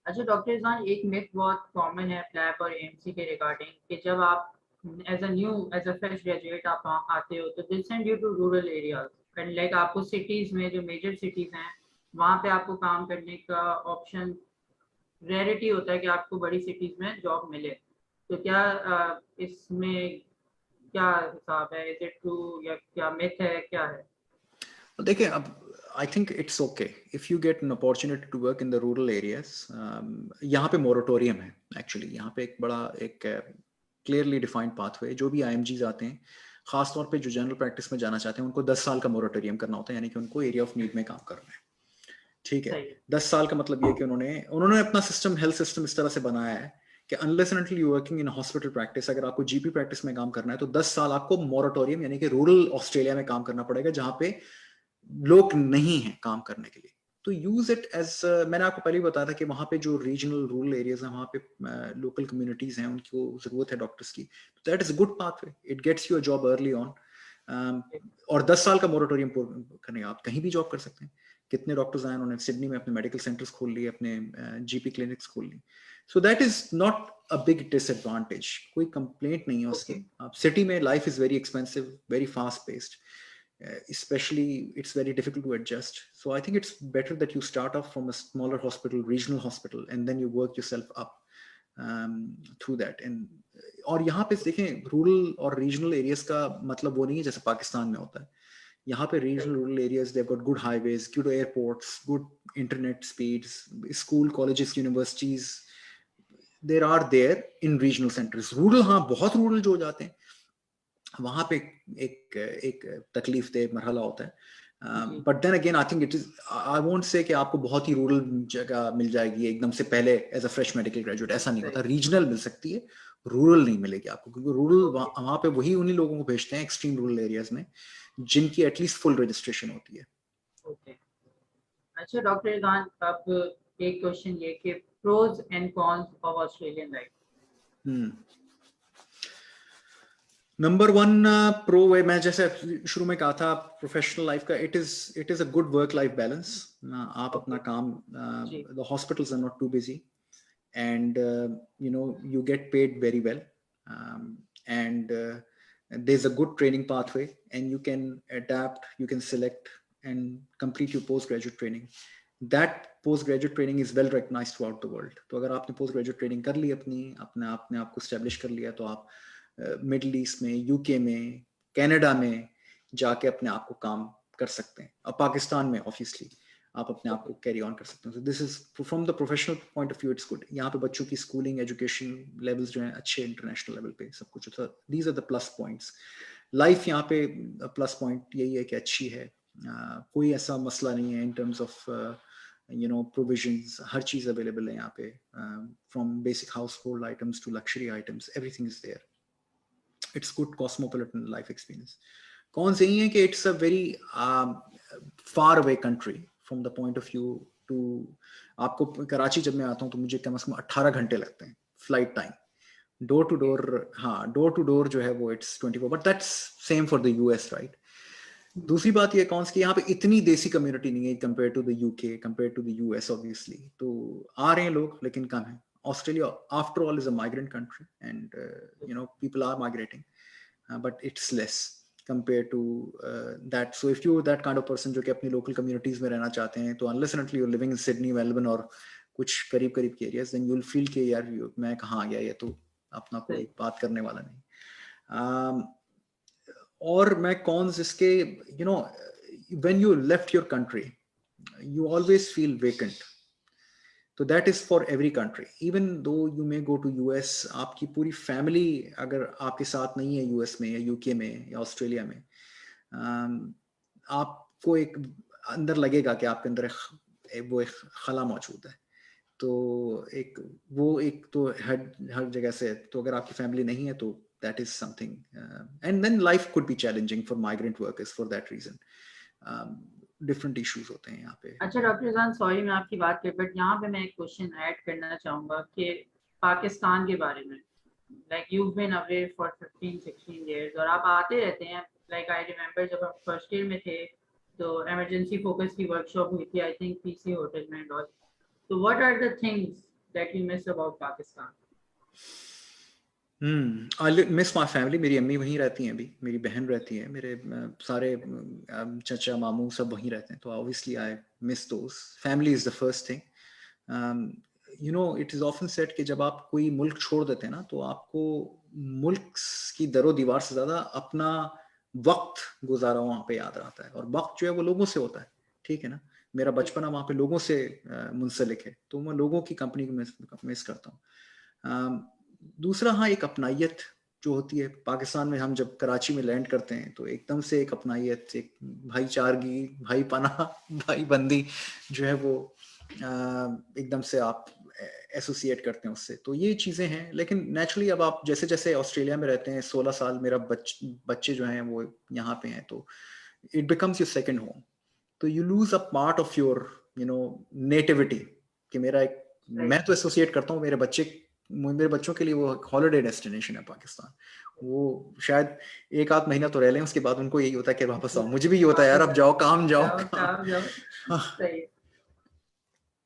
अच्छा डॉक्टर रिजवान, एक मिथ बहुत कॉमन है फ्लैप और एएमसी के रिगार्डिंग कि जब आप एज अ फ्रेश ग्रेजुएट आप आते हो तो they send you to rural areas, and like आपको सिटीज में, जो मेजर सिटीज हैं, वहाँ पे आपको काम करने का ऑप्शन, रेयरिटी होता है कि आपको बड़ी सिटीज में जॉब मिले. तो क्या इसमें क्या हिसाब है, इज इट ट्रू या क्या मिथ है, क्या है? देखिए, अब I think it's okay if you get an opportunity to work in the rural areas. यहाँ पे मोरेटोरियम है एक्चुअली, यहाँ पे एक बड़ा एक क्लियरली डिफाइंड पाथवे. जो भी IMGs आते हैं, खास तौर पे जो जनरल प्रैक्टिस में जाना चाहते हैं, उनको 10 साल का मोरेटोरियम करना होता है, यानी कि उनको एरिया ऑफ नीड में काम करना है. ठीक है, 10 साल का मतलब ये कि उन्होंने अपना सिस्टम, हेल्थ सिस्टम इस तरह से बनाया है कि unless and until you working in hospital practice, अगर आपको जीपी प्रैक्टिस में काम करना है तो 10 साल आपको मोरेटोरियम यानी कि रूरल ऑस्ट्रेलिया में काम करना पड़ेगा, जहां पे लोग नहीं हैं काम करने के लिए. तो यूज इट एज, मैंने आपको पहले ही बताया था कि वहां पे जो रीजनल रूरल एरियाज हैं, वहां पे लोकल कम्युनिटीज हैं, उनको जरूरत है डॉक्टर्स की. That is a good pathway, it gets you a job early on. और 10 साल का मोरेटोरियम करने आप कहीं भी जॉब कर सकते हैं. कितने डॉक्टर्स आए, उन्होंने सिडनी में अपने मेडिकल सेंटर्स खोल लिए, अपने जीपी क्लिनिक्स खोल ली. So that is not a big disadvantage, कोई कंप्लेंट नहीं है उसकी. आप सिटी में, life is very expensive, very fast paced, especially it's very difficult to adjust. So I think it's better that you start off from a smaller hospital, regional hospital, and then you work yourself up through that. And और यहाँ पे देखें rural और regional areas का मतलब वो नहीं है जैसे पाकिस्तान में होता है. यहाँ पे regional rural areas they've got good highways, good airports, good internet speeds, school, colleges, universities there are there in regional centers. Rural हाँ बहुत रूरल जो हो जाते हैं वहां पे एक तकलीफ दे मरहला होता है. But then again I think it is I won't say कि आपको बहुत ही रूरल जगह मिल जाएगी एकदम से पहले as a fresh medical graduate. ऐसा नहीं होता. रीजनल मिल सकती है, रूरल नहीं मिलेगी आपको, क्योंकि रूरल वहां पे वही उन्हीं लोगों को भेजते हैं एक्सट्रीम रूरल एरियाज में जिनकी एटलीस्ट फुल रजिस्ट्रेशन होती है. ओके. अच्छा डॉक्टर इरफान, अब एक क्वेश्चन ये कि pros and cons of Australian life. Number one pro है, मैं जैसे शुरू में कहा था प्रोफेशनल लाइफ का, it is a good work life balance. आप अपना काम, the hospitals are not too busy and you know you get paid very well and there is a good training pathway and you can adapt, you can select and complete your postgraduate training. That postgraduate training is well recognized throughout the world. तो अगर आपने postgraduate training कर ली अपने आप को establish कर लिया, तो आप मिडल ईस्ट में, यूके में, कनाडा में जाके अपने आप को काम कर सकते हैं. और पाकिस्तान में ऑब्वियसली आप अपने आप को कैरी ऑन कर सकते हैं. This is from the professional point of view it's good. यहाँ पे बच्चों की स्कूलिंग, एजुकेशन लेवल्स जो हैं अच्छे, इंटरनेशनल लेवल पे सब कुछ. These are the plus points. Life यहाँ पे प्लस पॉइंट यही है कि अच्छी है. कोई ऐसा मसला नहीं है in terms of you know provisions. हर चीज अवेलेबल है यहाँ पे, from basic household items to luxury items, everything is there. It's good cosmopolitan life experience. कौन से ही है कि it's a very far away country from the point of view to, आपको कराची जब मैं आता हूँ तो मुझे कम से कम 18 घंटे लगते हैं flight time. Door to door, हाँ डोर टू डोर जो है वो it's 24, but that's same for the US, right? दूसरी बात ये कौन सी, यहाँ पे इतनी देसी कम्युनिटी नहीं है compare to the UK, compare to the US. Obviously तो आ रहे हैं लोग लेकिन कम है. Australia, after all, is a migrant country, and you know people are migrating, but it's less compared to that. So if you're that kind of person जो कि अपनी local communities में रहना चाहते हैं, तो unless and until you're living in Sydney, Melbourne और कुछ करीब के areas, then you'll feel कि यार मैं कहाँ आ गया, ये तो अपना कोई बात करने वाला नहीं. और मैं कौन इसके, you know, when you left your country, you always feel vacant. So that is for every country. Even though you may go to US, आपकी पूरी फैमिली अगर आपके साथ नहीं है यूएस में या यूके में या ऑस्ट्रेलिया में, आपको एक अंदर लगेगा कि आपके अंदर वो एक खला मौजूद है. तो एक तो हर जगह से, तो अगर आपकी फैमिली नहीं है तो that is something, and then life could be challenging for migrant workers for that reason. Different issues होते हैं यहाँ पे. अच्छा डॉक्टर इरफान, सॉरी मैं आपकी बात पे, बट यहाँ पे मैं एक क्वेश्चन ऐड करना चाहूँगा कि पाकिस्तान के बारे में. Like you been away for 15-16 years और आप आते रहते हैं. लाइक आई रिमेम्बर जब हम फर्स्ट ईयर में थे तो इमरजेंसी फोकस की वर्कशॉप हुई थी, आई थिंक पीसी होटल में एंड ऑल. तो what are the things that you miss about Pakistan? I miss my family. मेरी अम्मी वहीं रहती हैं अभी, मेरी बहन रहती है, मेरे सारे चचा मामू सब वहीं रहते हैं. तो obviously I miss those. Family is the first thing. You know, it is often said कि जब आप कोई मुल्क छोड़ देते हैं ना, तो आपको मुल्क की दरो दीवार से ज्यादा अपना वक्त गुजारा वहाँ पे याद रहता है. और वक्त जो है वो लोगों से होता है, ठीक है ना. मेरा बचपना वहाँ पे लोगों से मुंसलिक है, तो मैं लोगों की कंपनी को मिस करता हूँ. दूसरा, हाँ, एक अपनाइयत जो होती है पाकिस्तान में. हम जब कराची में लैंड करते हैं तो एकदम से एक अपनाइयत, एक भाईचारगी, भाईपना, भाईबंदी जो है वो एकदम से आप एसोसिएट करते हैं उससे. तो ये चीज़ें हैं. लेकिन नेचुरली अब आप जैसे जैसे ऑस्ट्रेलिया में रहते हैं, 16 साल मेरा बच्चे जो हैं वो यहाँ पे हैं, तो it becomes your second home. तो you lose a part of your you know nativity. कि मैं तो एसोसिएट करता हूँ मेरे बच्चों के लिए वो हॉलिडे डेस्टिनेशन है पाकिस्तान. वो शायद एक आध महीना तो रह लें, उसके बाद उनको यही होता है कि वापस आओ. मुझे भी ये होता है यार, अब जाओ काम जाओ.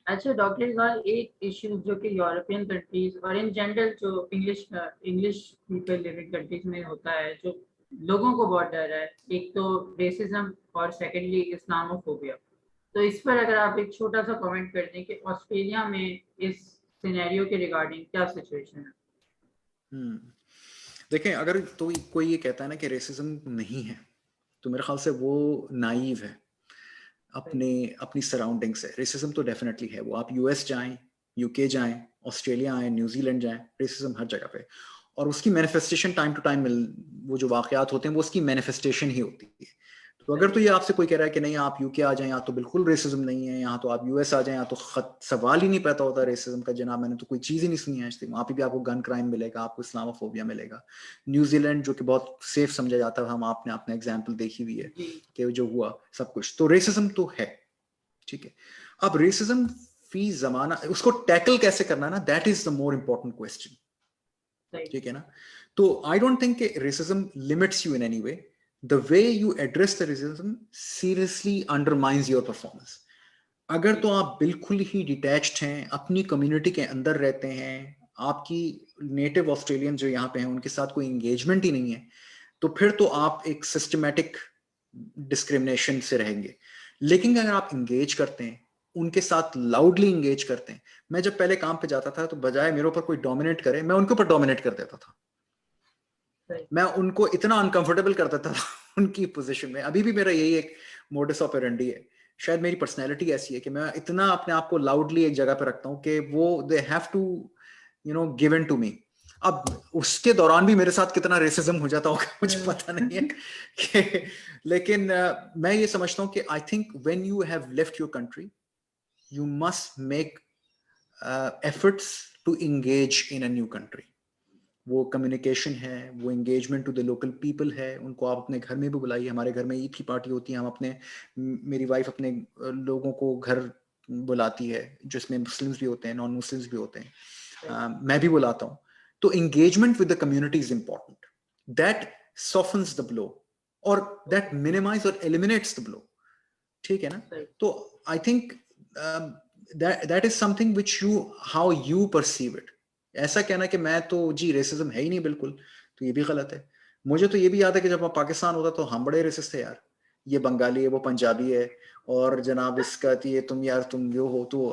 अच्छा डॉक्टर इरफान, एक इशू जो कि यूरोपियन कंट्रीज और इन जनरल जो इंग्लिश पीपल लिविंग कंट्रीज में होता है, जो लोगों को बहुत डर है, एक तो रेसिज्म और सेकेंडली इस्लामोफोबिया। तो इस पर अगर आप एक छोटा सा कमेंट कर दें कि ऑस्ट्रेलिया में इस सिनेरियो के रिगार्डिंग क्या सिचुएशन है। देखें, अगर तो कोई ये कहता है ना कि रेसिज्म नहीं है, तो मेरे ख्याल से वो नाइव है अपने अपनी सराउंडिंग से। रेसिज्म तो डेफिनेटली है। वो आप यूएस जाएं, यूके जाएं, ऑस्ट्रेलिया आए, न्यूजीलैंड जाएं, रेसिज्म हर जगह पे। और उसकी मैनिफेस्टेशन टाइम टू टाइम, वो जो वाकयात होते हैं वो उसकी मैनिफेस्टेशन ही होती है। तो अगर तो ये आपसे कोई कह रहा है कि नहीं आप यूके आ जाएं, यहाँ तो बिल्कुल रेसिज्म नहीं है, यहाँ तो आप यूएस आ जाएं, यहाँ तो सवाल ही नहीं पैदा होता रेसिज्म का, जनाब मैंने तो कोई चीज़ ही नहीं सुनी है आज तक। वहाँ पे भी आपको गन क्राइम मिलेगा, आपको इस्लामोफोबिया मिलेगा। न्यूजीलैंड जो कि बहुत सेफ समझा जाता है, हम आपने अपना एग्जाम्पल देखी हुई है कि जो हुआ सब कुछ, तो रेसिज्म तो है। ठीक है, अब रेसिज्म फी जमाना उसको टैकल कैसे करना ना, that is the more important question. ठीक है ना? तो I don't think racism limits you in any way. The way you address the racism seriously undermines your performance. अगर तो आप बिल्कुल ही डिटैच्ड हैं, अपनी कम्युनिटी के अंदर रहते हैं, आपकी नेटिव ऑस्ट्रेलियन जो यहाँ पे हैं उनके साथ कोई एंगेजमेंट ही नहीं है, तो फिर तो आप एक सिस्टमैटिक डिस्क्रिमिनेशन से रहेंगे। लेकिन अगर आप इंगेज करते हैं, उनके साथ लाउडली इंगेज करते हैं। मैं जब पहले काम पे जाता था तो बजाय मेरे ऊपर कोई डोमिनेट करे, मैं उनके ऊपर डोमिनेट कर देता था। मैं उनको इतना अनकंफर्टेबल कर देता था उनकी पोजीशन में। अभी भी मेरा यही एक मोडस ऑपरेंडी है। शायद मेरी पर्सनैलिटी ऐसी है कि मैं इतना अपने आप को लाउडली एक जगह पे रखता हूँ कि वो they have to give in to me. अब उसके दौरान भी मेरे साथ कितना रेसिज्म हो जाता होगा मुझे पता नहीं है कि, लेकिन मैं ये समझता हूँ कि I think when you have left your country you must make efforts to engage in a new country. वो कम्युनिकेशन है, वो engagement to the local people है। उनको आप अपने घर में भी बुलाइए। हमारे घर में ईद की पार्टी होती है, हम अपने मेरी वाइफ अपने लोगों को घर बुलाती है, जिसमें मुस्लिम्स भी होते हैं, नॉन मुस्लिम्स भी होते हैं, मैं भी बुलाता हूँ। तो engagement with the community is important. That softens the blow और दैट मिनिमाइज और एलिमिनेट्स द ब्लो। ठीक है ना? तो I think that is something which you how you perceive it. ऐसा कहना कि मैं तो जी रेसिज्म है ही नहीं बिल्कुल, तो ये भी गलत है। मुझे तो ये भी याद है कि जब पाकिस्तान होता तो हम बड़े रेसिस्ट थे यार। ये बंगाली है, वो पंजाबी है, और जनाब इसका ये तुम यार तुम जो हो, तो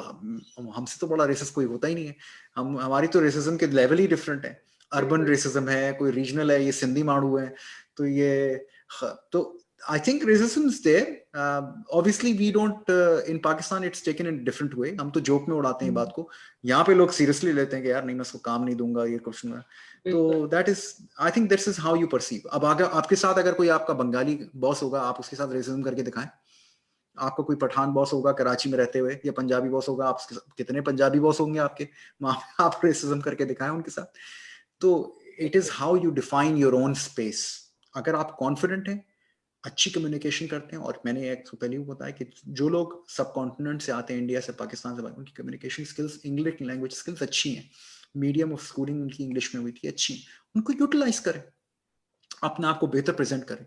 हमसे तो बड़ा रेसिस्ट कोई होता ही नहीं है। हमारी तो रेसिज्म के लेवल ही डिफरेंट है। अर्बन रेसिज्म है, कोई रीजनल है, ये सिंधी माड़ू है, तो ये तो I think racism is there. Obviously, we don't. In Pakistan, it's taken in a different way. हम तो जोक में उड़ाते हैं बात को। यहाँ पे लोग सीरियसली लेते हैं कि यार नहीं मैं उसको काम नहीं दूंगा, ये कुछ नहीं। तो that is, I think this is how you perceive. अब अगर आपके साथ अगर कोई आपका बंगाली बॉस होगा, आप उसके साथ रेसिज्म करके दिखाएं। आपका कोई पठान बॉस होगा कराची में रहते हुए, या पंजाबी बॉस होगा, आप कितने पंजाबी बॉस होंगे आपके, आप रेसिज्म करके दिखाएं उनके साथ। तो it is how you define your own space. अगर आप कॉन्फिडेंट हैं, अच्छी कम्युनिकेशन करते हैं, और मैंने एक तो पहले भी बताया कि जो लोग सब कॉन्टिनेंट से आते हैं, इंडिया से, पाकिस्तान से, उनकी communication skills, English language skills अच्छी हैं। मीडियम ऑफ स्कूलिंग उनकी इंग्लिश में हुई थी, अच्छी। उनको यूटिलाइज करें, अपने आप को बेहतर प्रेजेंट करें,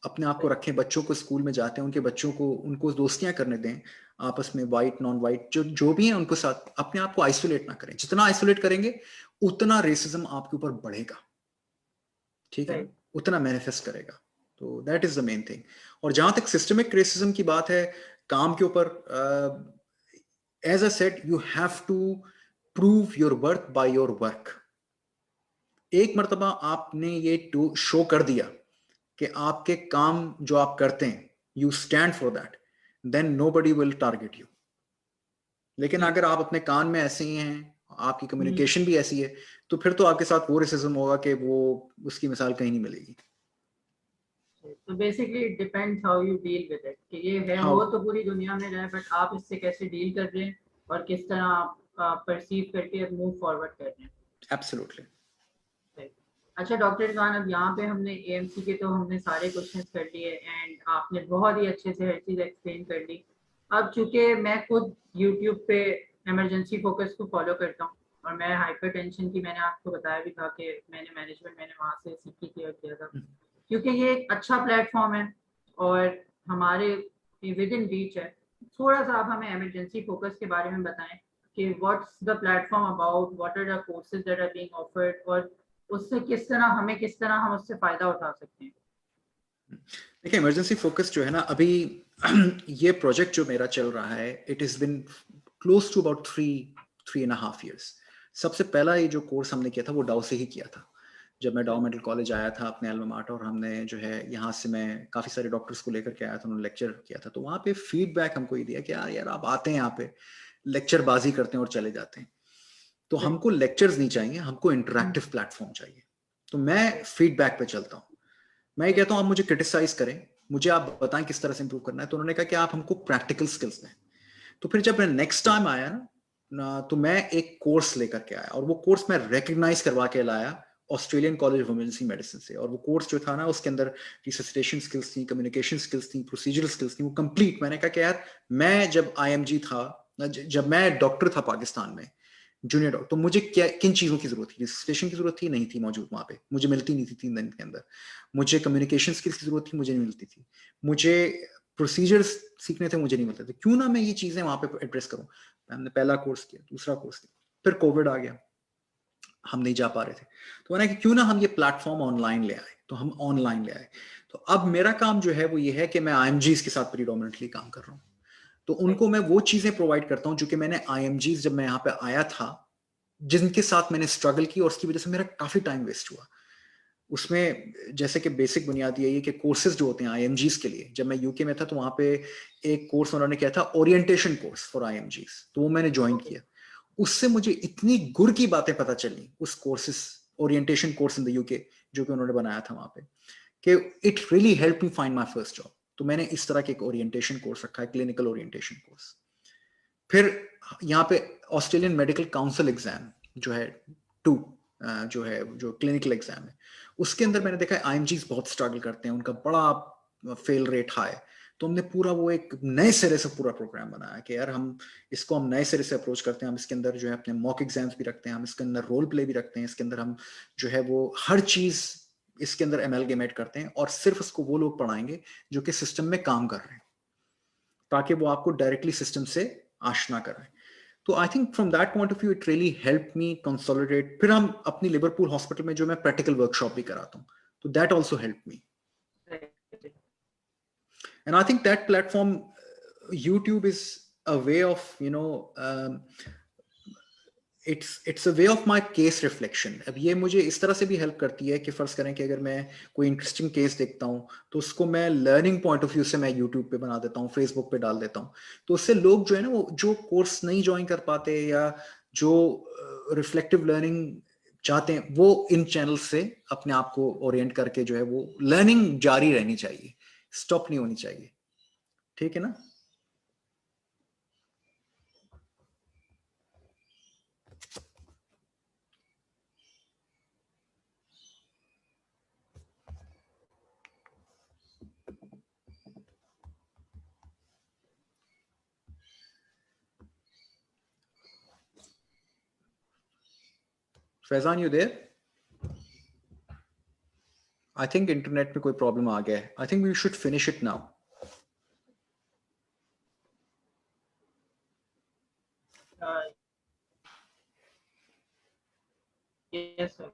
अपने आप को रखें। बच्चों को स्कूल में जाते हैं, उनके बच्चों को उनको दोस्तियां करने दें आपस में, वाइट नॉन वाइट जो भी हैं उनको साथ। अपने आप को आइसोलेट ना करें। जितना आइसोलेट करेंगे उतना रेसिज्म आपके ऊपर बढ़ेगा। ठीक है, उतना मैनिफेस्ट करेगा। तो that is the main thing. और जहां तक सिस्टमिक रेसिज्म की बात है काम के ऊपर, as a said you have to prove your worth by your work. एक मर्तबा आपने ये शो कर दिया कि आपके काम जो आप करते हैं you stand for that, then nobody will target you. लेकिन अगर आप अपने कान में ऐसे ही हैं, आपकी कम्युनिकेशन भी ऐसी है, तो फिर तो आपके साथ वो रेसिज्म होगा कि वो उसकी मिसाल कहीं नहीं मिलेगी। तो basically it depends how you deal with it, कि ये है हो तो पूरी दुनिया में रहे, बट आप इससे कैसे डील कर रहे हैं और किस तरह आप परसीव करके मूव फॉरवर्ड कर रहे हैं। एब्सोल्युटली। अच्छा डॉक्टर रिजवान, अब यहाँ पे हमने एएमसी के तो हमने सारे क्वेश्चंस कर लिए एंड आपने बहुत ही अच्छे से हर चीज़ एक्सप्लेन कर दी। अब चूंकि मैं खुद यूट्यूब पे इमरजेंसी फोकस को फॉलो करता हूँ, और मैं हाइपरटेंशन की मैंने आपको बताया भी था कि मैंने वहाँ से सीखी थी और किया था, क्योंकि ये एक अच्छा प्लेटफॉर्म है और हमारे विद इन रीच है। थोड़ा सा आप हमें इमरजेंसी फोकस के बारे में बताएं कि what's the platform about, what are the courses that are being offered, और उससे किस तरह हम उससे फायदा उठा सकते हैं। देखिए इमरजेंसी फोकस जो है ना अभी ये प्रोजेक्ट जो मेरा चल रहा है it is been close to about 3.5 years। सबसे पहला ये जो कोर्स हमने किया था वो डाउ से ही किया था। जब मैं डाउ मेडिकल कॉलेज आया था अपने अल्मा माटर, और हमने जो है यहाँ से मैं काफ़ी सारे डॉक्टर्स को लेकर के आया था, उन्होंने लेक्चर किया था, तो वहाँ पे फीडबैक हमको ये दिया कि यार यार आप आते हैं यहाँ पे लेक्चर बाजी करते हैं और चले जाते हैं, तो हमको लेक्चर्स नहीं चाहिए, हमको इंटरेक्टिव प्लेटफॉर्म चाहिए। तो मैं फीडबैक पे चलता हूँ। मैं ये कहता हूँ आप मुझे क्रिटिसाइज करें, मुझे आप बताएं किस तरह से इंप्रूव करना है। तो उन्होंने कहा कि आप हमको प्रैक्टिकल स्किल्स दें। तो फिर जब मैं नेक्स्ट टाइम आया ना तो मैं एक कोर्स लेकर के आया, और वो कोर्स मैं रिकग्नाइज करवा के लाया Australian college of emergency medicine से। और वो कोर्स जो था ना उसके अंदर रिससिटेशन स्किल्स थी, कम्युनिकेशन स्किल्स थी, प्रोसीजरल स्किल्स थी, वो कंप्लीट। मैंने कहा कि यार मैं जब आईएमजी था, जब मैं डॉक्टर था पाकिस्तान में जूनियर डॉक्टर, तो मुझे क्या किन चीज़ों की जरूरत थी? रिससिटेशन की जरूरत थी, नहीं थी मौजूद वहाँ पे, मुझे मिलती नहीं थी 3 दिन के अंदर। मुझे कम्युनिकेशन स्किल्स की जरूरत थी, मुझे नहीं मिलती थी। मुझे प्रोसीजर्स सीखने थे, मुझे नहीं मिलते थे। क्यों ना मैं ये चीज़ें वहाँ पे एड्रेस करूँ। हमने पहला कोर्स किया, दूसरा कोर्स किया, फिर कोविड आ गया, हम नहीं जा पा रहे थे। तो मैंने कि क्यों ना हम ये प्लेटफॉर्म ऑनलाइन ले आए, तो हम ऑनलाइन ले आए। तो अब मेरा काम जो है वो ये है कि मैं आईएमजीज के साथ प्रीडोमिनेंटली काम कर रहा हूँ। तो उनको मैं वो चीजें प्रोवाइड करता हूँ जो कि मैंने आईएमजीज जब मैं यहाँ पे आया था जिनके साथ मैंने स्ट्रगल की, और उसकी वजह से मेरा काफी टाइम वेस्ट हुआ उसमें। जैसे कि बेसिक बुनियादी यही है कि कोर्सेज जो होते हैं आईएमजीज के लिए, जब मैं यूके में था तो वहां पे एक कोर्स उन्होंने किया था ओरिएंटेशन कोर्स फॉर आईएमजीज, तो वो मैंने ज्वाइन किया। उससे मुझे इतनी गुर की बातें पता चली उस courses, orientation course in the UK जो कि उन्होंने बनाया था वहां पे, कि it really help me find my first job. तो मैंने इस तरह के एक ओरिएंटेशन कोर्स रखा है, क्लिनिकल ओरिएंटेशन कोर्स। फिर यहाँ पे ऑस्ट्रेलियन मेडिकल काउंसिल एग्जाम जो है 2, जो है जो क्लिनिकल एग्जाम है, उसके अंदर मैंने देखा है आईएमजीज बहुत स्ट्रगल करते हैं, उनका बड़ा फेल रेट हाई। तो हमने पूरा वो एक नए सिरे से पूरा प्रोग्राम बनाया कि यार हम इसको हम नए सिरे से अप्रोच करते हैं। हम इसके अंदर जो है अपने मॉक एग्जाम्स भी रखते हैं, हम इसके अंदर रोल प्ले भी रखते हैं, इसके अंदर हम जो है वो हर चीज इसके अंदर एमेलगेमेट करते हैं, और सिर्फ उसको वो लोग पढ़ाएंगे जो कि सिस्टम में काम कर रहे हैं, ताकि वो आपको डायरेक्टली सिस्टम से आशना कराएं। तो I think from that point of view it really help me consolidate. फिर हम अपनी लिवरपूल हॉस्पिटल में जो मैं प्रैक्टिकल वर्कशॉप भी कराता हूँ, तो that also help me. And I think that platform YouTube is a way of it's a way of my case reflection. अब ये मुझे इस तरह से भी हेल्प करती है कि फर्ज करें कि अगर मैं कोई इंटरेस्टिंग केस देखता हूँ तो उसको मैं लर्निंग पॉइंट ऑफ व्यू से मैं यूट्यूब पे बना देता हूँ, फेसबुक पे डाल देता हूँ। तो उससे लोग जो है ना वो जो कोर्स नहीं ज्वाइन कर पाते या जो रिफ्लेक्टिव लर्निंग चाहते हैं वो इन चैनल से अपने आप को ओरिएंट करके जो है वो लर्निंग जारी रहनी चाहिए, स्टॉप नहीं होनी चाहिए। ठीक है ना? Faizan you there? I think internet में कोई प्रॉब्लम आ गया है। I think we should finish it now. Yes, sir.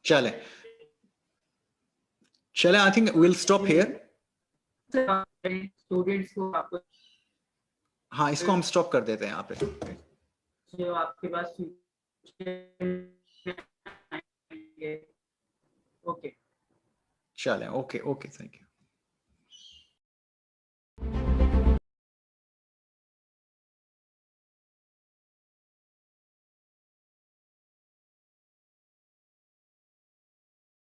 चले चले, I think will stop here. Students को आपको हाँ, इसको हम स्टॉप कर देते हैं यहाँ पे। जो आपके पास ओके। चलें, ओके ओके, थैंक यू।